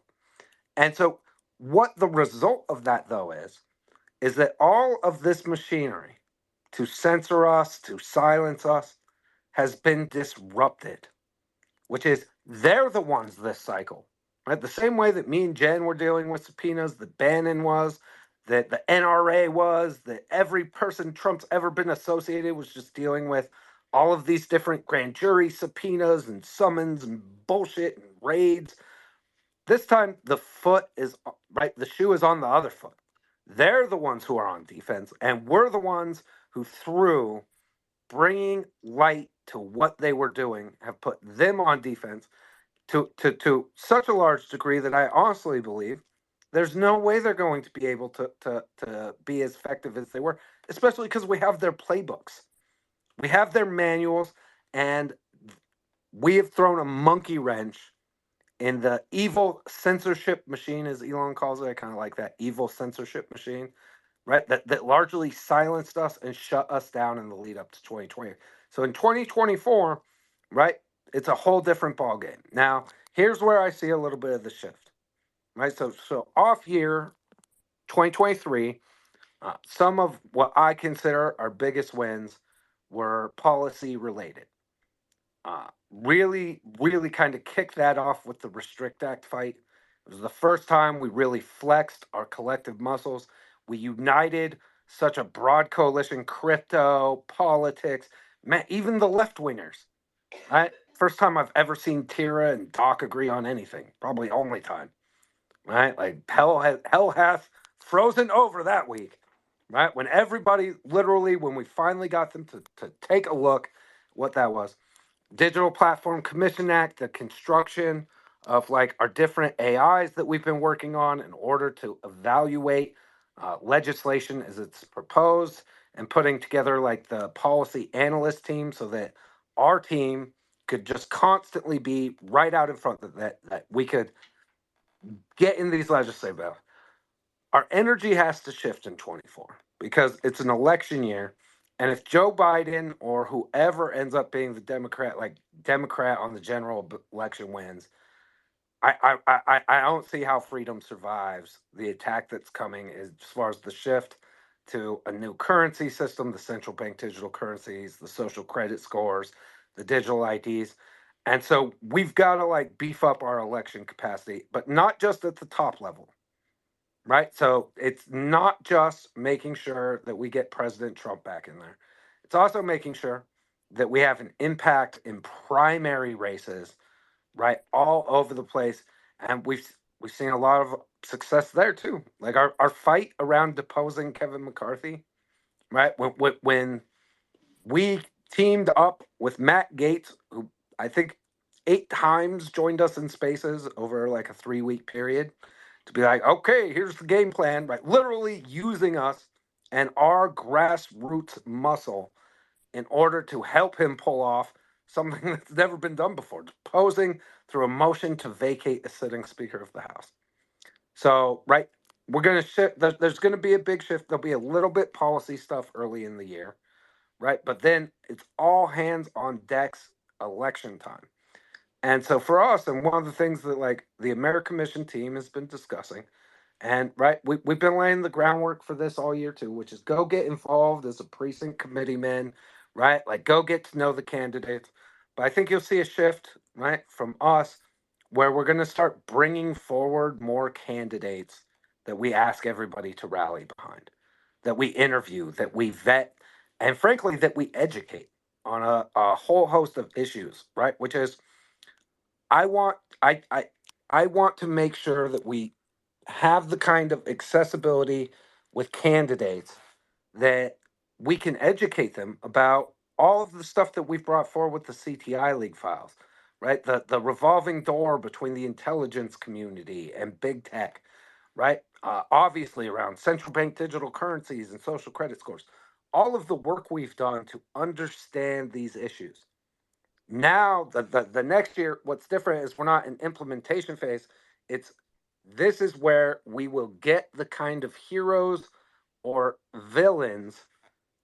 and so what the result of that though is that all of this machinery to censor us, to silence us, has been disrupted, which is they're the ones this cycle, right? The same way that me and Jen were dealing with subpoenas, that Bannon was, that the NRA was, that every person Trump's ever been associated was just dealing with all of these different grand jury subpoenas and summons and bullshit and raids. This time the foot is right, the shoe is on the other foot. They're the ones who are on defense, and we're the ones who, through bringing light to what they were doing, have put them on defense to such a large degree that I honestly believe there's no way they're going to be able to be as effective as they were, especially because we have their playbooks, we have their manuals, and we have thrown a monkey wrench in the evil censorship machine, as Elon calls it. I kind of like that evil censorship machine, right? That largely silenced us and shut us down in the lead up to 2020. So in 2024, right, it's a whole different ballgame. Now, here's where I see a little bit of the shift, right? So off year 2023, some of what I consider our biggest wins were policy related. Really kind of kicked that off with the Restrict Act fight. It was the first time we really flexed our collective muscles. We united such a broad coalition, crypto, politics, man, even the left wingers. Right? First time I've ever seen Tira and Doc agree on anything. Probably only time. Right? Like hell hath frozen over that week. Right? When everybody literally, when we finally got them to take a look what that was. Digital Platform Commission Act, the construction of like our different AIs that we've been working on in order to evaluate legislation as it's proposed, and putting together like the policy analyst team so that our team could just constantly be right out in front of that we could get in these legislative bills. Our energy has to shift in 24 because it's an election year. And if Joe Biden or whoever ends up being the Democrat on the general election wins, I don't see how freedom survives the attack that's coming as far as the shift to a new currency system, the central bank digital currencies, the social credit scores, the digital IDs. And so we've got to like beef up our election capacity, but not just at the top level. Right? So it's not just making sure that we get President Trump back in there. It's also making sure that we have an impact in primary races, right, all over the place. And we've seen a lot of success there too. Like our fight around deposing Kevin McCarthy, right? When we teamed up with Matt Gaetz, who I think 8 times joined us in spaces over like a 3-week period, to be like, okay, here's the game plan, right? Literally using us and our grassroots muscle in order to help him pull off something that's never been done before, posing through a motion to vacate a sitting Speaker of the House. So, right, we're going to shift. There's going to be a big shift. There'll be a little bit policy stuff early in the year, right? But then it's all hands on decks election time. And so for us, and one of the things that like the American Mission team has been discussing, and right, we've been laying the groundwork for this all year too, which is go get involved as a precinct committeeman, right? Like go get to know the candidates. But I think you'll see a shift, right, from us where we're going to start bringing forward more candidates that we ask everybody to rally behind, that we interview, that we vet, and frankly, that we educate on a whole host of issues, right? Which is I want I want to make sure that we have the kind of accessibility with candidates that we can educate them about all of the stuff that we've brought forward with the CTI League files, right? The revolving door between the intelligence community and big tech, right? Obviously, around central bank digital currencies and social credit scores. All of the work we've done to understand these issues. Now, the next year, what's different is we're not in implementation phase. It's this is where we will get the kind of heroes or villains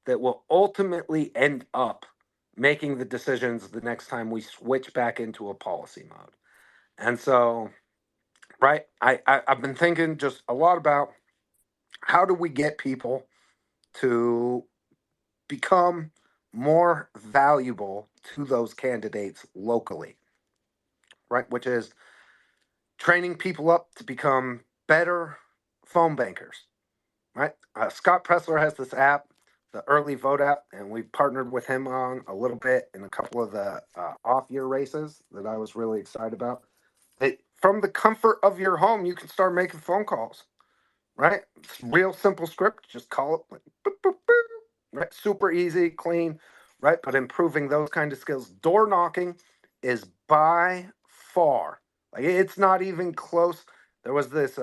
that will ultimately end up making the decisions the next time we switch back into a policy mode. And so, right, I've been thinking just a lot about how do we get people to become more valuable to those candidates locally, right? Which is training people up to become better phone bankers, right? Scott Pressler has this app, the Early Vote app, and we partnered with him on a little bit in a couple of the off-year races that I was really excited about. From the comfort of your home, you can start making phone calls, right? It's real simple script. Just call it like boop, boop, boop, right? Super easy, clean, right? But improving those kind of skills. Door knocking is by far, like it's not even close. There was this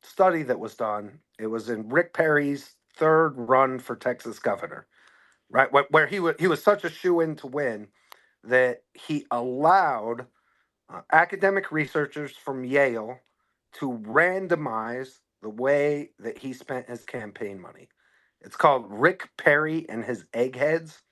study that was done. It was in Rick Perry's third run for Texas governor, right? Where he was such a shoe-in to win that he allowed academic researchers from Yale to randomize the way that he spent his campaign money. It's called Rick Perry and His Eggheads.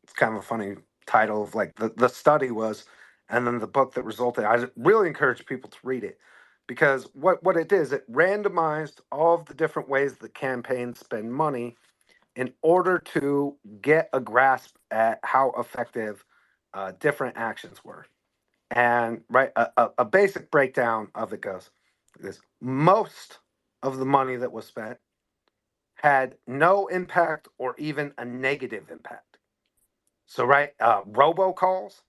It's kind of a funny title of like the study was, and then the book that resulted. I really encourage people to read it because what it did is it randomized all of the different ways the campaigns spend money in order to get a grasp at how effective different actions were. And right, a basic breakdown of it goes this: most of the money that was spent had no impact or even a negative impact. So right, robocalls,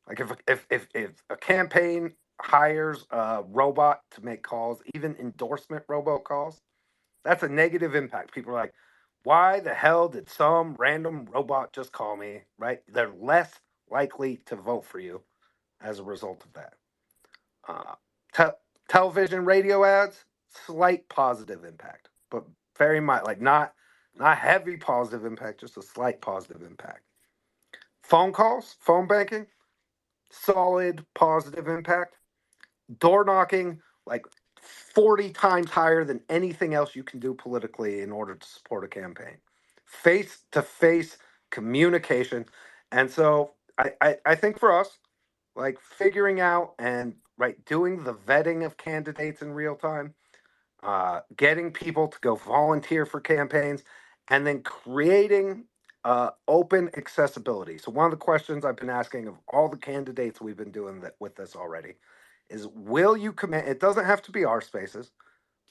like if a campaign hires a robot to make calls, even endorsement robocalls, that's a negative impact. People are like, why the hell did some random robot just call me? Right? They're less likely to vote for you as a result of that. Uh, te- Television, radio ads, slight positive impact, but very much like not heavy positive impact, just a slight positive impact. Phone calls, phone banking, solid positive impact. Door knocking, like 40 times higher than anything else you can do politically in order to support a campaign. Face to face communication. And so I think for us, like figuring out and right doing the vetting of candidates in real time, getting people to go volunteer for campaigns, and then creating open accessibility. So one of the questions I've been asking of all the candidates we've been doing that with this already is, will you commit? It doesn't have to be our spaces,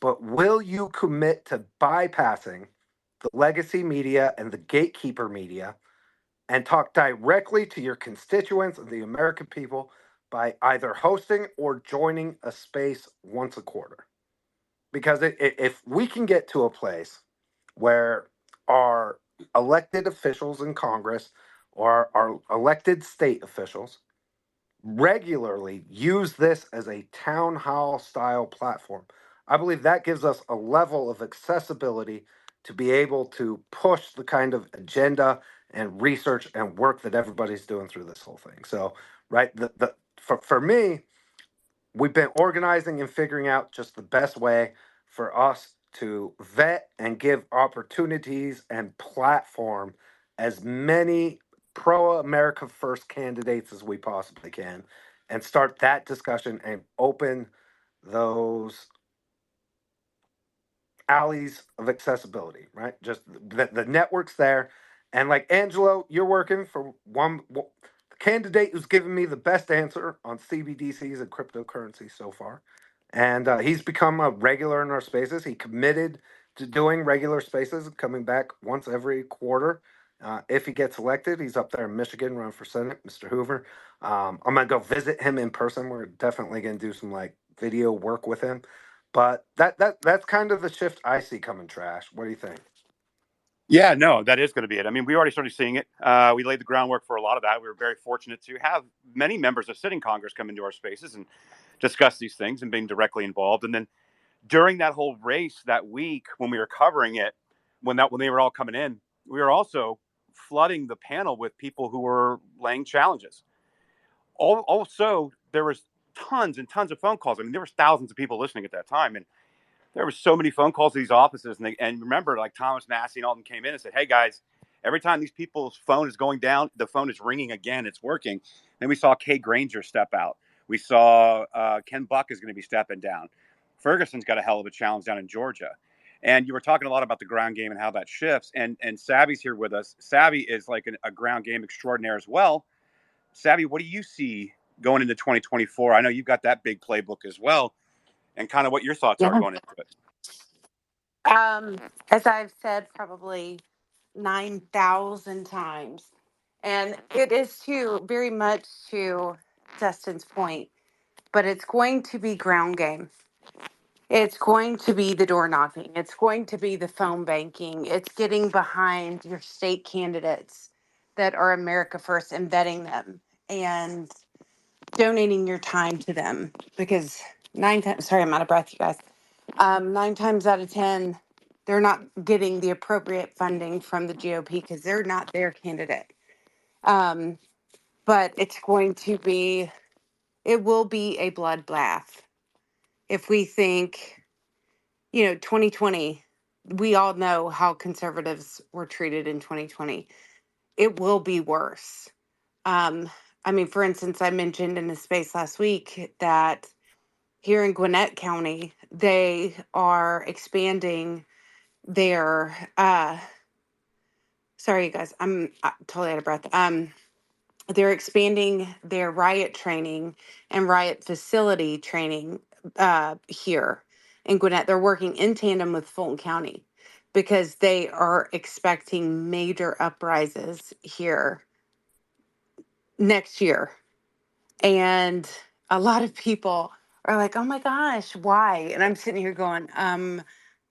but will you commit to bypassing the legacy media and the gatekeeper media and talk directly to your constituents and the American people by either hosting or joining a space once a quarter? Because if we can get to a place where our elected officials in Congress or our elected state officials regularly use this as a town hall style platform, I believe that gives us a level of accessibility to be able to push the kind of agenda and research and work that everybody's doing through this whole thing. So, right, for me, we've been organizing and figuring out just the best way for us to vet and give opportunities and platform as many pro America First candidates as we possibly can and start that discussion and open those alleys of accessibility, right? Just the network's there. And like Angelo, you're working for the candidate who's given me the best answer on CBDCs and cryptocurrency so far. And he's become a regular in our spaces. He committed to doing regular spaces, coming back once every quarter. If he gets elected, he's up there in Michigan running for Senate, Mr. Hoover. I'm going to go visit him in person. We're definitely going to do some like video work with him. But that's kind of the shift I see coming. Trash. What do you think? Yeah, no, that is going to be it. I mean, we already started seeing it. We laid the groundwork for a lot of that. We were very fortunate to have many members of sitting Congress come into our spaces and discuss these things and being directly involved. And then during that whole race that week, when we were covering it, when they were all coming in, we were also flooding the panel with people who were laying challenges. Also, there was tons and tons of phone calls. I mean, there was thousands of people listening at that time, and there were so many phone calls to these offices. And remember, like Thomas Massey and all of them came in and said, "Hey guys, every time these people's phone is going down, the phone is ringing again. It's working." Then we saw Kay Granger step out. We saw Ken Buck is going to be stepping down. Ferguson's got a hell of a challenge down in Georgia. And you were talking a lot about the ground game and how that shifts. And Savvy's here with us. Savvy is like a ground game extraordinaire as well. Savvy, what do you see going into 2024? I know you've got that big playbook as well, and kind of what your thoughts are Yeah. going into it. As I've said probably 9,000 times, and it is too very much to Dustin's point, but it's going to be ground game. It's going to be the door knocking. It's going to be the phone banking. It's getting behind your state candidates that are America First and vetting them and donating your time to them because nine times, sorry, I'm out of breath, you guys. 9 times out of 10, they're not getting the appropriate funding from the GOP because they're not their candidate. Um, but it will be a bloodbath. If we think, 2020, we all know how conservatives were treated in 2020. It will be worse. Um, I mean, for instance, I mentioned in a space last week that here in Gwinnett County, they are expanding their sorry you guys, I'm totally out of breath. They're expanding their riot training and riot facility training here in Gwinnett. They're working in tandem with Fulton County because they are expecting major uprisings here next year. And a lot of people are like, oh my gosh, why? And I'm sitting here going,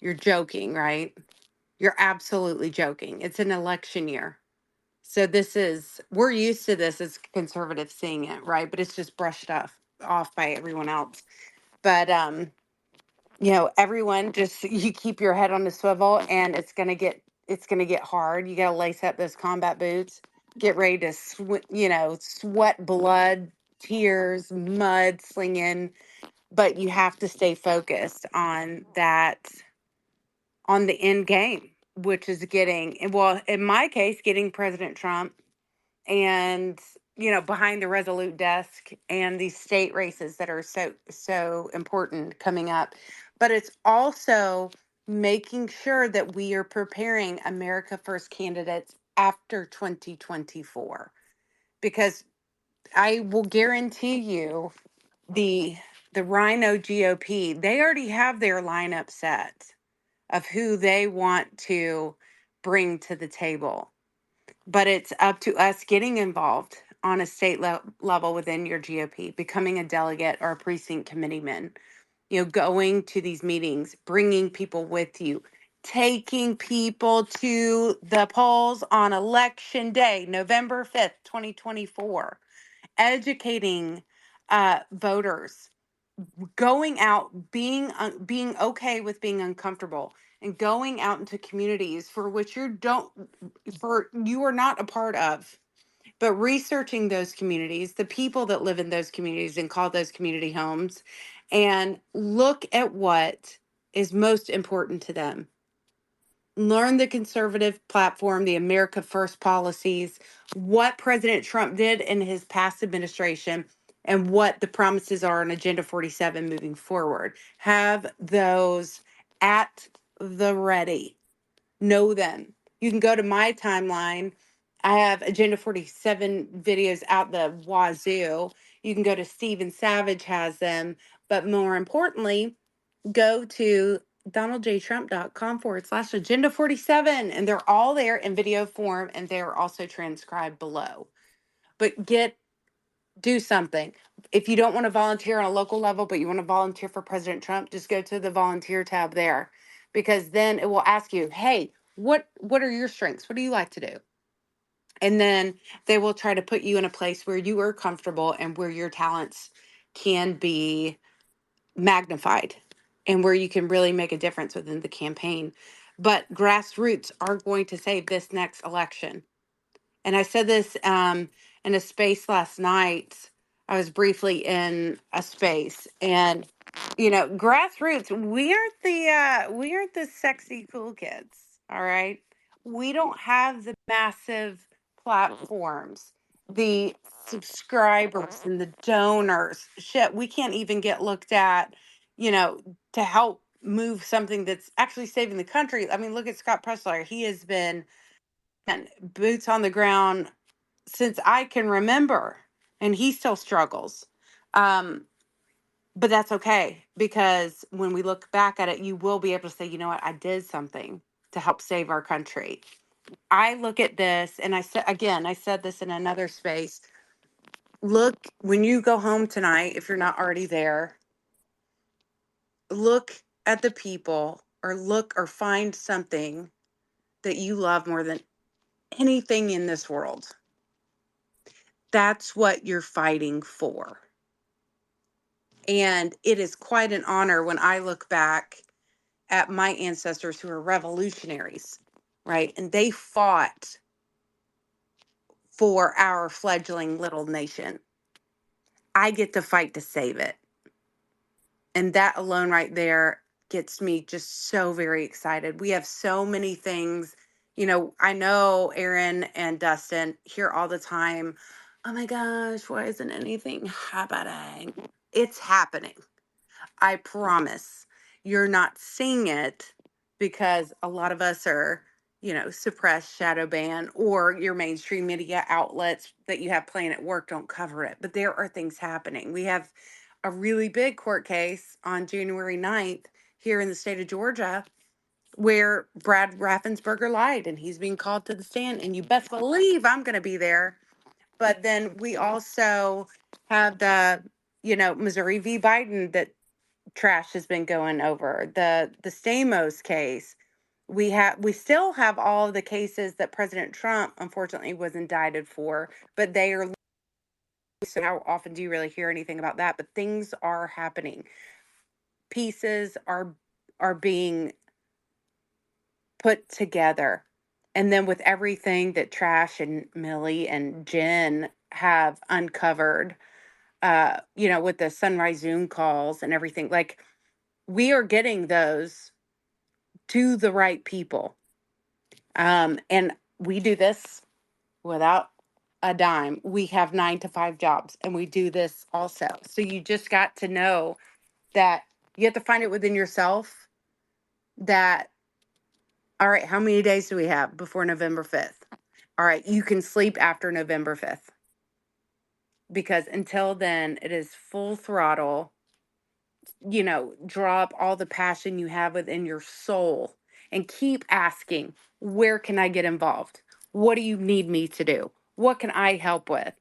you're joking, right? You're absolutely joking. It's an election year. So we're used to this as conservatives seeing it, right? But it's just brushed off by everyone else. But everyone just you keep your head on the swivel and it's gonna get hard. You gotta lace up those combat boots, get ready to sweat blood, tears, mud slinging, but you have to stay focused on that on the end game, which is well, in my case, getting President Trump and behind the resolute desk and these state races that are so important coming up. But it's also making sure that we are preparing America First candidates after 2024, because I will guarantee you the Rhino GOP, they already have their lineup set of who they want to bring to the table, but it's up to us getting involved on a state level within your GOP, becoming a delegate or a precinct committeeman, going to these meetings, bringing people with you, taking people to the polls on election day, November 5th, 2024, educating voters, going out, being okay with being uncomfortable, and going out into communities for you are not a part of, but researching those communities, the people that live in those communities and call those community homes, and look at what is most important to them. Learn the conservative platform, the America First policies, what President Trump did in his past administration, and what the promises are on Agenda 47 moving forward. Have those at the ready. Know them. You can go to my timeline. I have Agenda 47 videos out the wazoo. You can go to Steven Savage has them. But more importantly, go to donaldjtrump.com/agenda 47, and they're all there in video form, and they're also transcribed below. But get do something. If you don't want to volunteer on a local level, but you want to volunteer for President Trump, just go to the volunteer tab there, because then it will ask you, hey, what are your strengths? What do you like to do? And then they will try to put you in a place where you are comfortable and where your talents can be magnified and where you can really make a difference within the campaign. But grassroots are going to save this next election. And I said this in a space last night. I was briefly in a space, and grassroots. We aren't the sexy cool kids. All right, we don't have the massive platforms, the subscribers, and the donors. Shit, we can't even get looked at. To help move something that's actually saving the country. I mean, look at Scott Pressler. He has been and boots on the ground since I can remember, and he still struggles. Um, but that's okay, because when we look back at it, you will be able to say, you know what, I did something to help save our country. I look at this, and I said this in another space. Look, when you go home tonight, if you're not already there, look at the people, or look or find something that you love more than anything in this world. That's what you're fighting for. And it is quite an honor when I look back at my ancestors who are revolutionaries, right? And they fought for our fledgling little nation. I get to fight to save it. And that alone right there gets me just so very excited. We have so many things. I know Aaron and Dustin hear all the time, oh my gosh, why isn't anything happening? It's happening. I promise. You're not seeing it because a lot of us are, suppressed, shadow ban, or your mainstream media outlets that you have playing at work don't cover it. But there are things happening. We have a really big court case on January 9th here in the state of Georgia where Brad Raffensperger lied, and he's being called to the stand. And you best believe I'm going to be there. But then we also have the, Missouri v. Biden that trash has been going over, the Stamos case. We still have all of the cases that President Trump unfortunately was indicted for, but they are, so how often do you really hear anything about that? But things are happening. Pieces are being put together. And then with everything that Trash and Millie and Jen have uncovered, with the Sunrise Zoom calls and everything, like, we are getting those to the right people. And we do this without a dime. We have 9 to 5 jobs, and we do this also. So you just got to know that you have to find it within yourself that, all right, how many days do we have before November 5th? All right, you can sleep after November 5th, because until then, it is full throttle. Drop all the passion you have within your soul and keep asking, where can I get involved? What do you need me to do? What can I help with?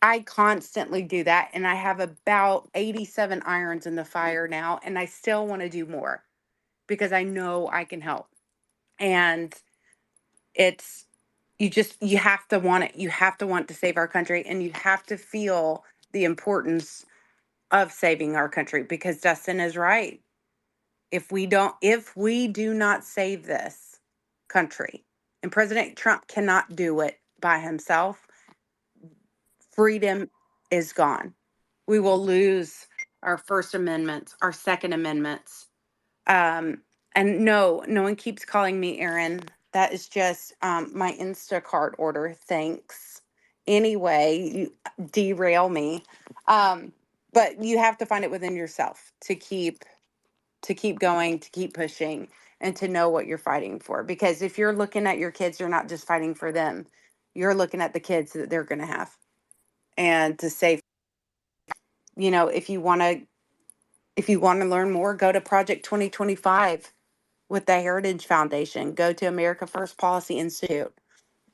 I constantly do that. And I have about 87 irons in the fire now. And I still want to do more because I know I can help. And it's, you have to want it. You have to want to save our country, and you have to feel the importance of saving our country, because Dustin is right. If we do not save this country, and President Trump cannot do it by himself, freedom is gone. We will lose our First Amendments, our Second Amendments. And no one keeps calling me Aaron. That is just my Instacart order. Thanks. Anyway, you derail me. But you have to find it within yourself to keep going, to keep pushing, and to know what you're fighting for. Because if you're looking at your kids, you're not just fighting for them. You're looking at the kids that they're going to have. And to say, if you want to learn more, go to Project 2025 with the Heritage Foundation. Go to America First Policy Institute.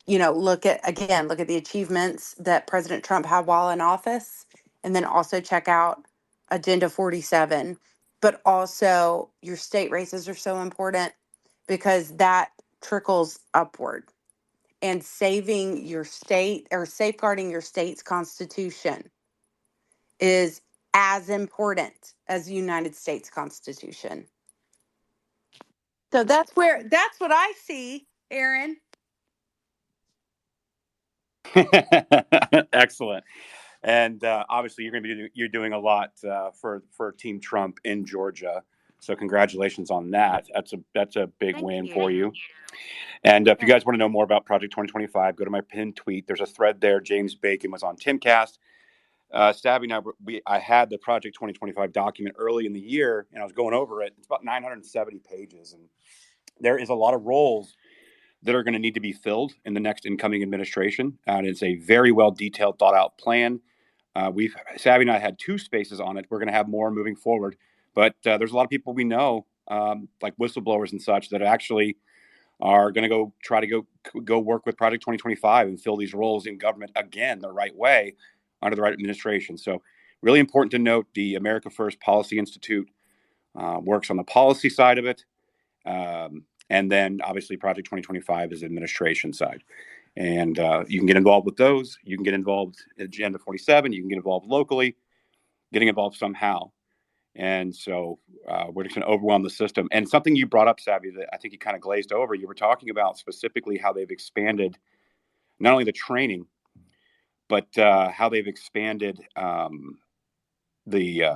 look at the achievements that President Trump had while in office, and then also check out Agenda 47. But also, your state races are so important because that trickles upward. And saving your state or safeguarding your state's constitution is as important as the United States Constitution. So that's what I see, Aaron. Excellent. And obviously, you're doing a lot for Team Trump in Georgia. So congratulations on that. That's a big Thank win you. for you. And if you Yeah. guys want to know more about Project 2025, go to my pinned tweet. There's a thread there. James Bacon was on Timcast. Savvy and I had the Project 2025 document early in the year, and I was going over it. It's about 970 pages, and there is a lot of roles that are going to need to be filled in the next incoming administration. And it's a very well detailed, thought out plan. Savvy and I had 2 spaces on it. We're going to have more moving forward, but there's a lot of people we know, like whistleblowers and such, that actually are going to try to go work with Project 2025 and fill these roles in government again the right way under the right administration. So, really important to note: the America First Policy Institute works on the policy side of it, and then obviously Project 2025 is the administration side. And you can get involved with those. You can get involved in Agenda 47. You can get involved locally, getting involved somehow. And so we're just going to overwhelm the system. And something you brought up, Savvy, that I think you kind of glazed over. You were talking about specifically how they've expanded not only the training, but how they've expanded the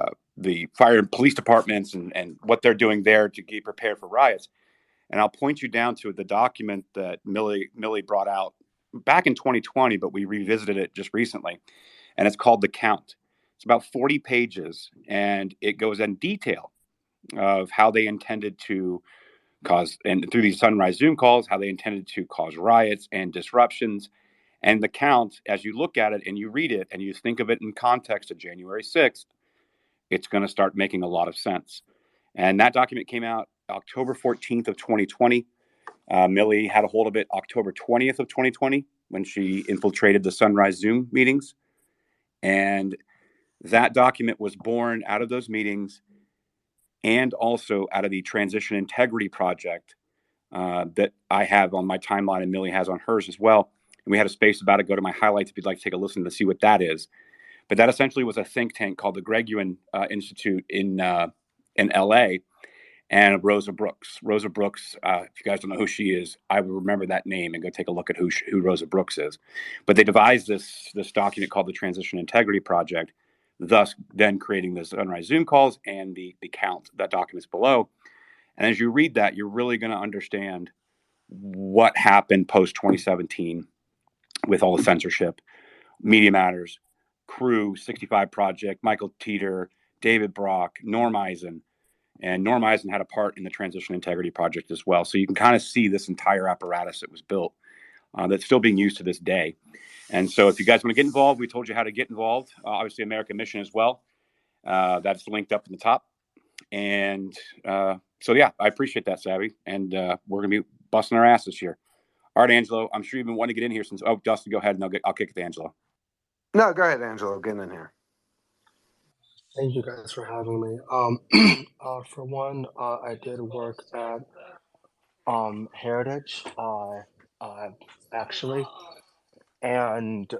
fire and police departments and what they're doing there to get prepared for riots. And I'll point you down to the document that Millie brought out back in 2020, but we revisited it just recently. And it's called The Count. It's about 40 pages, and it goes in detail of how they intended to cause, and through these sunrise Zoom calls, how they intended to cause riots and disruptions. And the count, as you look at it and you read it and you think of it in context of January 6th, it's going to start making a lot of sense. And that document came out October 14th of 2020. Millie had a hold of it October 20th of 2020 when she infiltrated the sunrise Zoom meetings. And that document was born out of those meetings and also out of the Transition Integrity Project that I have on my timeline and Millie has on hers as well. And we had a space about it. Go to my highlights if you'd like to take a listen to see what that is. But that essentially was a think tank called the Greg Ewan Institute in LA, and Rosa Brooks. Rosa Brooks, if you guys don't know who she is, I would remember that name and go take a look at who Rosa Brooks is. But they devised this document called the Transition Integrity Project, thus then creating the Sunrise Zoom calls and the count. That document's below. And as you read that, you're really going to understand what happened post 2017 with all the censorship, Media Matters, Crew, 65 Project, Michael Teeter, David Brock, Norm Eisen. And Norm Eisen had a part in the Transition Integrity Project as well. So you can kind of see this entire apparatus that was built that's still being used to this day. And so if you guys want to get involved, we told you how to get involved. Obviously, American Mission as well. That's linked up in the top. And so, yeah, I appreciate that, Savvy. And we're going to be busting our ass this year. All right, Angelo, I'm sure you've been wanting to get in here since. Oh, Dustin, go ahead, and I'll kick it to Angelo. No, go ahead, Angelo. Get in here. Thank you guys for having me. For one, I did work at Heritage, actually, and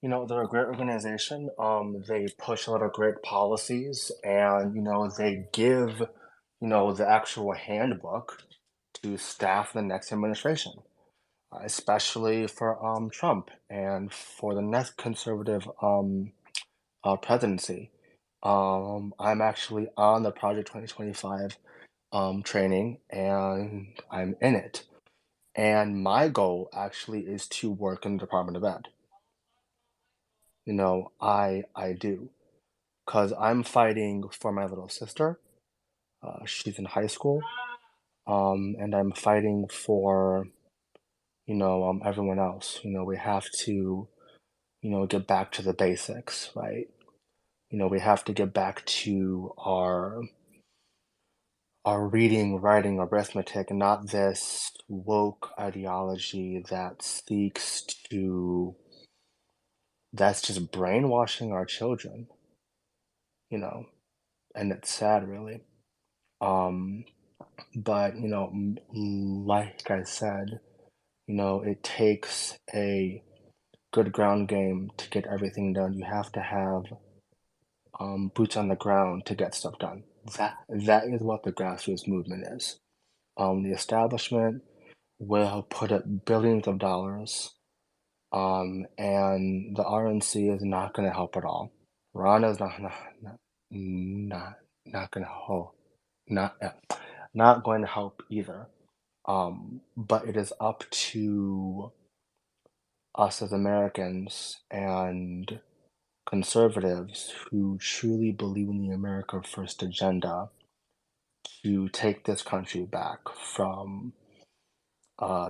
they're a great organization. They push a lot of great policies, and they give the actual handbook to staff the next administration, especially for Trump and for the next conservative presidency. I'm actually on the Project 2025 training, and I'm in it. And my goal actually is to work in the Department of Ed. I do, because I'm fighting for my little sister. She's in high school, and I'm fighting for everyone else. We have to get back to the basics, right? We have to get back to are reading, writing, arithmetic, not this woke ideology that seeks to, that's just brainwashing our children, you know, and it's sad, really. Um, but, like I said, it takes a good ground game to get everything done. You have to have boots on the ground to get stuff done. That is what the grassroots movement is. The establishment will put up billions of dollars, and the RNC is not going to help at all. Rana is not going to help, not not going to help either. But it is up to us as Americans and conservatives who truly believe in the America First agenda to take this country back from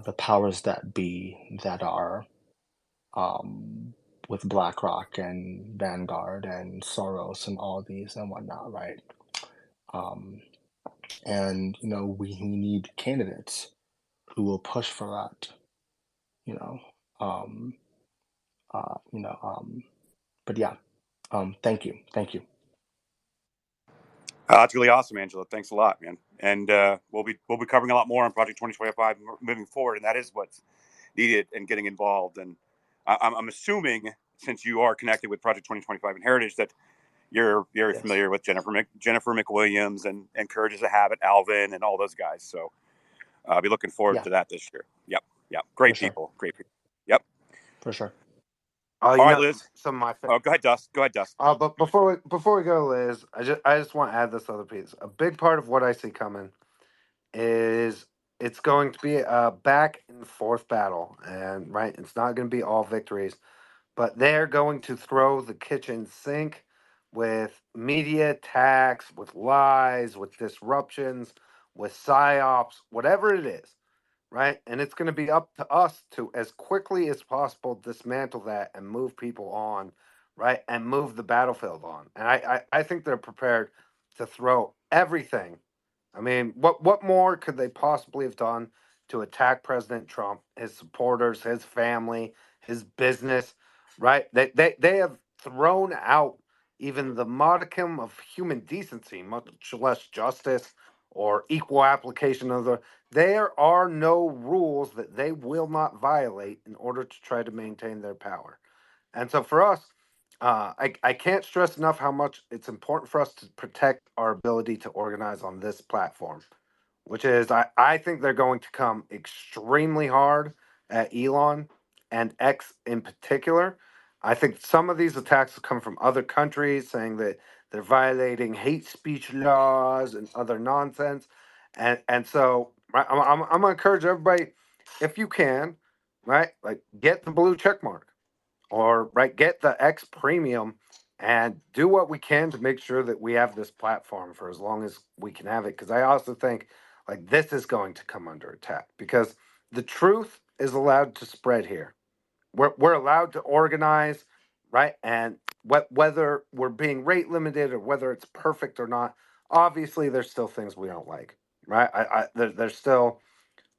the powers that be that are um, with BlackRock and Vanguard and Soros and all these and whatnot, right? Um, and we need candidates who will push for that. You know, um, uh, you know, um, but yeah, thank you. That's really awesome, Angela. Thanks a lot, man. And we'll be covering a lot more on Project 2025 moving forward, and that is what's needed and getting involved. And I'm assuming, since you are connected with Project 2025 and Heritage, that you're Yes, familiar with Jennifer McWilliams and Courage is a Habit, Alvin, and all those guys. So I'll be looking forward yeah, to that this year. Yep, yep. for Great sure, people, great people. Yep. for sure. Oh, All right, Liz. some of my Oh, go ahead, Dust. Go ahead, Dust. but before we go, Liz, I just want to add this other piece. A big part of what I see coming is it's going to be a back and forth battle, and right, it's not going to be all victories, but they're going to throw the kitchen sink with media attacks, with lies, with disruptions, with psyops, whatever it is, right? And it's going to be up to us to, as quickly as possible, dismantle that and move people on, right? And move the battlefield on. And I think they're prepared to throw everything. I mean, what more could they possibly have done to attack President Trump, his supporters, his family, his business, right? They have thrown out even the modicum of human decency, much less justice or equal application of the. There are no rules that they will not violate in order to try to maintain their power. And so for us, I can't stress enough how much it's important for us to protect our ability to organize on this platform, which is I think they're going to come extremely hard at Elon and X in particular. I think some of these attacks have come from other countries saying that they're violating hate speech laws and other nonsense. And so right, I'm gonna encourage everybody, if you can, right, like get the blue check mark or right get the X premium and do what we can to make sure that we have this platform for as long as we can have it, because I also think like this is going to come under attack because the truth is allowed to spread here. We're allowed to organize, right? And whether we're being rate limited or whether it's perfect or not, obviously there's still things we don't like, right? There's still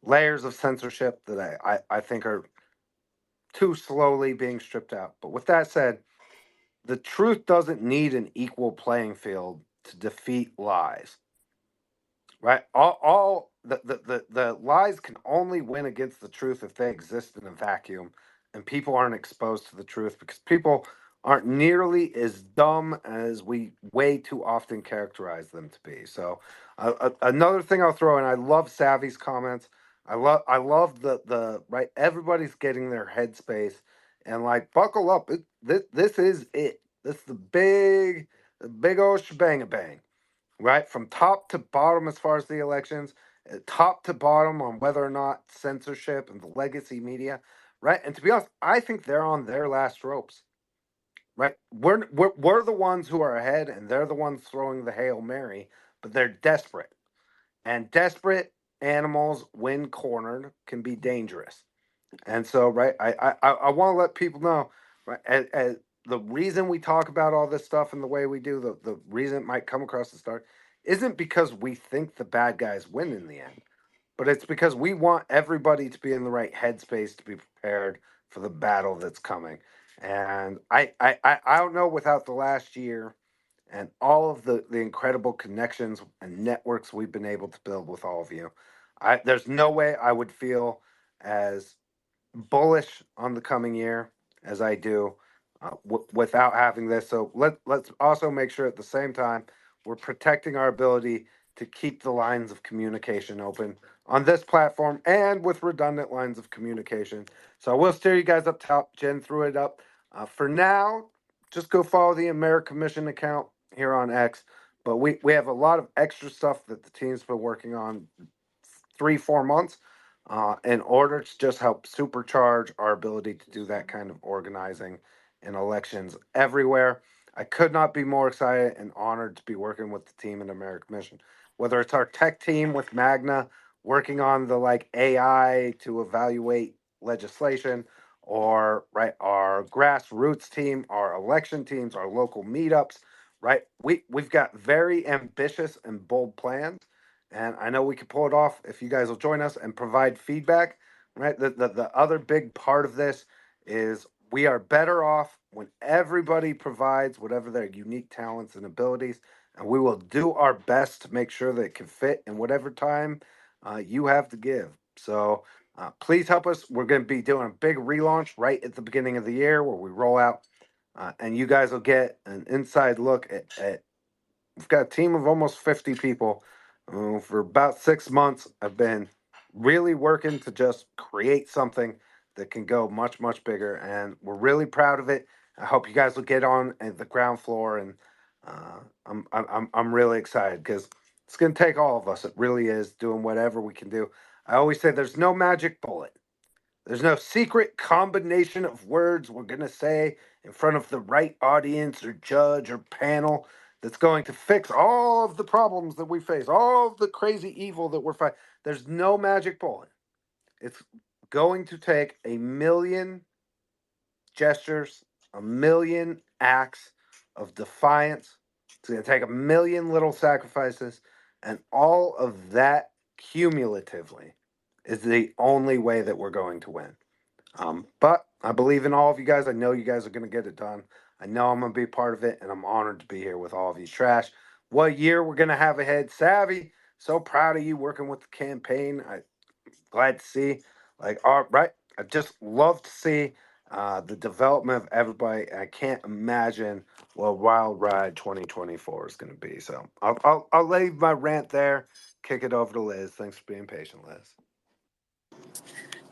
layers of censorship that I think are too slowly being stripped out. But with that said, the truth doesn't need an equal playing field to defeat lies, right? All the lies can only win against the truth if they exist in a vacuum and people aren't exposed to the truth because people aren't nearly as dumb as we way too often characterize them to be. So another thing I'll throw in, I love Savvy's comments. I love the right, everybody's getting their headspace and like buckle up. This is it. This is the big old shebang bang, right? From top to bottom as far as the elections, top to bottom on whether or not censorship and the legacy media, right? And to be honest, I think they're on their last ropes, right? We're the ones who are ahead, and they're the ones throwing the Hail Mary, but they're desperate, and desperate animals, when cornered, can be dangerous. And so, right, I want to let people know, right, as the reason we talk about all this stuff and the way we do, the reason it might come across the start isn't because we think the bad guys win in the end, but it's because we want everybody to be in the right headspace to be prepared for the battle that's coming. And I don't know, without the last year and all of the incredible connections and networks we've been able to build with all of you, there's no way I would feel as bullish on the coming year as I do without having this. So let's also make sure at the same time we're protecting our ability to keep the lines of communication open on this platform and with redundant lines of communication. So I will steer you guys up top. Jen threw it up. For now, just go follow the America Mission account here on X. But we have a lot of extra stuff that the team's been working on 3 4 months in order to just help supercharge our ability to do that kind of organizing in elections everywhere. I could not be more excited and honored to be working with the team in American Mission. Whether it's our tech team with Magna working on the like AI to evaluate legislation, or right our grassroots team, our election teams, our local meetups, right? We've got very ambitious and bold plans, and I know we can pull it off if you guys will join us and provide feedback. Right. The other big part of this is we are better off when everybody provides whatever their unique talents and abilities, and we will do our best to make sure that it can fit in whatever time you have to give. So please help us. We're going to be doing a big relaunch right at the beginning of the year where we roll out, and you guys will get an inside look at we've got a team of almost 50 people. For about 6 months, I've been really working to just create something that can go much, much bigger, and we're really proud of it. I hope you guys will get on at the ground floor, and I'm really excited because it's going to take all of us. It really is doing whatever we can do. I always say there's no magic bullet. There's no secret combination of words we're going to say in front of the right audience or judge or panel that's going to fix all of the problems that we face, all of the crazy evil that we're fighting. There's no magic bullet. It's going to take a million gestures, a million acts of defiance. It's going to take a million little sacrifices. And all of that cumulatively is the only way that we're going to win. But I believe in all of you guys. I know you guys are going to get it done. I know I'm going to be part of it, and I'm honored to be here with all of you. Trash, what year we're going to have ahead. Savvy, so proud of you working with the campaign. I glad to see. Like, all right, I just love to see the development of everybody. I can't imagine what Wild Ride 2024 is going to be. So I'll leave my rant there. Kick it over to Liz. Thanks for being patient, Liz.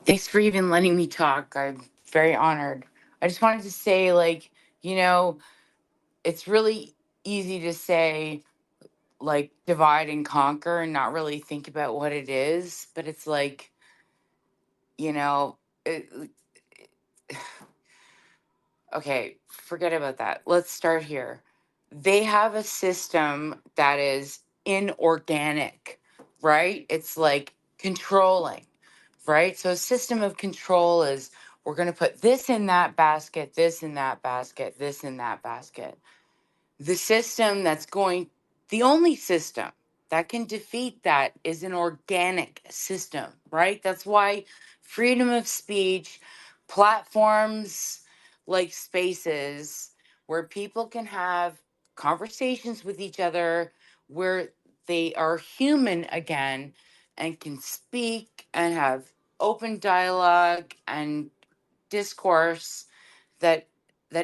Thanks for even letting me talk. I'm very honored. I just wanted to say, like, you know, it's really easy to say, like, divide and conquer and not really think about what it is. But it's like, you know, it, okay, forget about that. Let's start here. They have a system that is inorganic, right? It's like controlling, right? So a system of control is we're going to put this in that basket, this in that basket, this in that basket. The system that's going, the only system that can defeat that is an organic system, right? That's why freedom of speech, platforms like spaces where people can have conversations with each other, where they are human again and can speak and have open dialogue and discourse that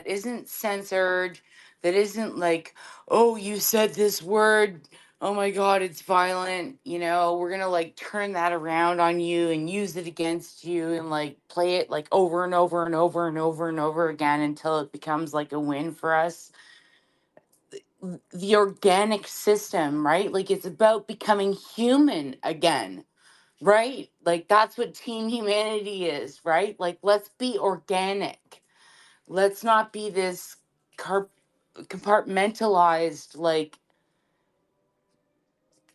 isn't censored, that isn't like, oh, you said this word, oh my god, it's violent, you know, we're gonna like turn that around on you and use it against you and like play it like over and over and over and over and over again until it becomes like a win for us. The organic system, right? Like it's about becoming human again, right? Like that's what team humanity is, right? Like let's be organic. Let's not be this compartmentalized like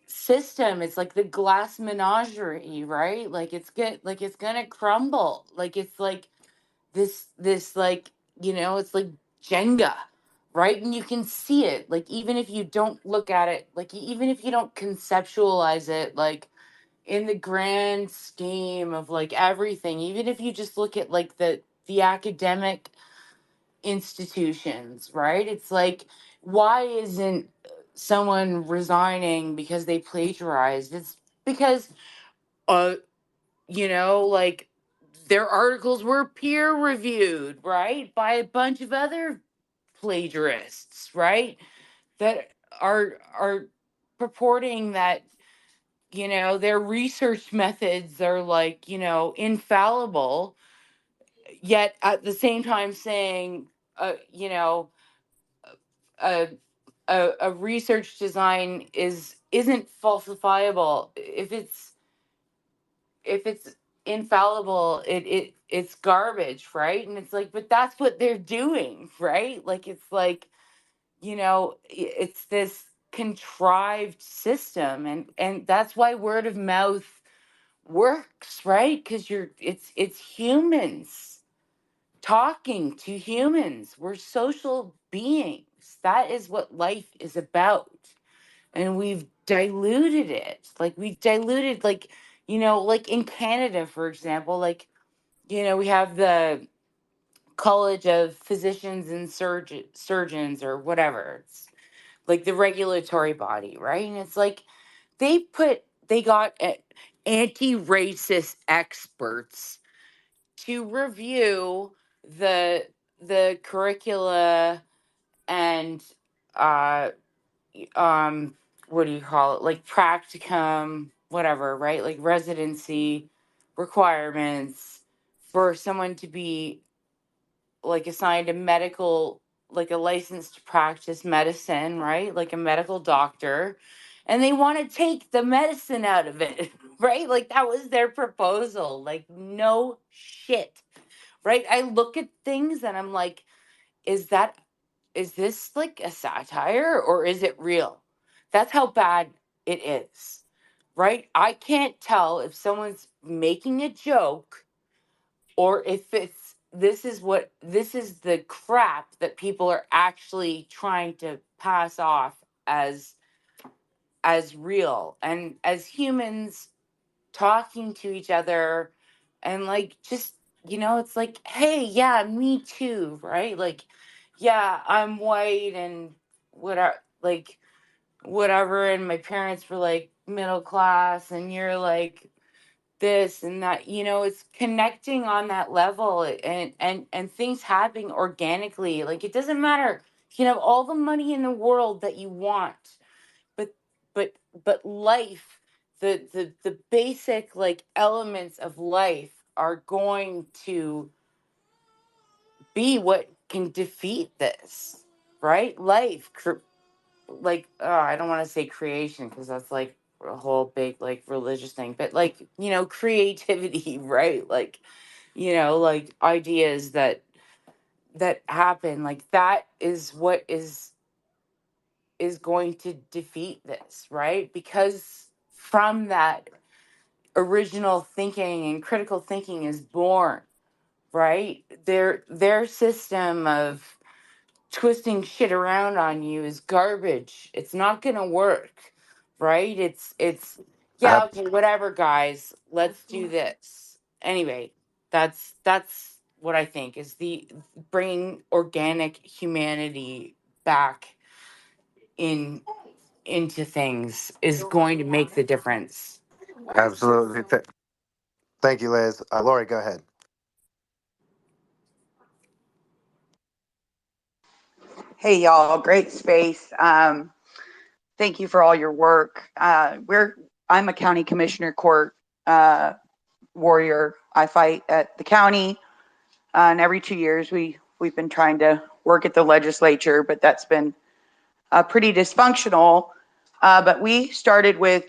system. It's like the glass menagerie, right? Like it's gonna crumble. Like it's like this like, you know, it's like Jenga. right? And you can see it, like, even if you don't look at it, like, even if you don't conceptualize it, like, in the grand scheme of like everything, even if you just look at like the academic institutions, right? It's like, why isn't someone resigning because they plagiarized? It's because, uh, like their articles were peer reviewed, right? By a bunch of other plagiarists, right? That are purporting that, their research methods are like, infallible, yet at the same time saying, a, a research design isn't falsifiable if it's infallible. It's garbage, right? And it's like, but that's what they're doing, right? Like, it's like, it's this contrived system, and that's why word of mouth works, right? Because it's humans talking to humans. We're social beings. That is what life is about. And we've diluted it. Like, we've diluted, like, like in Canada, for example, like, we have the College of Physicians and Surgeons, or whatever. It's like the regulatory body, right? And it's like they got anti-racist experts to review the curricula and uh what do you call it, like practicum, whatever, right? Like residency requirements for someone to be like assigned a medical, like a license to practice medicine, right? Like a medical doctor. And they want to take the medicine out of it, right? Like that was their proposal. Like, no shit, right? I look at things and I'm like, is this like a satire or is it real? That's how bad it is, right? I can't tell if someone's making a joke or if this is the crap that people are actually trying to pass off as real, and as humans talking to each other, and like, just, it's like, hey, yeah, me too, right? Like, yeah, I'm white and whatever, like, whatever, and my parents were like middle class, and you're like this and that, it's connecting on that level, and things happening organically. Like, it doesn't matter, you can have all the money in the world that you want, but but life, the basic like elements of life are going to be what can defeat this, right? Like, I don't want to say creation because that's like a whole big like religious thing, but like, creativity, right? Like, like ideas that happen, like that is what is going to defeat this, right? Because from that original thinking and critical thinking is born, right? Their system of twisting shit around on you is garbage. It's not gonna work, right? It's yeah, Ab- okay, whatever, guys. Let's do this anyway. That's what I think is the bringing organic humanity back in into things is going to make the difference. Absolutely. Thank you, Liz. Lori, go ahead. Hey y'all, great space. Thank you for all your work. I'm a county commissioner court warrior. I fight at the county, and every 2 years we've been trying to work at the legislature, but that's been pretty dysfunctional. But we started with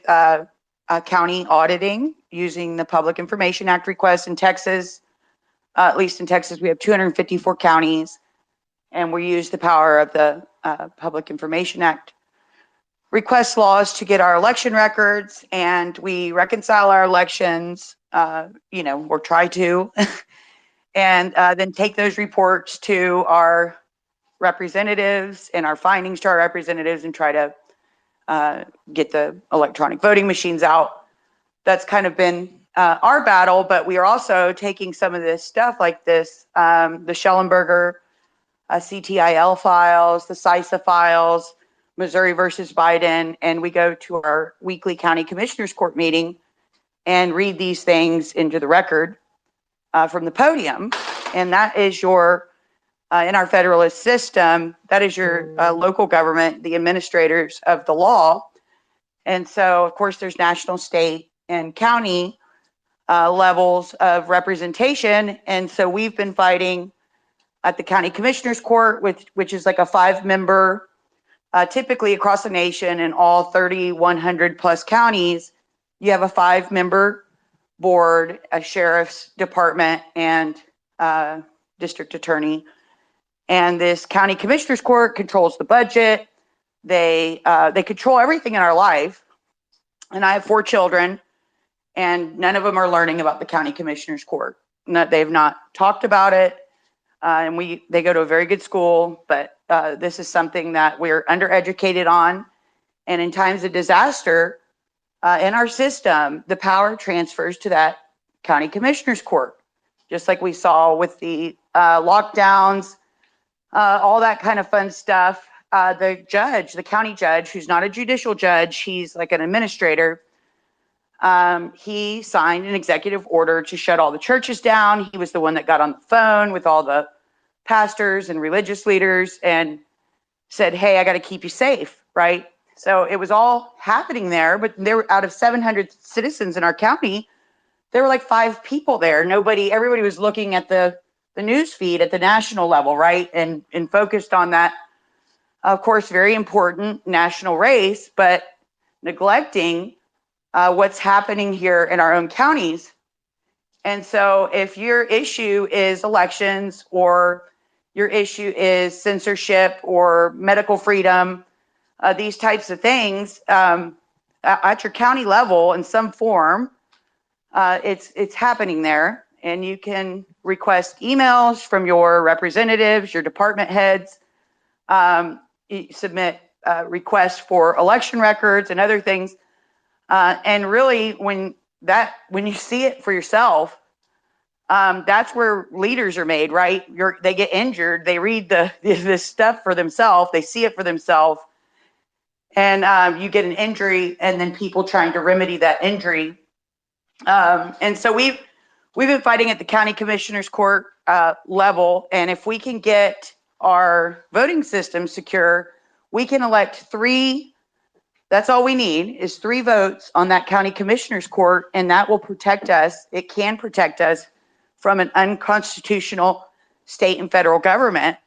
county auditing using the Public Information Act request in Texas. At least in Texas, we have 254 counties, and we use the power of the Public Information Act request laws to get our election records, and we reconcile our elections, or try to, and then take those reports to our representatives and our findings to our representatives and try to get the electronic voting machines out. That's kind of been our battle, but we are also taking some of this stuff like this, the Schellenberger CTIL files, the CISA files, Missouri versus Biden, and we go to our weekly county commissioners court meeting and read these things into the record from the podium. And that is your, in our federalist system, that is your local government, the administrators of the law. And so, of course, there's national, state, and county levels of representation. And so we've been fighting at the county commissioners court, which is like a 5-member, typically across the nation in all 3,100 plus counties, you have a 5-member board, a sheriff's department, and district attorney. And this county commissioners court controls the budget. They control everything in our life. And I have 4 children, and none of them are learning about the county commissioners court. They've not talked about it. And they go to a very good school, but this is something that we're undereducated on. And in times of disaster in our system, the power transfers to that county commissioners court, just like we saw with the lockdowns, all that kind of fun stuff. The judge, the county judge, who's not a judicial judge, he's like an administrator. He signed an executive order to shut all the churches down. He was the one that got on the phone with all the pastors and religious leaders and said, hey, I got to keep you safe, right? So it was all happening there, but there were out of 700 citizens in our county, there were like 5 people there. Everybody was looking at the news feed at the national level, right? And focused on that, of course, very important national race, but neglecting what's happening here in our own counties. And so if your issue is elections or your issue is censorship or medical freedom, these types of things at your county level in some form, it's happening there. And you can request emails from your representatives, your department heads, submit requests for election records and other things. And really, when you see it for yourself, that's where leaders are made, right? They get injured, they read this stuff for themselves, they see it for themselves, and you get an injury, and then people trying to remedy that injury. And so we've been fighting at the county commissioners court level, and if we can get our voting system secure, we can elect 3. That's all we need is 3 votes on that county commissioners court, and that will protect us. It can protect us from an unconstitutional state and federal government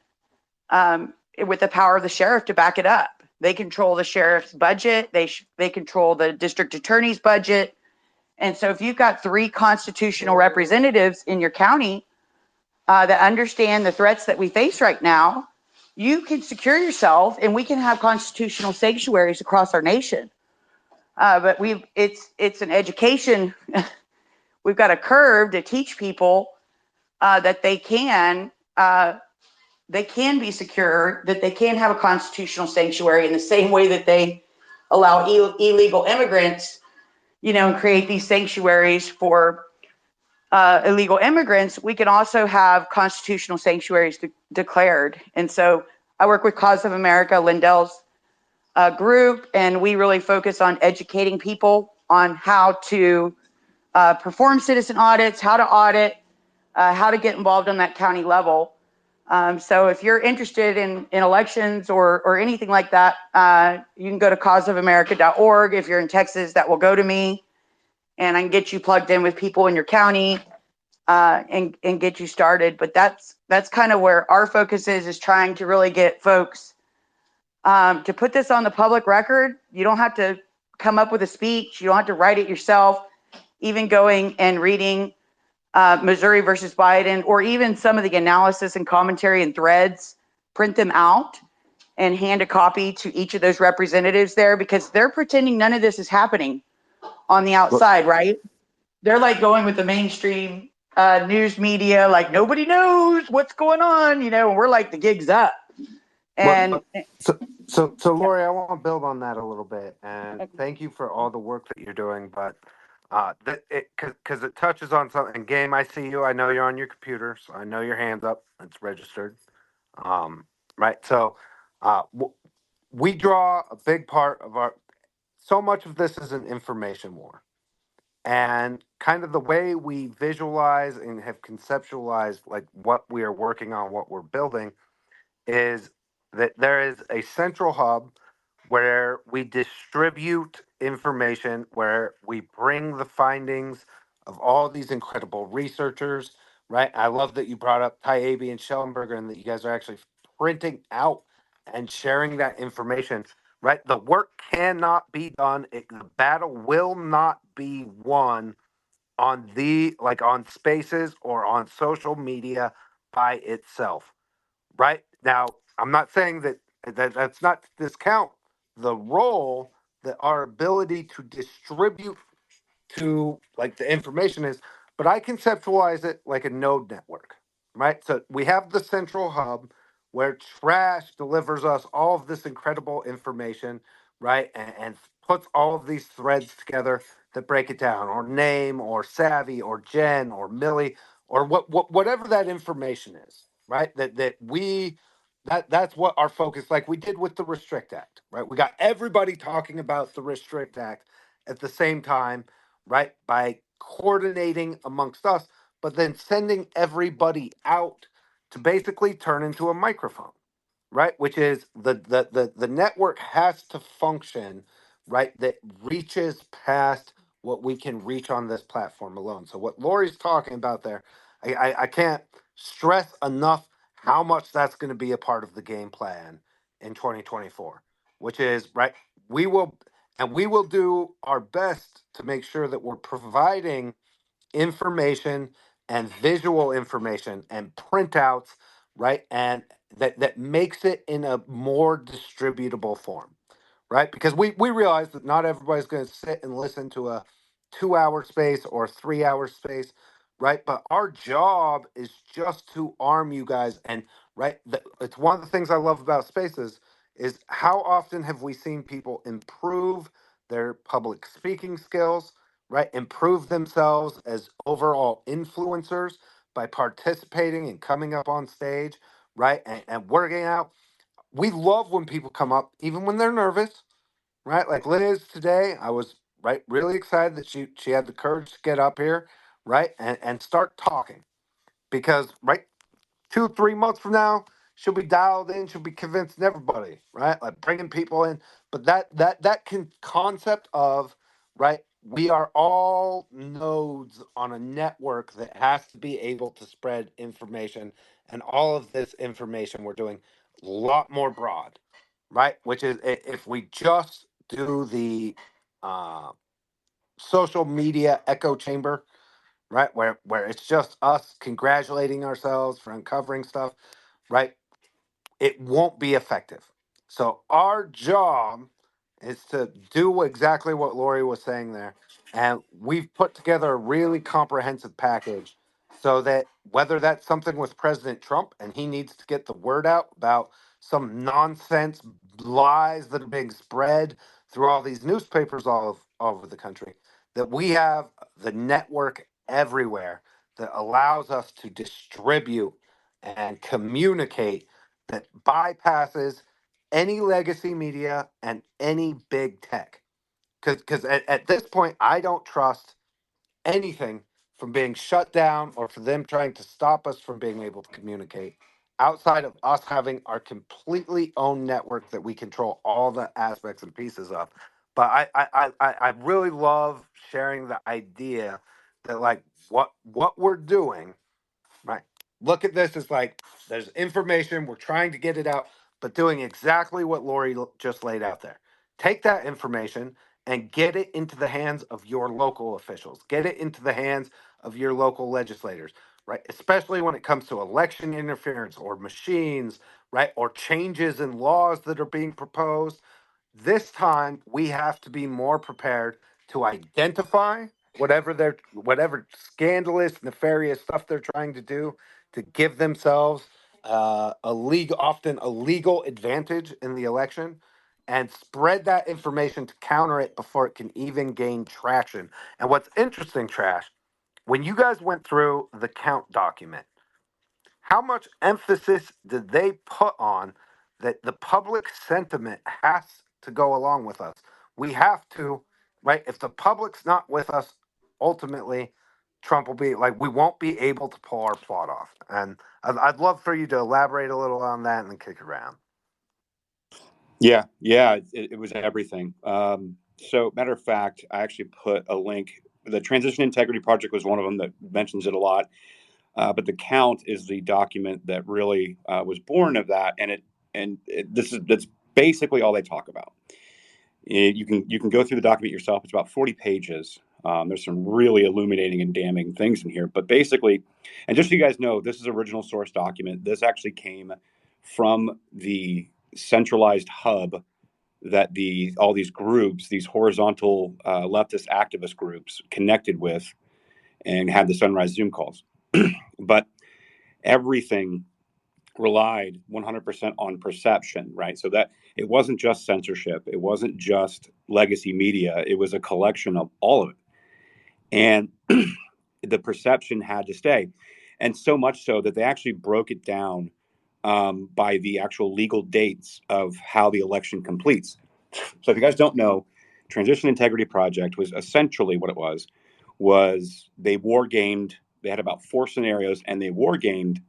with the power of the sheriff to back it up. They control the sheriff's budget. They control the district attorney's budget. And so if you've got 3 constitutional representatives in your county that understand the threats that we face right now, you can secure yourself, and we can have constitutional sanctuaries across our nation. But it's an education. We've got a curve to teach people that they can be secure, that they can have a constitutional sanctuary in the same way that they allow illegal immigrants, and create these sanctuaries for illegal immigrants. We can also have constitutional sanctuaries declared. And so I work with Cause of America, Lindell's group, and we really focus on educating people on how to perform citizen audits, how to audit, how to get involved on that county level. So if you're interested in elections or anything like that, you can go to causeofamerica.org. If you're in Texas, that will go to me, and I can get you plugged in with people in your county and get you started. But that's kind of where our focus is trying to really get folks to put this on the public record. You don't have to come up with a speech. You don't have to write it yourself. Even going and reading Missouri versus Biden, or even some of the analysis and commentary and threads, print them out and hand a copy to each of those representatives there, because they're pretending none of this is happening on the outside, right? They're like going with the mainstream news media, like nobody knows what's going on, and we're like, the gig's up. Well, And so yeah, Lori, I want to build on that a little bit, and okay. thank you for all the work that you're doing. But because it touches on something. Game, I see you. I know you're on your computer, so I know your hands up. It's registered. Um, right. So, we draw a big part of our. So much of this is an information war, and kind of the way we visualize and have conceptualized like what we are working on, what we're building is that there is a central hub where we distribute information, where we bring the findings of all these incredible researchers, right? I love that you brought up Tyabe and Schellenberger and that you guys are actually printing out and sharing that information, right? The work cannot be done. The battle will not be won on on spaces or on social media by itself, right? Now, I'm not saying that's not to discount the role that our ability to distribute to like the information is, but I conceptualize it like a node network, right? So we have the central hub where trash delivers us all of this incredible information, right? And puts all of these threads together that break it down, or name, or savvy, or Jen, or Millie, or whatever that information is, right? That's what our focus, like we did with the Restrict Act, right? We got everybody talking about the Restrict Act at the same time, right? By coordinating amongst us, but then sending everybody out to basically turn into a microphone, right? Which is the network has to function, right? That reaches past what we can reach on this platform alone. So what Lori's talking about there, I can't stress enough how much that's going to be a part of the game plan in 2024, which is right. We will we will do our best to make sure that we're providing information and visual information and printouts, right? And that makes it in a more distributable form, right? Because we realize that not everybody's going to sit and listen to a 2 hour space or 3 hour space, right? But our job is just to arm you guys. And right, it's one of the things I love about spaces is how often have we seen people improve their public speaking skills, right? Improve themselves as overall influencers by participating and coming up on stage, right? And working out. We love when people come up, even when they're nervous, right? Like Liz today, I was right really excited that she had the courage to get up here, right? And start talking because right 2 3 months from now, she'll be dialed in. She'll be convincing everybody, right? Like bringing people in. But concept of right, we are all nodes on a network that has to be able to spread information, and all of this information we're doing a lot more broad, right? Which is if we just do the uh, social media echo chamber, right, where it's just us congratulating ourselves for uncovering stuff, right? It won't be effective. So our job is to do exactly what Lori was saying there. And we've put together a really comprehensive package so that whether that's something with President Trump and he needs to get the word out about some nonsense lies that are being spread through all these newspapers all over the country, that we have the network everywhere that allows us to distribute and communicate that bypasses any legacy media and any big tech. Because at this point, I don't trust anything from being shut down or for them trying to stop us from being able to communicate outside of us having our completely own network that we control all the aspects and pieces of. But I really love sharing the idea that like what we're doing. Right. Look at this as like there's information, we're trying to get it out, but doing exactly what Lori just laid out there. Take that information and get it into the hands of your local officials, get it into the hands of your local legislators, right? Especially when it comes to election interference or machines, right? Or changes in laws that are being proposed. This time we have to be more prepared to identify whatever scandalous, nefarious stuff they're trying to do to give themselves often a legal advantage in the election, and spread that information to counter it before it can even gain traction. And what's interesting, Trash, when you guys went through the count document, how much emphasis did they put on that the public sentiment has to go along with us? We have to, right? If the public's not with us, ultimately, Trump will be like, we won't be able to pull our plot off. And I'd love for you to elaborate a little on that and then kick it around. Yeah, it was everything. So, matter of fact, I actually put a link. The Transition Integrity Project was one of them that mentions it a lot. But the count is the document that really was born of that, that's basically all they talk about. You can go through the document yourself. It's about 40 pages. There's some really illuminating and damning things in here. But basically, and just so you guys know, this is original source document. This actually came from the centralized hub that all these groups, these horizontal leftist activist groups, connected with and had the Sunrise Zoom calls. But everything relied 100% on perception, right? So that it wasn't just censorship, it wasn't just legacy media, it was a collection of all of it. And the perception had to stay. And so much so that they actually broke it down by the actual legal dates of how the election completes. So if you guys don't know, Transition Integrity Project was essentially what it was they war gamed. They had about 4 scenarios, and they war gamed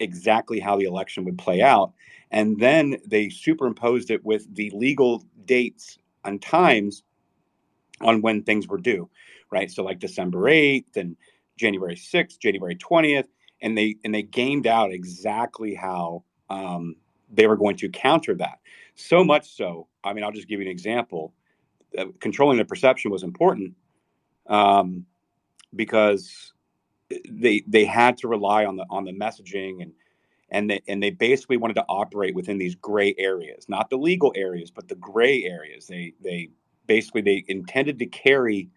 exactly how the election would play out. And then they superimposed it with the legal dates and times on when things were due, right? So like December 8th and January 6th, January 20th, and they gamed out exactly how they were going to counter that. So much so, I mean, I'll just give you an example. Controlling the perception was important because they had to rely on the messaging, and they basically wanted to operate within these gray areas, not the legal areas, but the gray areas. They basically they intended to carry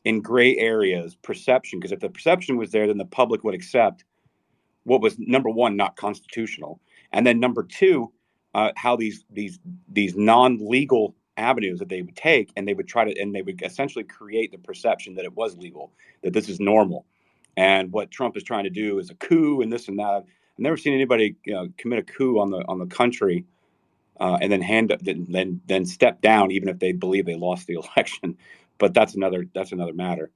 in gray areas perception, because if the perception was there, then the public would accept what was, number one, not constitutional, and then number two, how these non-legal avenues that they would take, and they would essentially create the perception that it was legal, that this is normal. And what Trump is trying to do is a coup and this and that. I've never seen anybody commit a coup on the country and then step down, even if they believe they lost the election. But that's another matter.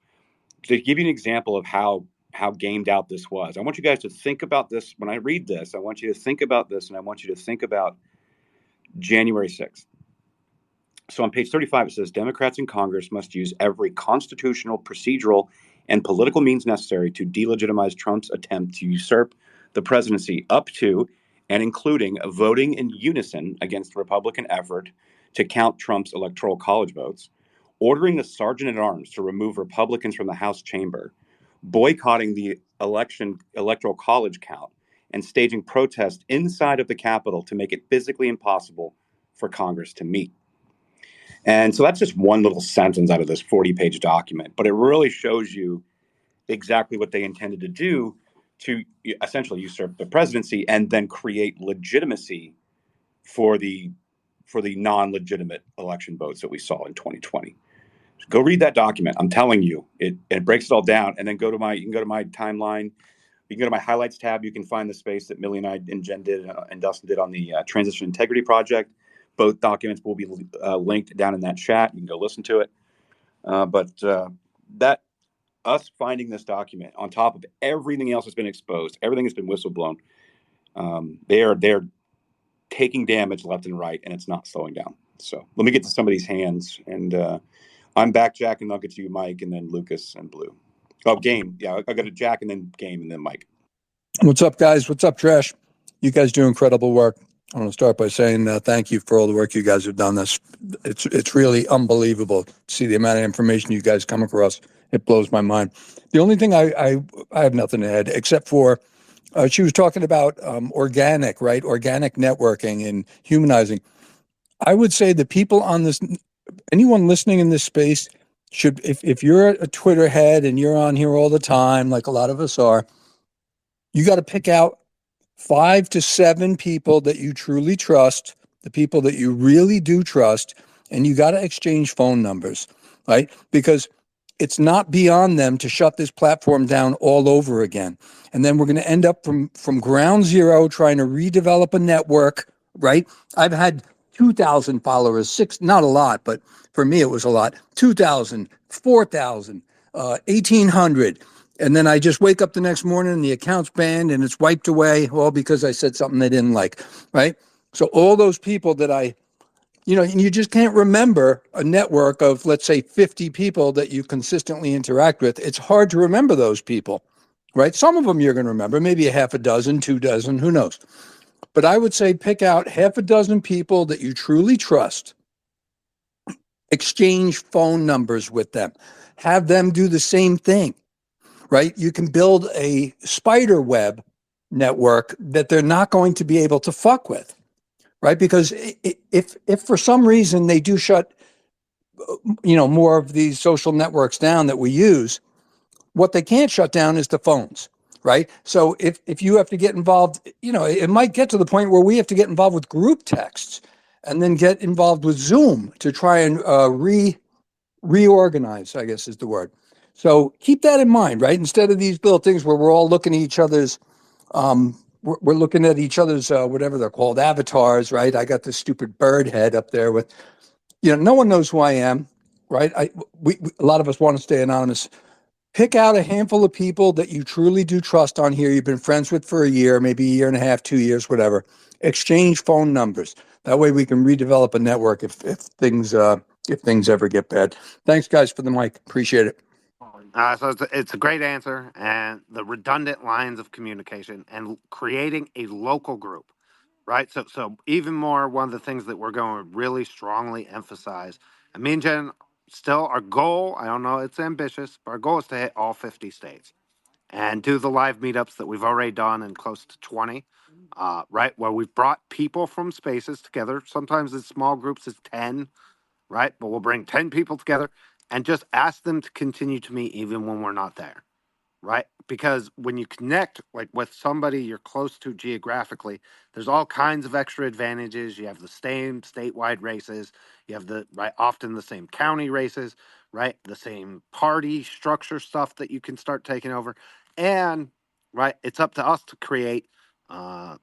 To give you an example of how gamed out this was, I want you guys to think about this. When I read this, I want you to think about this, and I want you to think about January 6th. So on page 35, it says, Democrats in Congress must use every constitutional, procedural, and political means necessary to delegitimize Trump's attempt to usurp the presidency, up to and including voting in unison against the Republican effort to count Trump's electoral college votes, ordering the sergeant at arms to remove Republicans from the House chamber, boycotting the electoral college count, and staging protests inside of the Capitol to make it physically impossible for Congress to meet. And so that's just one little sentence out of this 40-page document, but it really shows you exactly what they intended to do to essentially usurp the presidency and then create legitimacy for the non-legitimate election votes that we saw in 2020. Go read that document. I'm telling you, it breaks it all down. And then you can go to my timeline. You can go to my highlights tab. You can find the space that Millie and I and Jen did and Dustin did on the Transition Integrity Project. Both documents will be linked down in that chat. You can go listen to it. But that us finding this document on top of everything else that's been exposed, everything has been whistleblown. They're taking damage left and right, and it's not slowing down. So let me get to some of these hands, and I'm back, Jack, and I'll get to you, Mike, and then Lucas and Blue. Oh, Game. Yeah, I got a Jack, and then Game, and then Mike. What's up, guys? What's up, Trash? You guys do incredible work. I want to start by saying thank you for all the work you guys have done. It's really unbelievable to see the amount of information you guys come across. It blows my mind. The only thing I have nothing to add except for she was talking about organic, right? Organic networking and humanizing. I would say the people on this, anyone listening in this space should, if you're a Twitter head and you're on here all the time, like a lot of us are, you got to pick out 5 to 7 people that you truly trust, the people that you really do trust, and you got to exchange phone numbers, right? Because it's not beyond them to shut this platform down all over again. And then we're going to end up from ground zero trying to redevelop a network, right? I've had 2,000 followers, not a lot, but for me it was a lot. 2,000, 4,000, 1,800. And then I just wake up the next morning and the account's banned and it's wiped away, all because I said something they didn't like, right? So all those people that and you just can't remember a network of, let's say, 50 people that you consistently interact with. It's hard to remember those people, right? Some of them you're going to remember, maybe a half a dozen, 2 dozen, who knows? But I would say pick out half a dozen people that you truly trust, exchange phone numbers with them, have them do the same thing, right? You can build a spider web network that they're not going to be able to fuck with, right? Because if for some reason they do shut more of these social networks down that we use, what they can't shut down is the phones, right? So if you have to get involved, it might get to the point where we have to get involved with group texts and then get involved with Zoom to try and reorganize, I guess is the word. So keep that in mind, right? Instead of these little things where we're all looking at each other's we're looking at each other's whatever they're called, avatars, right? I got this stupid bird head up there with, no one knows who I am, right? A lot of us want to stay anonymous. Pick out a handful of people that you truly do trust on here. You've been friends with for a year, maybe a year and a half, 2 years, whatever. Exchange phone numbers. That way we can redevelop a network if things ever get bad. Thanks, guys, for the mic. Appreciate it. So it's a great answer, and the redundant lines of communication and creating a local group, right? So even more, one of the things that we're going to really strongly emphasize, and me and Jen, still our goal, I don't know, it's ambitious, but our goal is to hit all 50 states and do the live meetups that we've already done in close to 20, right? Where we've brought people from spaces together. Sometimes in small groups, it's 10, right? But we'll bring 10 people together and just ask them to continue to meet even when we're not there, right? Because when you connect like with somebody you're close to geographically, there's all kinds of extra advantages. You have the same statewide races, you have the right often the same county races, right? The same party structure stuff that you can start taking over. And right, it's up to us to create uh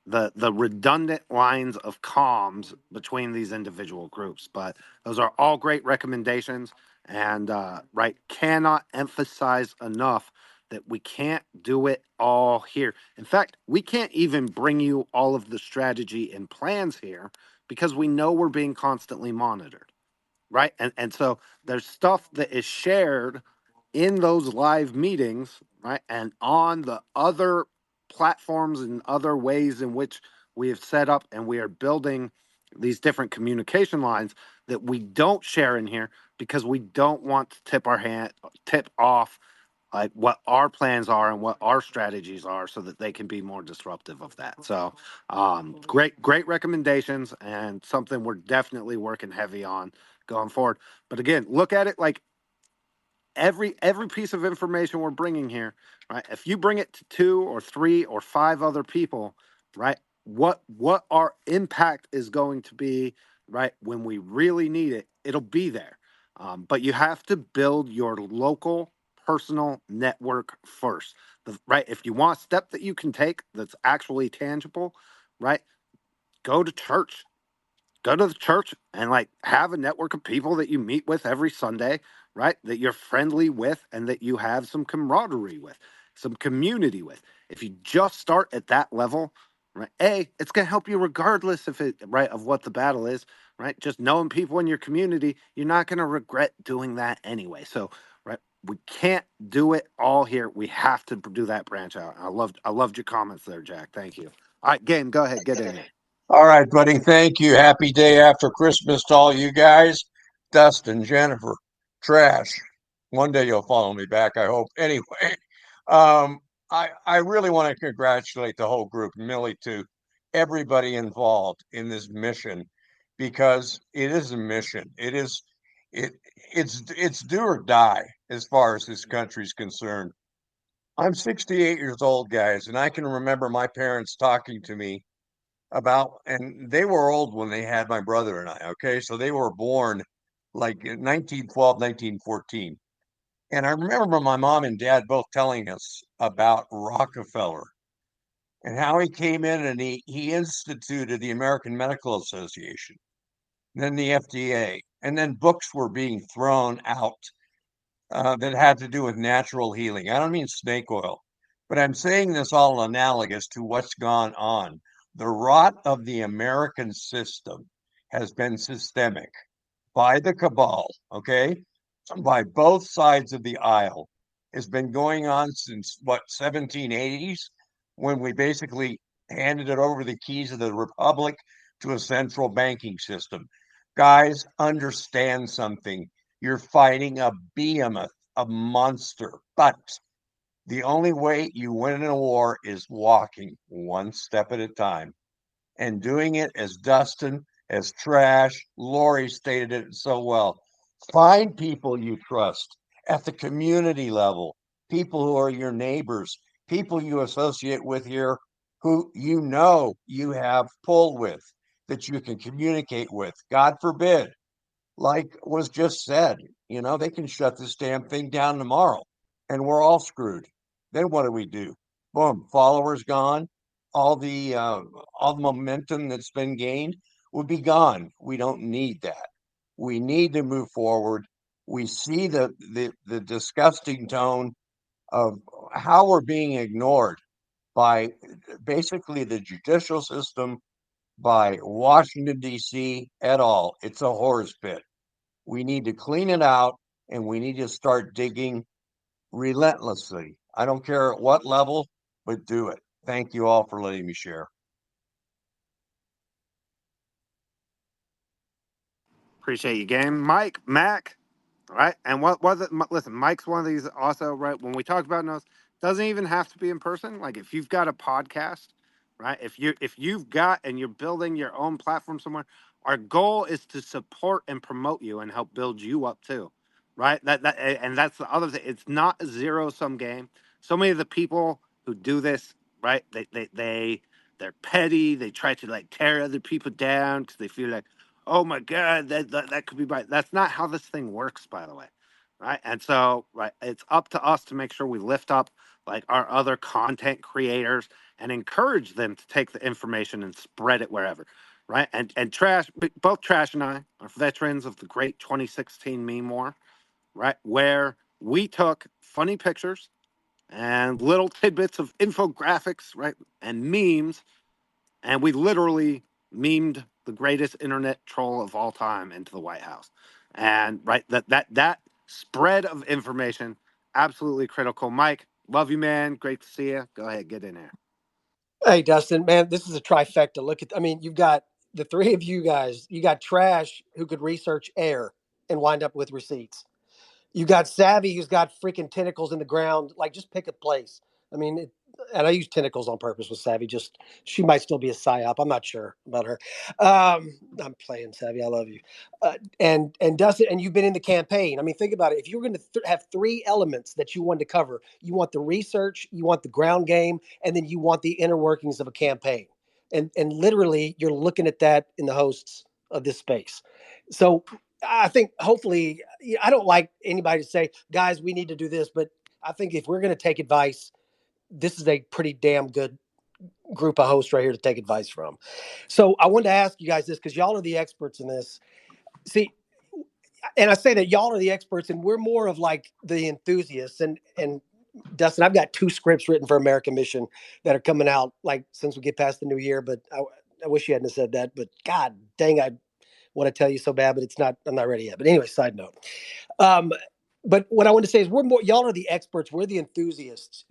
the redundant lines of comms between these individual groups. But those are all great recommendations, and right, cannot emphasize enough that we can't do it all here. In fact, we can't even bring you all of the strategy and plans here because we know we're being constantly monitored, right? And so there's stuff that is shared in those live meetings, right? And on the other platforms and other ways in which we have set up and we are building these different communication lines that we don't share in here because we don't want to tip off like what our plans are and what our strategies are so that they can be more disruptive of that. So great recommendations and something we're definitely working heavy on going forward. But again, look at it like every piece of information we're bringing here, right? If you bring it to 2 or 3 or 5 other people, right? What our impact is going to be, right? When we really need it, it'll be there. But you have to build your local personal network first, right? If you want a step that you can take that's actually tangible, right? Go to church, go to the church and like have a network of people that you meet with every Sunday, right? That you're friendly with and that you have some camaraderie with, some community with. If you just start at that level, right? It's going to help you regardless if it right of what the battle is, right? Just knowing people in your community, you're not going to regret doing that anyway. So, right, we can't do it all here. We have to do that branch out. I loved your comments there, Jack. Thank you. All right, Game, go ahead, get in there. All right, buddy. Thank you. Happy day after Christmas to all you guys. Dustin, Jennifer, Trash. One day you'll follow me back, I hope. Anyway, I really want to congratulate the whole group, Millie too, everybody involved in this mission, because it is a mission. It it's do or die as far as this country's concerned. I'm 68 years old, guys, and I can remember my parents talking to me about, and they were old when they had my brother and I, okay? So they were born like in 1912, 1914. And I remember my mom and dad both telling us about Rockefeller and how he came in and he instituted the American Medical Association, then the FDA, and then books were being thrown out that had to do with natural healing. I don't mean snake oil, but I'm saying this all analogous to what's gone on. The rot of the American system has been systemic by the cabal, okay, by both sides of the aisle. It's been going on since what, 1780s, when we basically handed it over the keys of the republic to a central banking system. Guys, understand something. You're fighting a behemoth, a monster. But the only way you win in a war is walking one step at a time and doing it as Dustin, as Trash, Lori stated it so well. Find people you trust at the community level, people who are your neighbors, people you associate with here who you know you have pull with, that you can communicate with. God forbid, like was just said, they can shut this damn thing down tomorrow and we're all screwed. Then what do we do? Boom, followers gone. All the momentum that's been gained would be gone. We don't need that. We need to move forward. We see the disgusting tone of how we're being ignored by basically the judicial system, by Washington, D.C. at all. It's a horse pit. We need to clean it out and we need to start digging relentlessly. I don't care at what level, but do it. Thank you all for letting me share. Appreciate you, game, Mike, Mac. Right. And what was it? Listen, Mike's one of these also, right? When we talk about notes, doesn't even have to be in person. Like if you've got a podcast, right? If you've got and you're building your own platform somewhere, our goal is to support and promote you and help build you up too. Right. And that's the other thing. It's not a zero sum game. So many of the people who do this, right? They're petty. They try to like tear other people down because they feel like, oh my god, that could be right. That's not how this thing works, by the way, right? And so, right, it's up to us to make sure we lift up like our other content creators and encourage them to take the information and spread it wherever, right? And Trash, both Trash and I are veterans of the great 2016 meme war, right, where we took funny pictures and little tidbits of infographics, right, and memes, and we literally memed the greatest internet troll of all time into the White House. And right, that spread of information absolutely critical. Mike, love you, man. Great to see you. Go ahead, get in there. Hey, Dustin, man, this is a trifecta. You've got the three of you guys. You got Trash, who could research air and wind up with receipts. You got Savvy, who's got freaking tentacles in the ground. Like, just pick a place. I mean, and I use tentacles on purpose with Savvy. Just she might still be a psyop. I'm not sure about her. I'm playing Savvy. I love you. And Dustin, and you've been in the campaign. I mean, think about it. If you were going to have three elements that you wanted to cover, you want the research, you want the ground game, and then you want the inner workings of a campaign. And literally, you're looking at that in the hosts of this space. So I think hopefully, I don't like anybody to say, guys, we need to do this, but I think if we're going to take advice, this is a pretty damn good group of hosts right here to take advice from. So I wanted to ask you guys this because y'all are the experts in this. See, and I say that y'all are the experts, and we're more of like the enthusiasts. And Dustin, I've got two scripts written for American Mission that are coming out like since we get past the new year. But I wish you hadn't said that. But God dang, I want to tell you so bad, but it's not. I'm not ready yet. But anyway, side note. Um, but what I want to say is we're more. Y'all are the experts. We're the enthusiasts.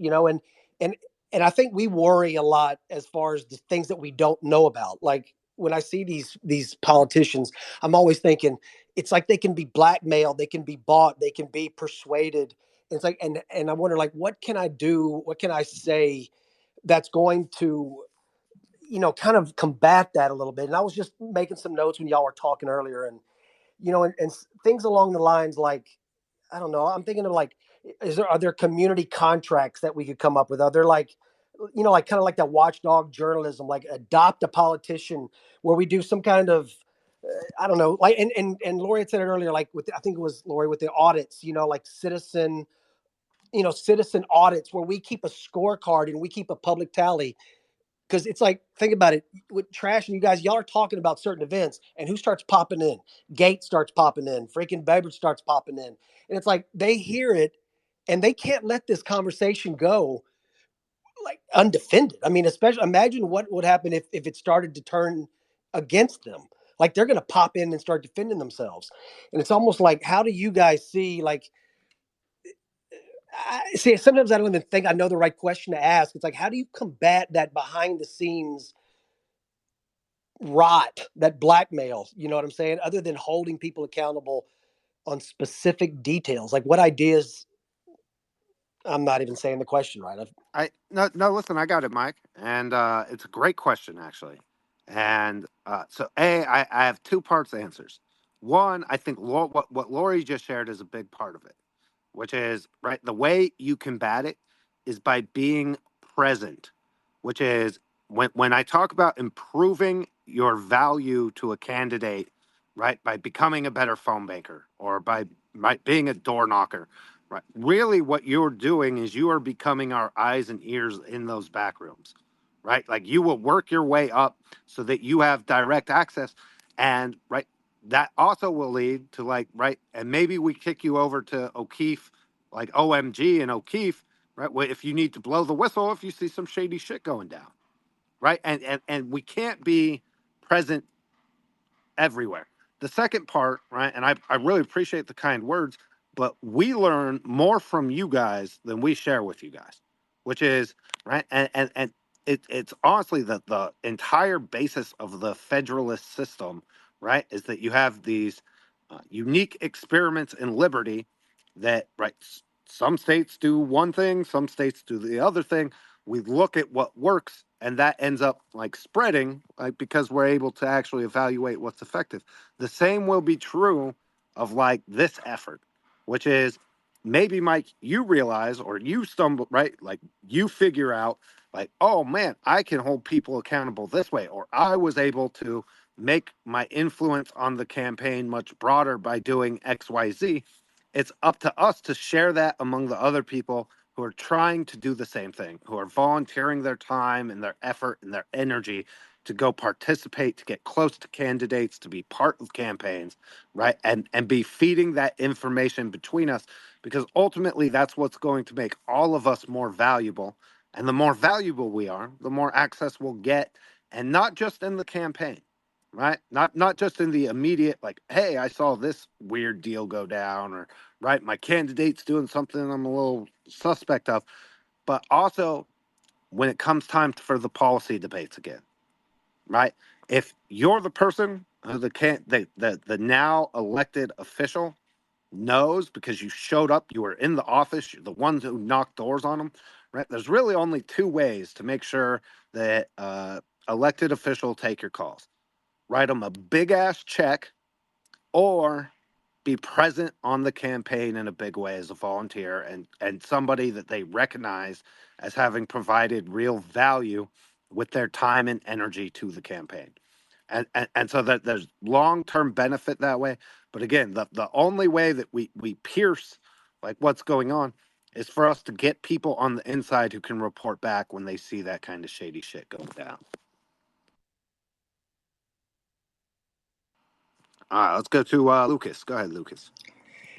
And and I think we worry a lot as far as the things that we don't know about. Like when I see these politicians, I'm always thinking it's like they can be blackmailed, they can be bought, they can be persuaded. It's like and I wonder like what can I do? What can I say that's going to kind of combat that a little bit? And I was just making some notes when y'all were talking earlier, and things along the lines like I don't know. I'm thinking of like are there community contracts that we could come up with? Are there like, like kind of like that watchdog journalism, like adopt a politician where we do some kind of, I don't know, like, and Lori had said it earlier, like I think it was Lori with the audits, like citizen audits where we keep a scorecard and we keep a public tally. Because it's like, think about it with trash, and you guys, y'all are talking about certain events, and who starts popping in? Gates starts popping in, freaking Beverage starts popping in. And it's like they hear it and they can't let this conversation go like undefended. I mean, especially imagine what would happen if it started to turn against them. Like they're going to pop in and start defending themselves. And it's almost like, how do you guys see, like, see, sometimes I don't even think I know the right question to ask. It's like, how do you combat that behind the scenes rot, that blackmail? You know what I'm saying? Other than holding people accountable on specific details, like what ideas? I'm not even saying the question right. No, listen, I got it, Mike, and it's a great question actually. And so, I have two parts answers. One, I think what Lori just shared is a big part of it, which is right. The way you combat it is by being present, which is when I talk about improving your value to a candidate, right, by becoming a better phone banker or by being a door knocker. Right. Really, what you're doing is you are becoming our eyes and ears in those back rooms, right? Like you will work your way up so that you have direct access. And right, that also will lead to like, right, and maybe we kick you over to O'Keefe, like OMG and O'Keefe, right? If you need to blow the whistle, if you see some shady shit going down, right? And we can't be present everywhere. The second part, right, and I really appreciate the kind words, but we learn more from you guys than we share with you guys, which is right, and it's honestly the entire basis of the federalist system, right, is that you have these unique experiments in liberty that right some states do one thing, some states do the other thing. We look at what works and that ends up like spreading like because we're able to actually evaluate what's effective. The same will be true of like this effort, which is maybe Mike you realize or you stumble right like you figure out like oh man I can hold people accountable this way or I was able to make my influence on the campaign much broader by doing XYZ. It's up to us to share that among the other people who are trying to do the same thing, who are volunteering their time and their effort and their energy to go participate, to get close to candidates, to be part of campaigns, right? And be feeding that information between us because ultimately that's what's going to make all of us more valuable. And the more valuable we are, the more access we'll get, and not just in the campaign, right? Not just in the immediate, like, hey, I saw this weird deal go down, or right, my candidate's doing something I'm a little suspect of, but also when it comes time for the policy debates again, right? If you're the person who the now elected official knows because you showed up, you were in the office, you're the ones who knocked doors on them, right? There's really only two ways to make sure that elected official take your calls. Write them a big ass check or be present on the campaign in a big way as a volunteer and somebody that they recognize as having provided real value with their time and energy to the campaign. And so that there's long-term benefit that way. But again, the only way that we pierce like what's going on is for us to get people on the inside who can report back when they see that kind of shady shit going down. All right, let's go to Lucas. Go ahead, Lucas.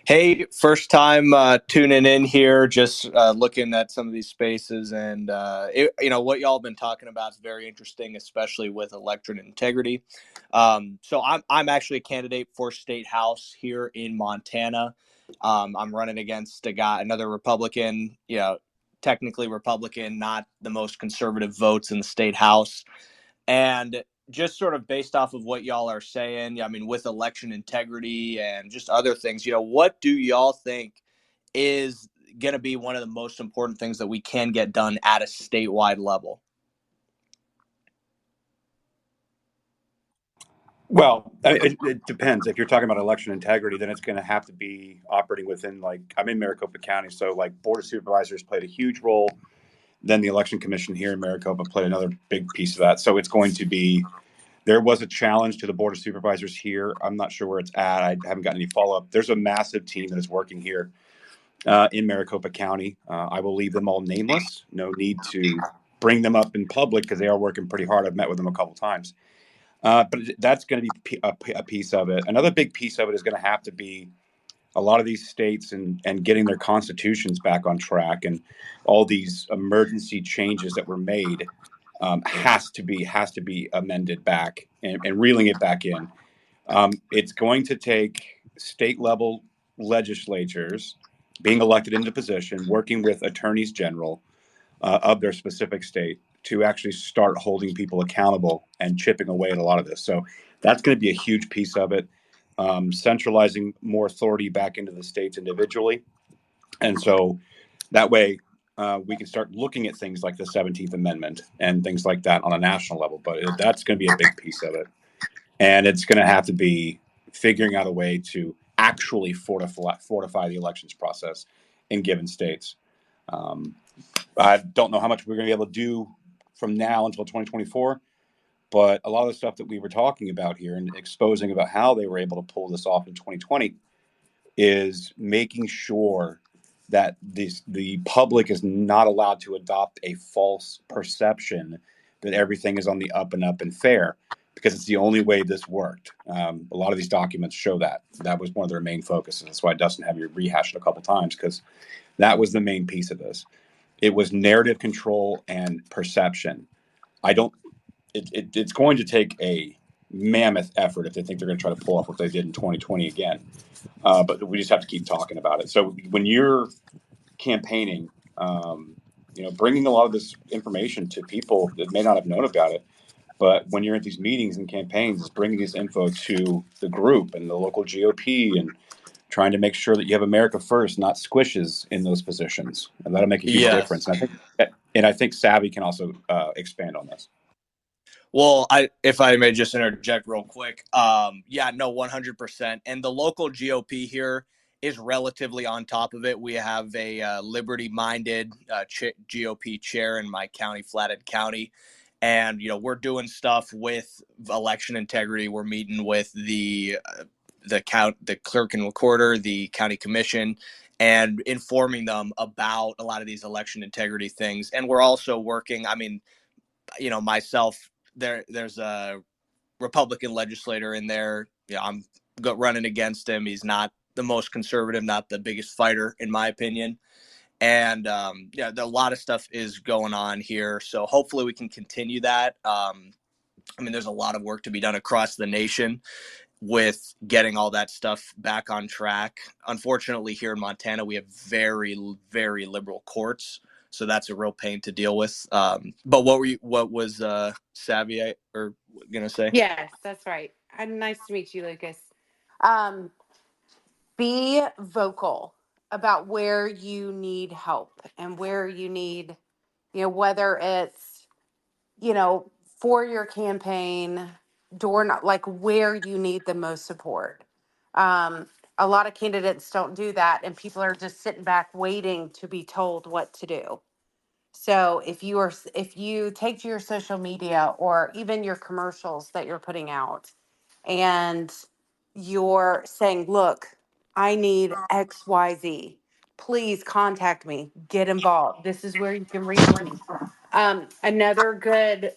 Hey, first time tuning in here, just looking at some of these spaces, and what y'all have been talking about is very interesting, especially with electorate integrity. So I'm actually a candidate for state house here in Montana. I'm running against another Republican, technically Republican, not the most conservative votes in the state house. And just sort of based off of what y'all are saying, I mean, with election integrity and just other things, what do y'all think is going to be one of the most important things that we can get done at a statewide level? Well, it depends. If you're talking about election integrity, then it's going to have to be operating within, like, I'm in Maricopa County, so like Board of Supervisors played a huge role. Then the Election Commission here in Maricopa played another big piece of that. So it's going to be, there was a challenge to the Board of Supervisors here. I'm not sure where it's at. I haven't gotten any follow up. There's a massive team that is working here in Maricopa County. I will leave them all nameless. No need to bring them up in public because they are working pretty hard. I've met with them a couple times. But that's going to be a piece of it. Another big piece of it is going to have to be a lot of these states and getting their constitutions back on track, and all these emergency changes that were made has to be amended back and reeling it back in. It's going to take state level legislatures being elected into position, working with attorneys general of their specific state to actually start holding people accountable and chipping away at a lot of this. So that's going to be a huge piece of it. Centralizing more authority back into the states individually. And so that way we can start looking at things like the 17th Amendment and things like that on a national level. But that's going to be a big piece of it. And it's going to have to be figuring out a way to actually fortify the elections process in given states. Um, I don't know how much we're going to be able to do from now until 2024, but a lot of the stuff that we were talking about here and exposing about how they were able to pull this off in 2020 is making sure that the public is not allowed to adopt a false perception that everything is on the up and up and fair, because it's the only way this worked. A lot of these documents show that was one of their main focuses. That's why Dustin have you rehash it a couple times, because that was the main piece of this. It was narrative control and perception. I don't. It's going to take a mammoth effort if they think they're going to try to pull off what they did in 2020 again. But we just have to keep talking about it. So when you're campaigning, bringing a lot of this information to people that may not have known about it, but when you're at these meetings and campaigns, is bringing this info to the group and the local GOP and trying to make sure that you have America first, not squishes in those positions, and that'll make a huge difference. Yes. And I think Savvy can also expand on this. Well, if I may just interject real quick, yeah, no, 100%. And the local GOP here is relatively on top of it. We have a liberty-minded GOP chair in my county, Flathead County, and we're doing stuff with election integrity. We're meeting with the clerk and recorder, the county commission, and informing them about a lot of these election integrity things. And we're also working. I mean, myself, there's a Republican legislator in there. I'm running against him. He's not the most conservative, not the biggest fighter, in my opinion. And a lot of stuff is going on here. So hopefully we can continue that. There's a lot of work to be done across the nation with getting all that stuff back on track. Unfortunately, here in Montana, we have very, very liberal courts, so that's a real pain to deal with. But what was Savvy gonna say? Yes, that's right. Nice to meet you, Lucas. Um, be vocal about where you need help and where you need, whether it's, for your campaign, like where you need the most support. Um, a lot of candidates don't do that, and people are just sitting back waiting to be told what to do. So if you take to your social media or even your commercials that you're putting out and you're saying, look, I need XYZ. Please contact me. Get involved. This is where you can reach me. Another good,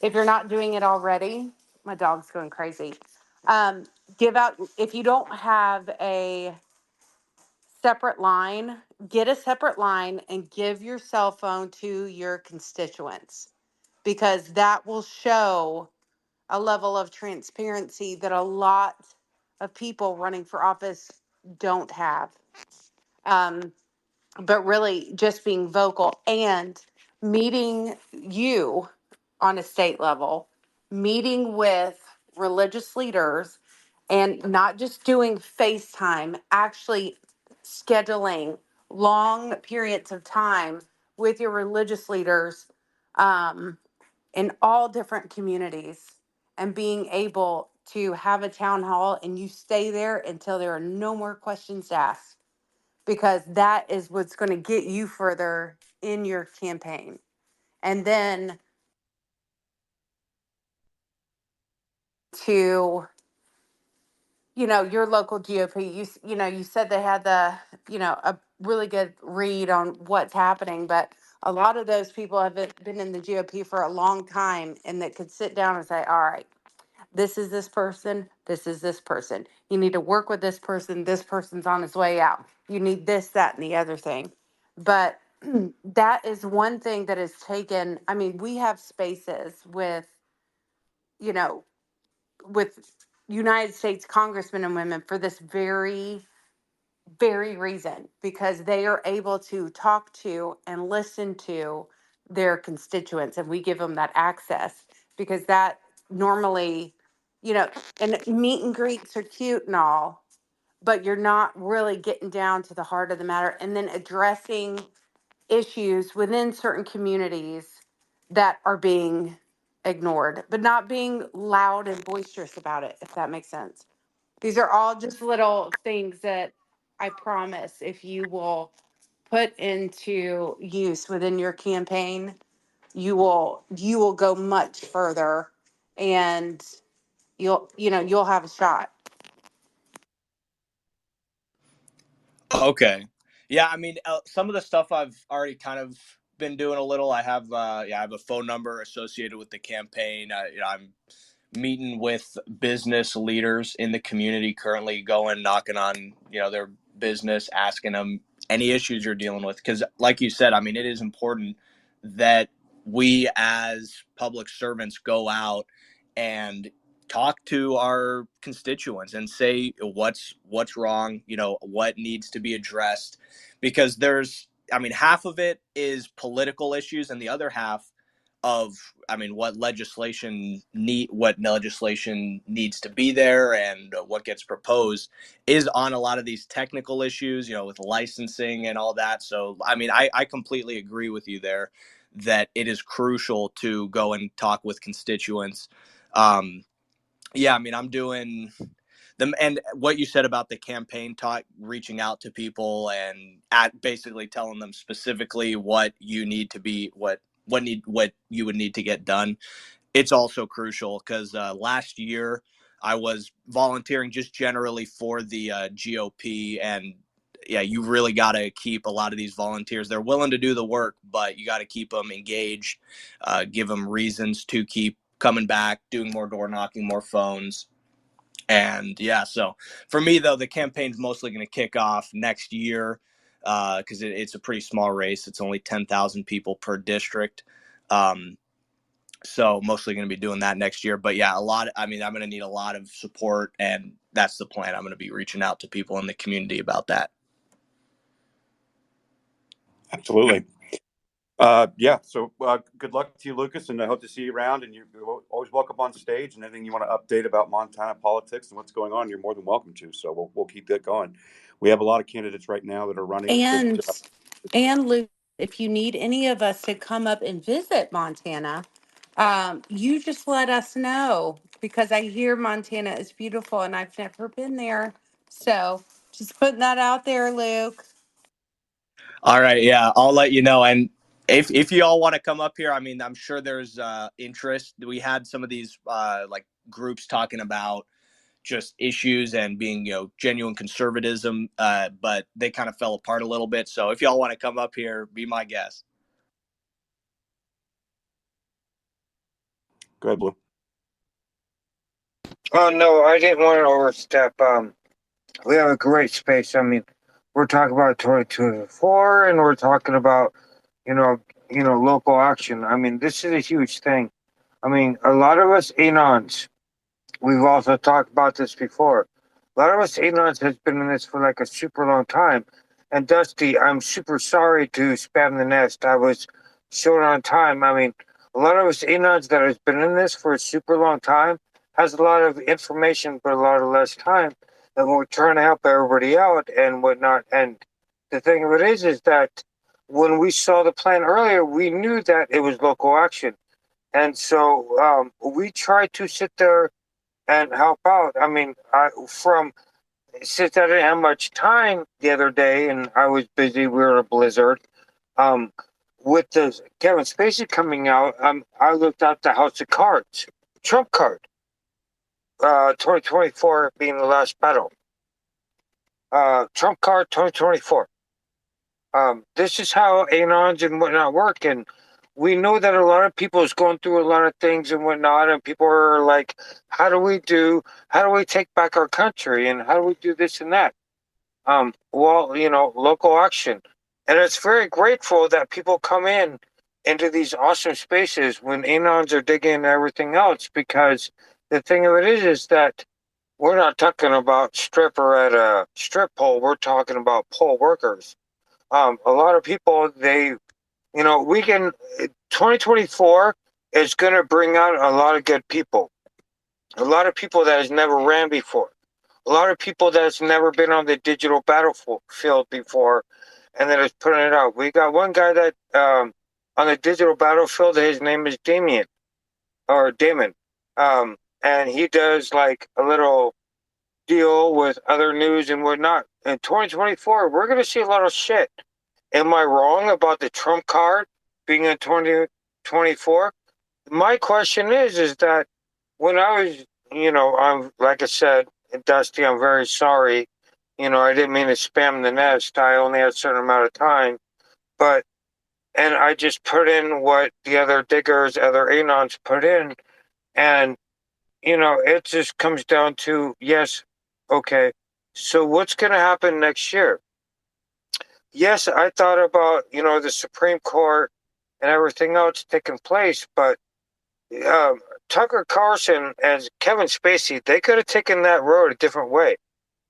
if you're not doing it already, my dog's going crazy. Um, give out, if you don't have a separate line, get a separate line and give your cell phone to your constituents, because that will show a level of transparency that a lot of people running for office don't have. Um, but really just being vocal and meeting you on a state level, meeting with religious leaders, and not just doing FaceTime, actually scheduling long periods of time with your religious leaders, in all different communities, and being able to have a town hall and you stay there until there are no more questions asked, because that is what's going to get you further in your campaign. And then to, your local GOP, you said they had a really good read on what's happening, but a lot of those people have been in the GOP for a long time and that could sit down and say, all right, this is this person, this is this person. You need to work with this person's on his way out. You need this, that, and the other thing. But that is one thing that has taken, we have spaces you know, with United States congressmen and women for this very, very reason, because they are able to talk to and listen to their constituents, and we give them that access, because that normally, and meet and greets are cute and all, but you're not really getting down to the heart of the matter and then addressing issues within certain communities that are being ignored, but not being loud and boisterous about it, if that makes sense. These are all just little things that I promise, if you will put into use within your campaign, you will go much further, and you'll have a shot. Okay. Yeah, I mean, some of the stuff I've already kind of been doing a little. I have a phone number associated with the campaign. I'm meeting with business leaders in the community currently, going knocking on their business, asking them any issues you're dealing with, because like you said, I mean, it is important that we as public servants go out and talk to our constituents and say what's wrong, what needs to be addressed, because half of it is political issues, and the other half of what legislation needs to be there, and what gets proposed is on a lot of these technical issues, with licensing and all that. So I completely agree with you there, that it is crucial to go and talk with constituents. I'm doing them, and what you said about the campaign talk, reaching out to people and basically telling them specifically what you need to be, what you would need to get done. It's also crucial, because last year I was volunteering just generally for the GOP, and yeah, you really got to keep a lot of these volunteers. They're willing to do the work, but you got to keep them engaged, give them reasons to keep coming back, doing more door knocking, more phones. And yeah, so for me, though, the campaign's mostly going to kick off next year, because it's a pretty small race. It's only 10,000 people per district. So mostly going to be doing that next year. But yeah, I'm going to need a lot of support, and that's the plan. I'm going to be reaching out to people in the community about that. Absolutely. So good luck to you, Lucas, and I hope to see you around. And you're always welcome on stage. And anything you want to update about Montana politics and what's going on, you're more than welcome to. So we'll keep that going. We have a lot of candidates right now that are running. And Luke, if you need any of us to come up and visit Montana, you just let us know, because I hear Montana is beautiful and I've never been there. So just putting that out there, Luke. All right, yeah, I'll let you know. And if you all want to come up here, I'm sure there's interest. We had some of these like groups talking about just issues and being genuine conservatism, but they kind of fell apart a little bit. So if y'all want to come up here, be my guest. Go ahead, Blue. Oh no, I didn't want to overstep. We have a great space. We're talking about 2024, and we're talking about, local action. This is a huge thing. A lot of us anons, we've also talked about this before. A lot of us anons has been in this for like a super long time. And Dusty, I'm super sorry to spam the nest. I was short on time. A lot of us anons that has been in this for a super long time has a lot of information, but a lot of less time. And we're trying to help everybody out and whatnot. And the thing of it is that when we saw the plan earlier, we knew that it was local action. And so we try to sit there and help out. I mean, since I didn't have much time the other day and I was busy, we were in a blizzard. Um, with the Kevin Spacey coming out, I looked at the House of Cards, Trump card, 2024 being the last battle. Trump card 2024. This is how anons and whatnot work, and we know that a lot of people is going through a lot of things and whatnot, and people are like, how do we take back our country, and how do we do this and that? Well, local action. And it's very grateful that people come into these awesome spaces when anons are digging and everything else, because the thing of it is that we're not talking about stripper at a strip pole. We're talking about poll workers. A lot of people, we can, 2024 is going to bring out a lot of good people. A lot of people that has never ran before. A lot of people that's never been on the digital battlefield before, and that is putting it out. We got one guy that on the digital battlefield. His name is Damon, and he does like a little deal with other news and whatnot. In 2024, we're gonna see a lot of shit. Am I wrong about the Trump card being in 2024? My question is that when I was, I'm like I said, Dusty, I'm very sorry. I didn't mean to spam the nest. I only had a certain amount of time, but and I just put in what the other diggers, other anons put in, and it just comes down to yes, okay. So what's going to happen next year? Yes, I thought about the Supreme Court and everything else taking place, but um, Tucker Carlson and Kevin Spacey, they could have taken that road a different way.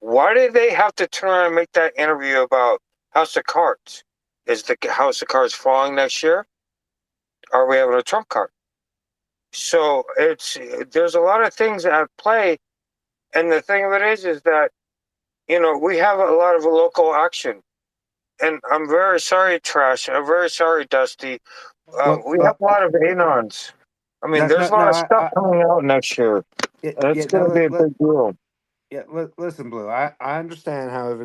Why did they have to turn around and make that interview about House of Cards? Is the House of Cards falling next year? Are we having a Trump card? So there's a lot of things at play, and the thing of it is that we have a lot of local action, and I'm very sorry, Trash. I'm very sorry, Dusty. Well, We have a lot of anons. I mean, no, there's no, a lot no. of stuff coming out next year. Yeah, And it's yeah, going no, to be a big deal. listen, Blue. I understand. However,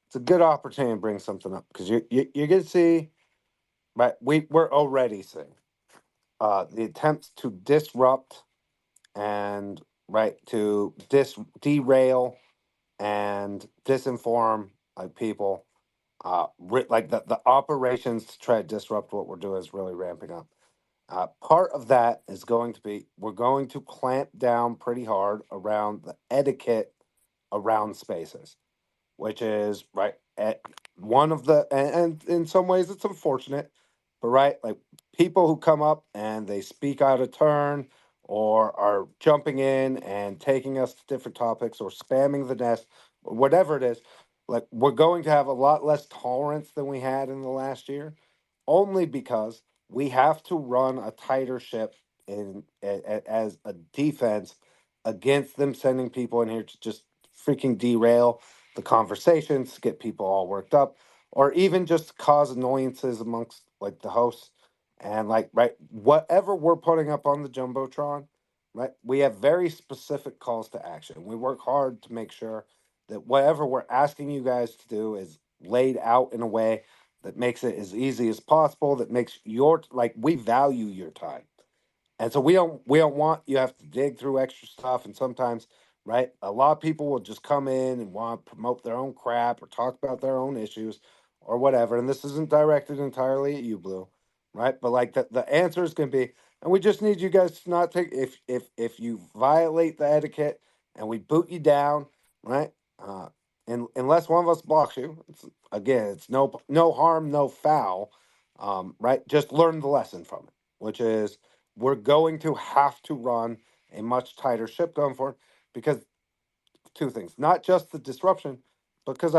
it's a good opportunity to bring something up because you're gonna see, right? We're already seeing the attempts to disrupt and right to derail and disinform like people. Like the operations to try to disrupt what we're doing is really ramping up. Part of that is going to be we're going to clamp down pretty hard around the etiquette around spaces, which is right at one of the and in some ways it's unfortunate, but right, like people who come up and they speak out of turn or are jumping in and taking us to different topics or spamming the nest or whatever it is, like we're going to have a lot less tolerance than we had in the last year, only because we have to run a tighter ship as a defense against them sending people in here to just freaking derail the conversations, get people all worked up, or even just cause annoyances amongst like the hosts. And like, right, whatever we're putting up on the Jumbotron, right, we have very specific calls to action. We work hard to make sure that whatever we're asking you guys to do is laid out in a way that makes it as easy as possible, that makes your, like, we value your time. And so we don't want you have to dig through extra stuff. And sometimes, right, a lot of people will just come in and want to promote their own crap or talk about their own issues or whatever. And this isn't directed entirely at you, Blue, right? But like the answer is gonna be, and we just need you guys to not take if you violate the etiquette and we boot you down, right? And unless one of us blocks you, it's no harm, no foul, right? Just learn the lesson from it, which is we're going to have to run a much tighter ship going forward because two things, not just the disruption, because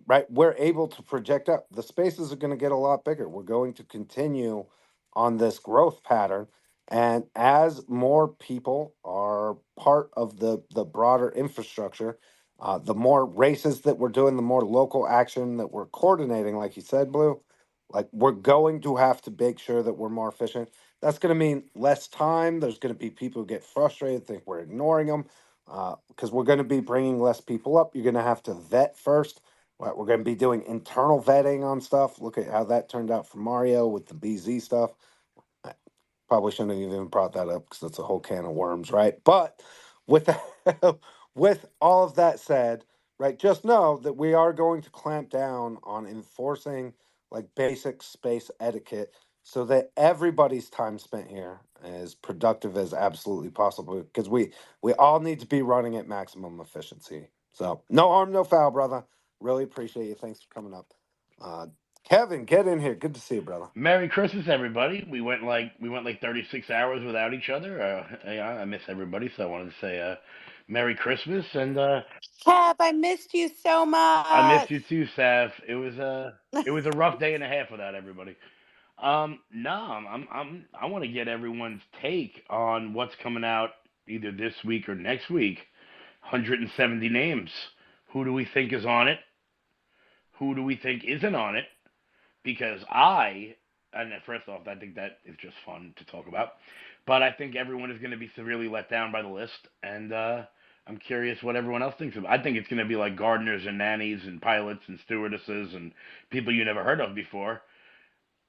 right, we're able to project out. The spaces are going to get a lot bigger. We're going to continue on this growth pattern. And as more people are part of the broader infrastructure, the more races that we're doing, the more local action that we're coordinating, like you said, Blue, like we're going to have to make sure that we're more efficient. That's going to mean less time. There's going to be people who get frustrated, think we're ignoring them, because we're going to be bringing less people up. You're going to have to vet first. Right, we're going to be doing internal vetting on stuff. Look at how that turned out for Mario with the BZ stuff. I probably shouldn't have even brought that up because that's a whole can of worms, right? But with that, with all of that said, right, just know that we are going to clamp down on enforcing like basic space etiquette so that everybody's time spent here is productive as absolutely possible because we all need to be running at maximum efficiency. So no harm, no foul, brother. Really appreciate you. Thanks for coming up. Kevin, get in here. Good to see you, brother. Merry Christmas, everybody. We went like 36 hours without each other. Yeah, I miss everybody, so I wanted to say Merry Christmas, and Cap, I missed you so I missed much. you too, Saf. It was a rough day and a half without everybody. No, I want to get everyone's take on what's coming out either this week or next week. 170 names. Who do we think is on it? Who do we think isn't on it? Because and first off, I think that is just fun to talk about. But I think everyone is going to be severely let down by the list, and I'm curious what everyone else thinks of it. I think it's going to be like gardeners and nannies and pilots and stewardesses and people you never heard of before.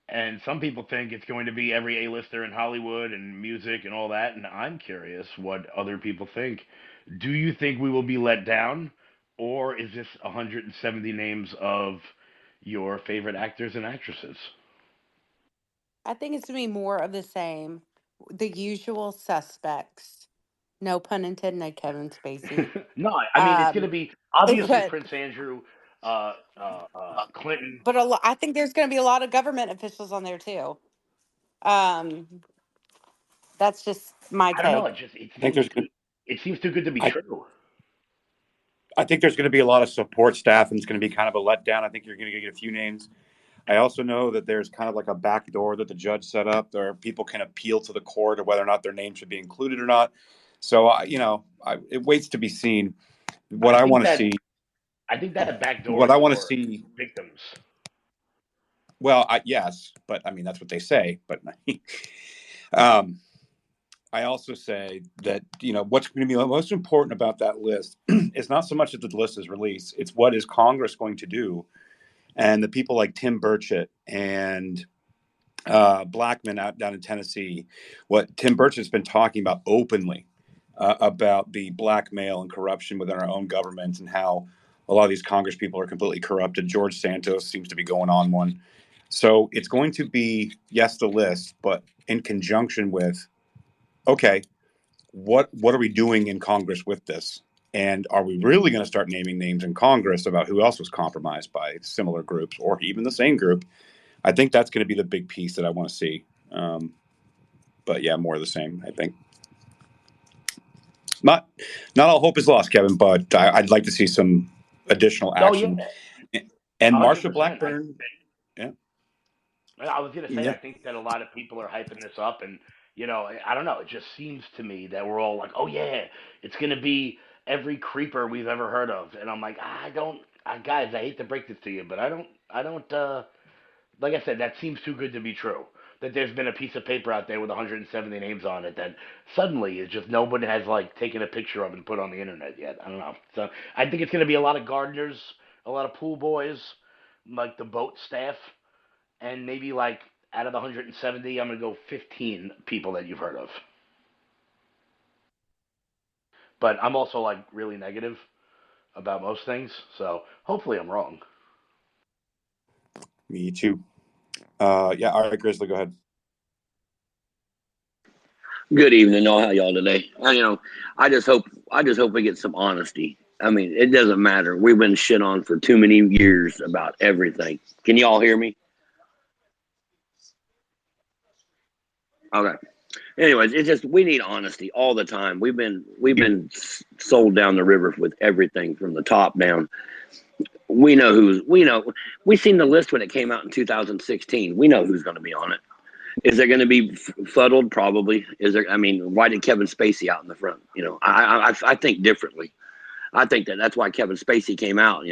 And some people think it's going to be every A-lister in Hollywood and music and all that. And I'm curious what other people think. Do you think we will be let down, or is this 170 names of your favorite actors and actresses? I think it's gonna be more of the same. The usual suspects. No pun intended, no Kevin Spacey. No, I mean it's going to Um, be obviously but Prince Andrew, Clinton. I think there's gonna be a lot of government officials on there too. Um, that's just my I don't know. take. It I think seems there's going to it seems too good to be I true. I think there's going to be a lot of support staff, and it's going to be kind of a letdown. I think you're going to get a few names. I also know that there's kind of like a back door that the judge set up, where people can appeal to the court of whether or not their name should be included or not. So, it waits to be seen. What I I think want to that see, I think that back door what is I want to for see. victims. Well, yes, but I mean that's what they say. But um, I also say that what's going to be most important about that list is not so much that the list is released; it's what is Congress going to do, and the people like Tim Burchett and Blackman out down in Tennessee, what Tim Burchett's been talking about openly about the blackmail and corruption within our own government and how a lot of these Congress people are completely corrupted. George Santos seems to be going on one. So it's going to be, yes, the list, but in conjunction with, okay, what are we doing in Congress with this? And are we really going to start naming names in Congress about who else was compromised by similar groups or even the same group? I think that's going to be the big piece that I want to see. But yeah, more of the same. I think not all hope is lost, Kevin. But I'd like to see some additional Oh yeah, action. And Marsha 100%. Blackburn, yeah, I was gonna say, yeah, I think that a lot of people are hyping this up, and I don't know. It just seems to me that we're all like, oh yeah, it's gonna be every creeper we've ever heard of, and I'm like, I don't, guys, I hate to break this to you, but I don't. Like I said, that seems too good to be true. That there's been a piece of paper out there with 170 names on it that suddenly is just nobody has like taken a picture of and put on the internet yet. I don't know. So I think it's gonna be a lot of gardeners, a lot of pool boys, like the boat staff, and maybe like out of the 170, I'm gonna go 15 people that you've heard of. But I'm also like really negative about most things, so hopefully I'm wrong. me too. Yeah, all right, Grizzly, go ahead. Good evening, all. How y'all today? I just hope we get some honesty. I mean, it doesn't matter. We've been shit on for too many years about everything. Can y'all hear me? Okay. Anyways, it's just we need honesty all the time. We've been sold down the river with everything from the top down. We seen the list when it came out in 2016. We know who's going to be on it. Is there going to be fuddled? Probably. Is there? I mean, why did Kevin Spacey out in the front? I think differently. I think that's why Kevin Spacey came out.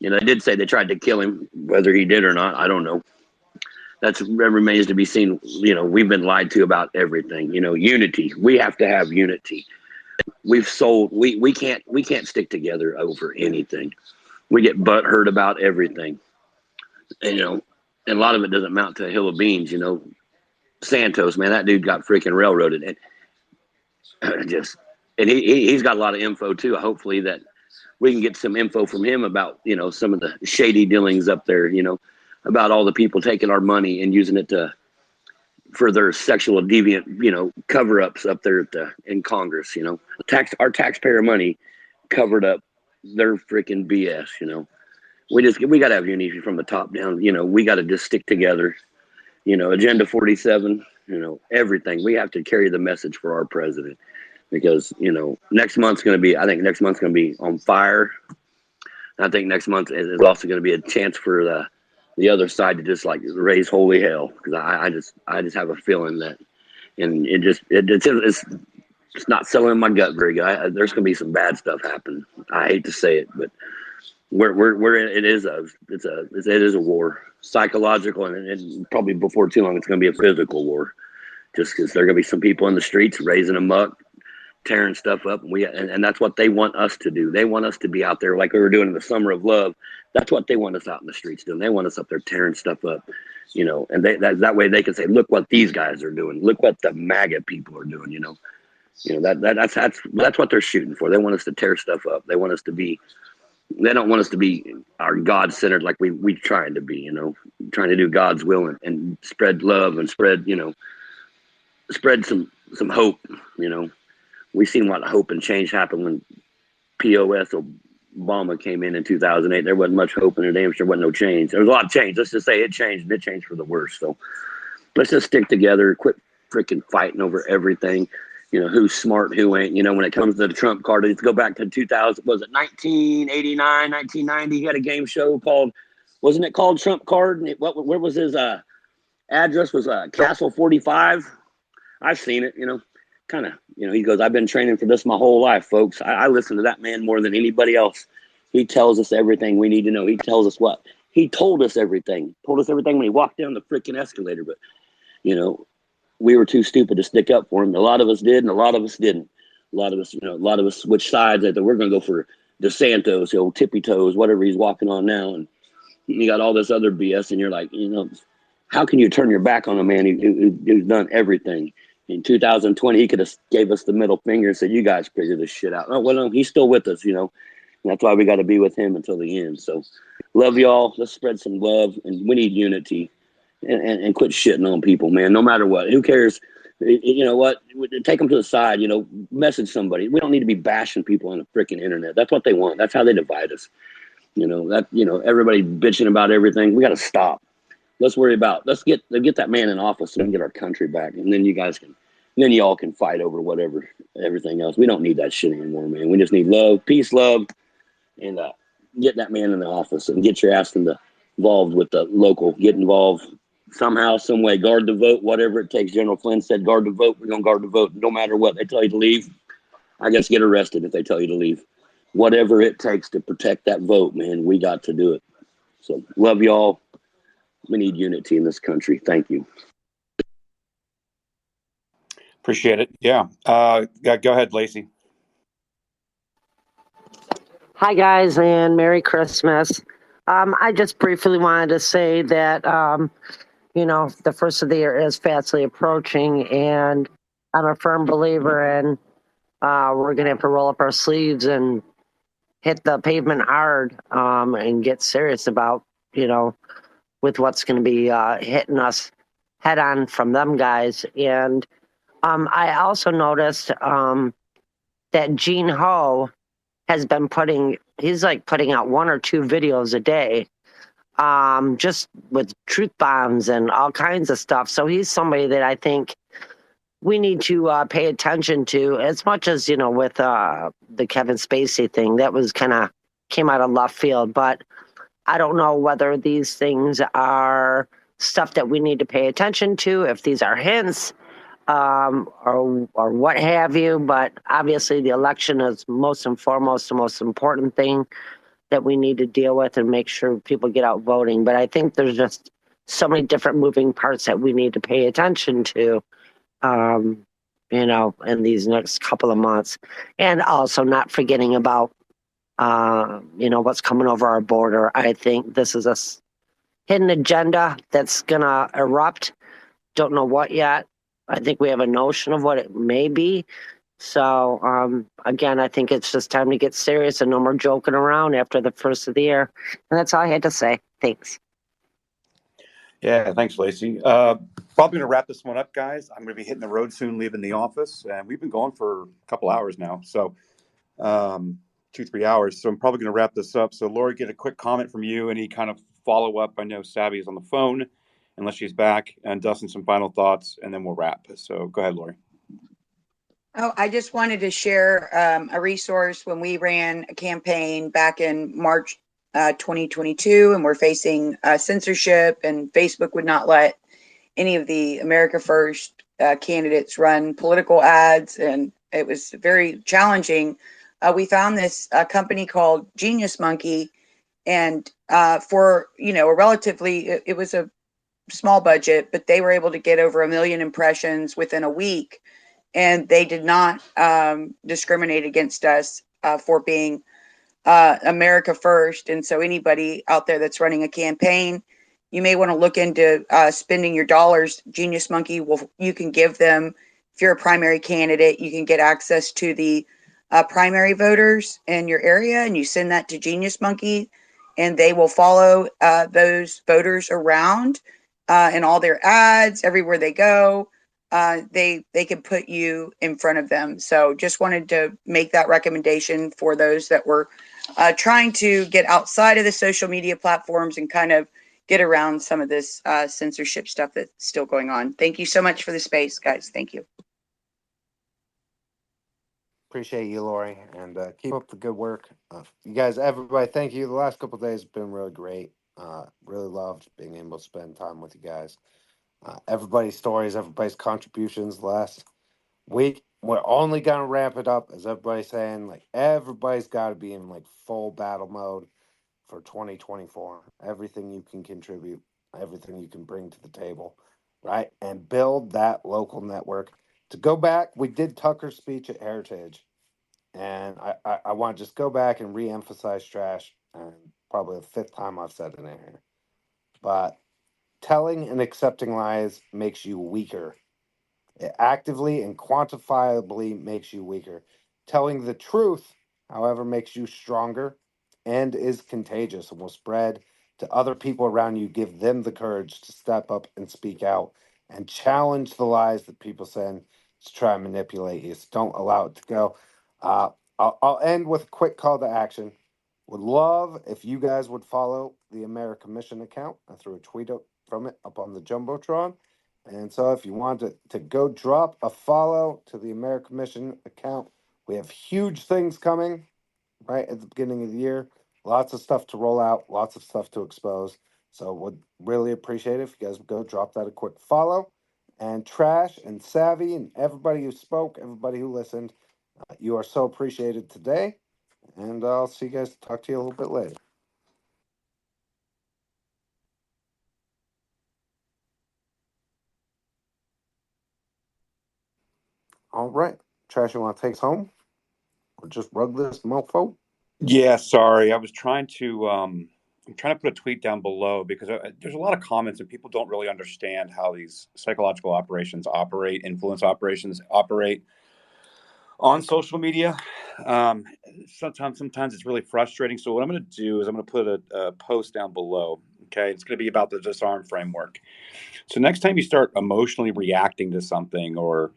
They did say they tried to kill him. Whether he did or not, I don't know. That remains to be seen. We've been lied to about everything. Unity. We have to have unity. We've sold. We can't stick together over anything. We get butthurt about everything. And a lot of it doesn't amount to a hill of beans. Santos, man, that dude got freaking railroaded, and he's got a lot of info too. Hopefully that we can get some info from him about some of the shady dealings up there. About all the people taking our money and using it for their sexual deviant cover-ups up there in Congress. Our taxpayer money covered up their freaking BS. We got to have unity from the top down. We got to just stick together. Agenda 47. Everything. We have to carry the message for our president, because next month's going to be. I think next month's going to be on fire. I think next month is also going to be a chance for the other side to just like raise holy hell, because I just have a feeling that, and it's not selling in my gut very good. There's going to be some bad stuff happen. I hate to say it, but we're in, it is a war, psychological, and probably before too long it's going to be a physical war, just because there are going to be some people in the streets raising them up, tearing stuff up, and that's what they want us to do. They want us to be out there like we were doing in the Summer of Love. That's what they want us out in the streets doing. They want us up there tearing stuff up, and that way they can say, look what these guys are doing. Look what the MAGA people are doing. That's what they're shooting for. They want us to tear stuff up. They want us to be. They don't want us to be our God-centered like we trying to be. Trying to do God's will and spread love and spread some hope. We've seen a lot of hope and change happen when POS Obama came in 2008. There wasn't much hope, and there damn sure wasn't no change. There was a lot of change. Let's just say it changed, and it changed for the worse. So let's just stick together, quit freaking fighting over everything. Who's smart, who ain't. When it comes to the Trump card, let's go back to 2000. Was it 1989, 1990? He had a game show called, wasn't it called Trump Card? And where was his address? Was Castle 45. I've seen it, kind of, he goes, I've been training for this my whole life, folks. I listen to that man more than anybody else. He tells us everything we need to know. He tells us what? He told us everything. Told us everything when he walked down the freaking escalator. But, we were too stupid to stick up for him. A lot of us did, and a lot of us didn't. A lot of us switched sides. That we're going to go for DeSantos, the old tippy toes, whatever he's walking on now. And you got all this other BS, and you're like, how can you turn your back on a man who's done everything? In 2020, he could have gave us the middle finger and said, you guys figure this shit out. Oh, well, no, he's still with us, And that's why we got to be with him until the end. So love y'all. Let's spread some love, and we need unity, and quit shitting on people, man. No matter what. Who cares? You know what? Take them to the side, message somebody. We don't need to be bashing people on the freaking internet. That's what they want. That's how they divide us. Everybody bitching about everything. We got to stop. Let's get that man in office so we can get our country back, and then y'all can fight over whatever, everything else. We don't need that shit anymore, man. We just need love, peace, love, and get that man in the office and get your ass involved with the local. Get involved somehow, some way. Guard the vote, whatever it takes. General Flynn said, guard the vote. We're gonna guard the vote, no matter what they tell you to leave. I guess get arrested if they tell you to leave. Whatever it takes to protect that vote, man. We got to do it. So love y'all. We need unity in this country. Thank you. Appreciate it. Yeah. Go ahead, Lacey. Hi, guys, and Merry Christmas. I just briefly wanted to say that, the first of the year is fastly approaching, and I'm a firm believer in we're going to have to roll up our sleeves and hit the pavement hard and get serious about, with what's going to be hitting us head on from them guys. And I also noticed that Gene Ho has been putting out 1 or 2 videos a day, just with truth bombs and all kinds of stuff. So he's somebody that I think we need to pay attention to, as much as, with the Kevin Spacey thing. That was came out of left field, but I don't know whether these things are stuff that we need to pay attention to, if these are hints, or what have you. But obviously the election is most and foremost the most important thing that we need to deal with and make sure people get out voting. But I think there's just so many different moving parts that we need to pay attention to, in these next couple of months. And also not forgetting about, what's coming over our border. I think this is a hidden agenda that's going to erupt. Don't know what yet. I think we have a notion of what it may be. So, again, I think it's just time to get serious and no more joking around after the first of the year. And that's all I had to say. Thanks. Yeah, thanks, Lacey. Probably going to wrap this one up, guys. I'm going to be hitting the road soon, leaving the office, and we've been going for a couple hours now, so 2-3 hours. So I'm probably going to wrap this up. So, Lori, get a quick comment from you. Any kind of follow up? I know Savvy is on the phone, unless she's back, and Dustin, some final thoughts, and then we'll wrap. So, go ahead, Lori. Oh, I just wanted to share a resource when we ran a campaign back in March 2022, and we're facing censorship, and Facebook would not let any of the America First candidates run political ads, and it was very challenging. We found this company called Genius Monkey, and for a relatively, it was a small budget, but they were able to get over 1 million impressions within a week, and they did not discriminate against us for being America First. And so, anybody out there that's running a campaign, you may want to look into spending your dollars. Genius Monkey you can give them, if you're a primary candidate, you can get access to the primary voters in your area, and you send that to Genius Monkey, and they will follow those voters around in all their ads, everywhere they go. They can put you in front of them. So just wanted to make that recommendation for those that were trying to get outside of the social media platforms and kind of get around some of this censorship stuff that's still going on. Thank you so much for the space, guys. Thank you. Appreciate you, Lori, and keep up the good work. You guys, everybody, thank you. The last couple of days have been really great. Really loved being able to spend time with you guys. Everybody's stories, everybody's contributions last week. We're only gonna ramp it up, as everybody's saying. Like, everybody's got to be in like full battle mode for 2024. Everything you can contribute, everything you can bring to the table, right? And build that local network. To go back, we did Tucker's speech at Heritage, and I want to just go back and re-emphasize trash, and probably the fifth time I've said it in here. But telling and accepting lies makes you weaker. It actively and quantifiably makes you weaker. Telling the truth, however, makes you stronger and is contagious and will spread to other people around you. Give them the courage to step up and speak out and challenge the lies that people send to try and manipulate you. So don't allow it to go. I'll end with a quick call to action. Would love if you guys would follow the America Mission account. I threw a tweet up from it up on the Jumbotron. And so if you want to go drop a follow to the American Mission account, we have huge things coming right at the beginning of the year. Lots of stuff to roll out, lots of stuff to expose. So would really appreciate it if you guys would go drop that a quick follow. And Trash and Savvy and everybody who spoke, everybody who listened, you are so appreciated today. And I'll see you guys, talk to you a little bit later. All right. Trash, you want to take us home? Or just rug this mofo? Yeah, sorry. I was trying to I'm trying to put a tweet down below because there's a lot of comments and people don't really understand how these psychological operations operate, influence operations operate on social media. Um, sometimes it's really frustrating. So what I'm going to do is I'm going to put a post down below. Okay, it's going to be about the disarm framework. So next time you start emotionally reacting to something, or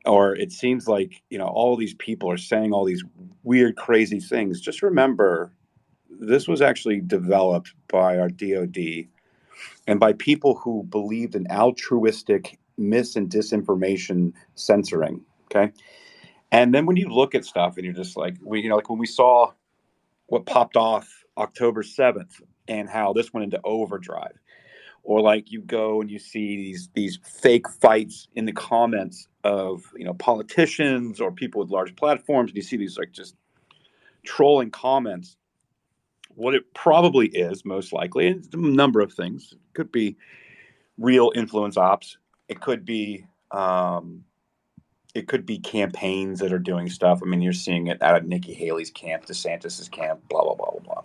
it seems like all these people are saying all these weird, crazy things, just remember this was actually developed by our DoD and by people who believed in altruistic mis and disinformation censoring. Okay. And then when you look at stuff and you're just like, like when we saw what popped off October 7th and how this went into overdrive, or like you go and you see these fake fights in the comments of politicians or people with large platforms, and you see these like just trolling comments. What it probably is, most likely, and a number of things. It could be real influence ops. It could be campaigns that are doing stuff. I mean, you're seeing it out of Nikki Haley's camp, DeSantis's camp, blah blah blah blah blah.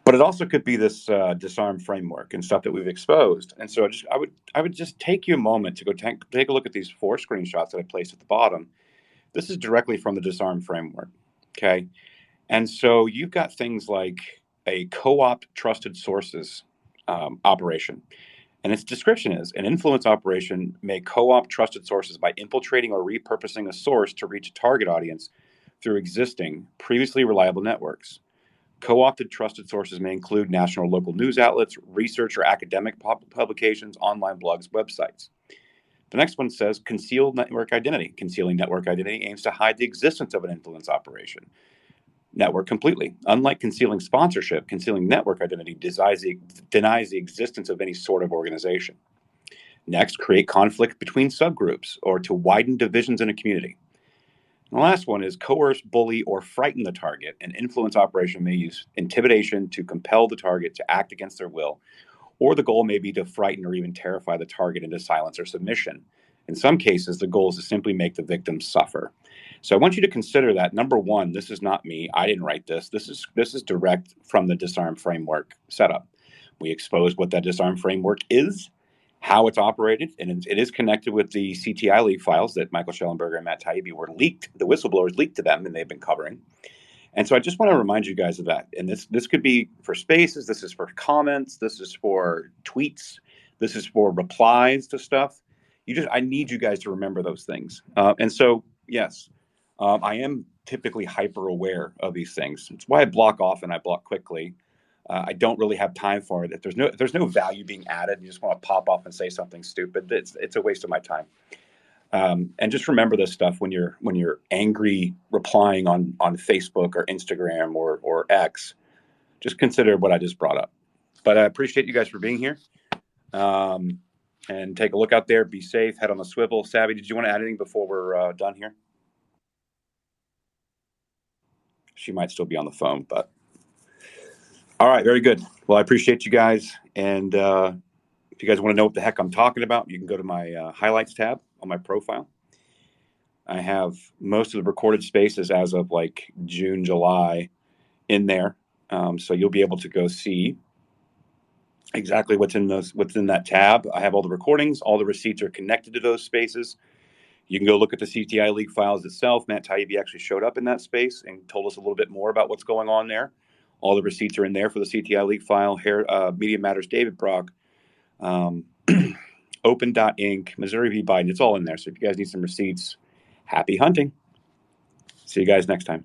But it also could be this disarm framework and stuff that we've exposed. And so I would just take you a moment to go take a look at these 4 screenshots that I placed at the bottom. This is directly from the disarm framework. Okay. And so you've got things like a co-opt trusted sources operation. And its description is an influence operation may co-opt trusted sources by infiltrating or repurposing a source to reach a target audience through existing, previously reliable networks. Co-opted trusted sources may include national or local news outlets, research or academic publications, online blogs, websites. The next one says concealed network identity. Concealing network identity aims to hide the existence of an influence operation network completely. Unlike concealing sponsorship, concealing network identity denies the existence of any sort of organization. Next, create conflict between subgroups or to widen divisions in a community. And the last one is coerce, bully, or frighten the target. An influence operation may use intimidation to compel the target to act against their will, or the goal may be to frighten or even terrify the target into silence or submission. In some cases, the goal is to simply make the victim suffer. So I want you to consider that, number one, this is not me. I didn't write this. This is direct from the disarm framework setup. We exposed what that disarm framework is, how it's operated, and it is connected with the CTI leak files that Michael Schellenberger and Matt Taibbi were leaked. The whistleblowers leaked to them, and they've been covering. And so I just want to remind you guys of that. And this could be for spaces. This is for comments. This is for tweets. This is for replies to stuff. I need you guys to remember those things. And so, yes, I am typically hyper aware of these things. It's why I block off and I block quickly. I don't really have time for it. If there's no value being added, you just want to pop off and say something stupid. It's a waste of my time. And just remember this stuff when you're angry replying on Facebook or Instagram or X. Just consider what I just brought up. But I appreciate you guys for being here. And take a look out there. Be safe. Head on the swivel. Savvy, did you want to add anything before we're done here? She might still be on the phone, but all right, very good. Well, I appreciate you guys. And if you guys want to know what the heck I'm talking about, you can go to my highlights tab on my profile. I have most of the recorded spaces as of like June, July in there. So you'll be able to go see exactly what's in that tab. I have all the recordings. All the receipts are connected to those spaces. You can go look at the CTI leak files itself. Matt Taibbi actually showed up in that space and told us a little bit more about what's going on there. All the receipts are in there for the CTI leak file. Media Matters, David Brock, Open.Inc., Missouri v. Biden. It's all in there. So if you guys need some receipts, happy hunting. See you guys next time.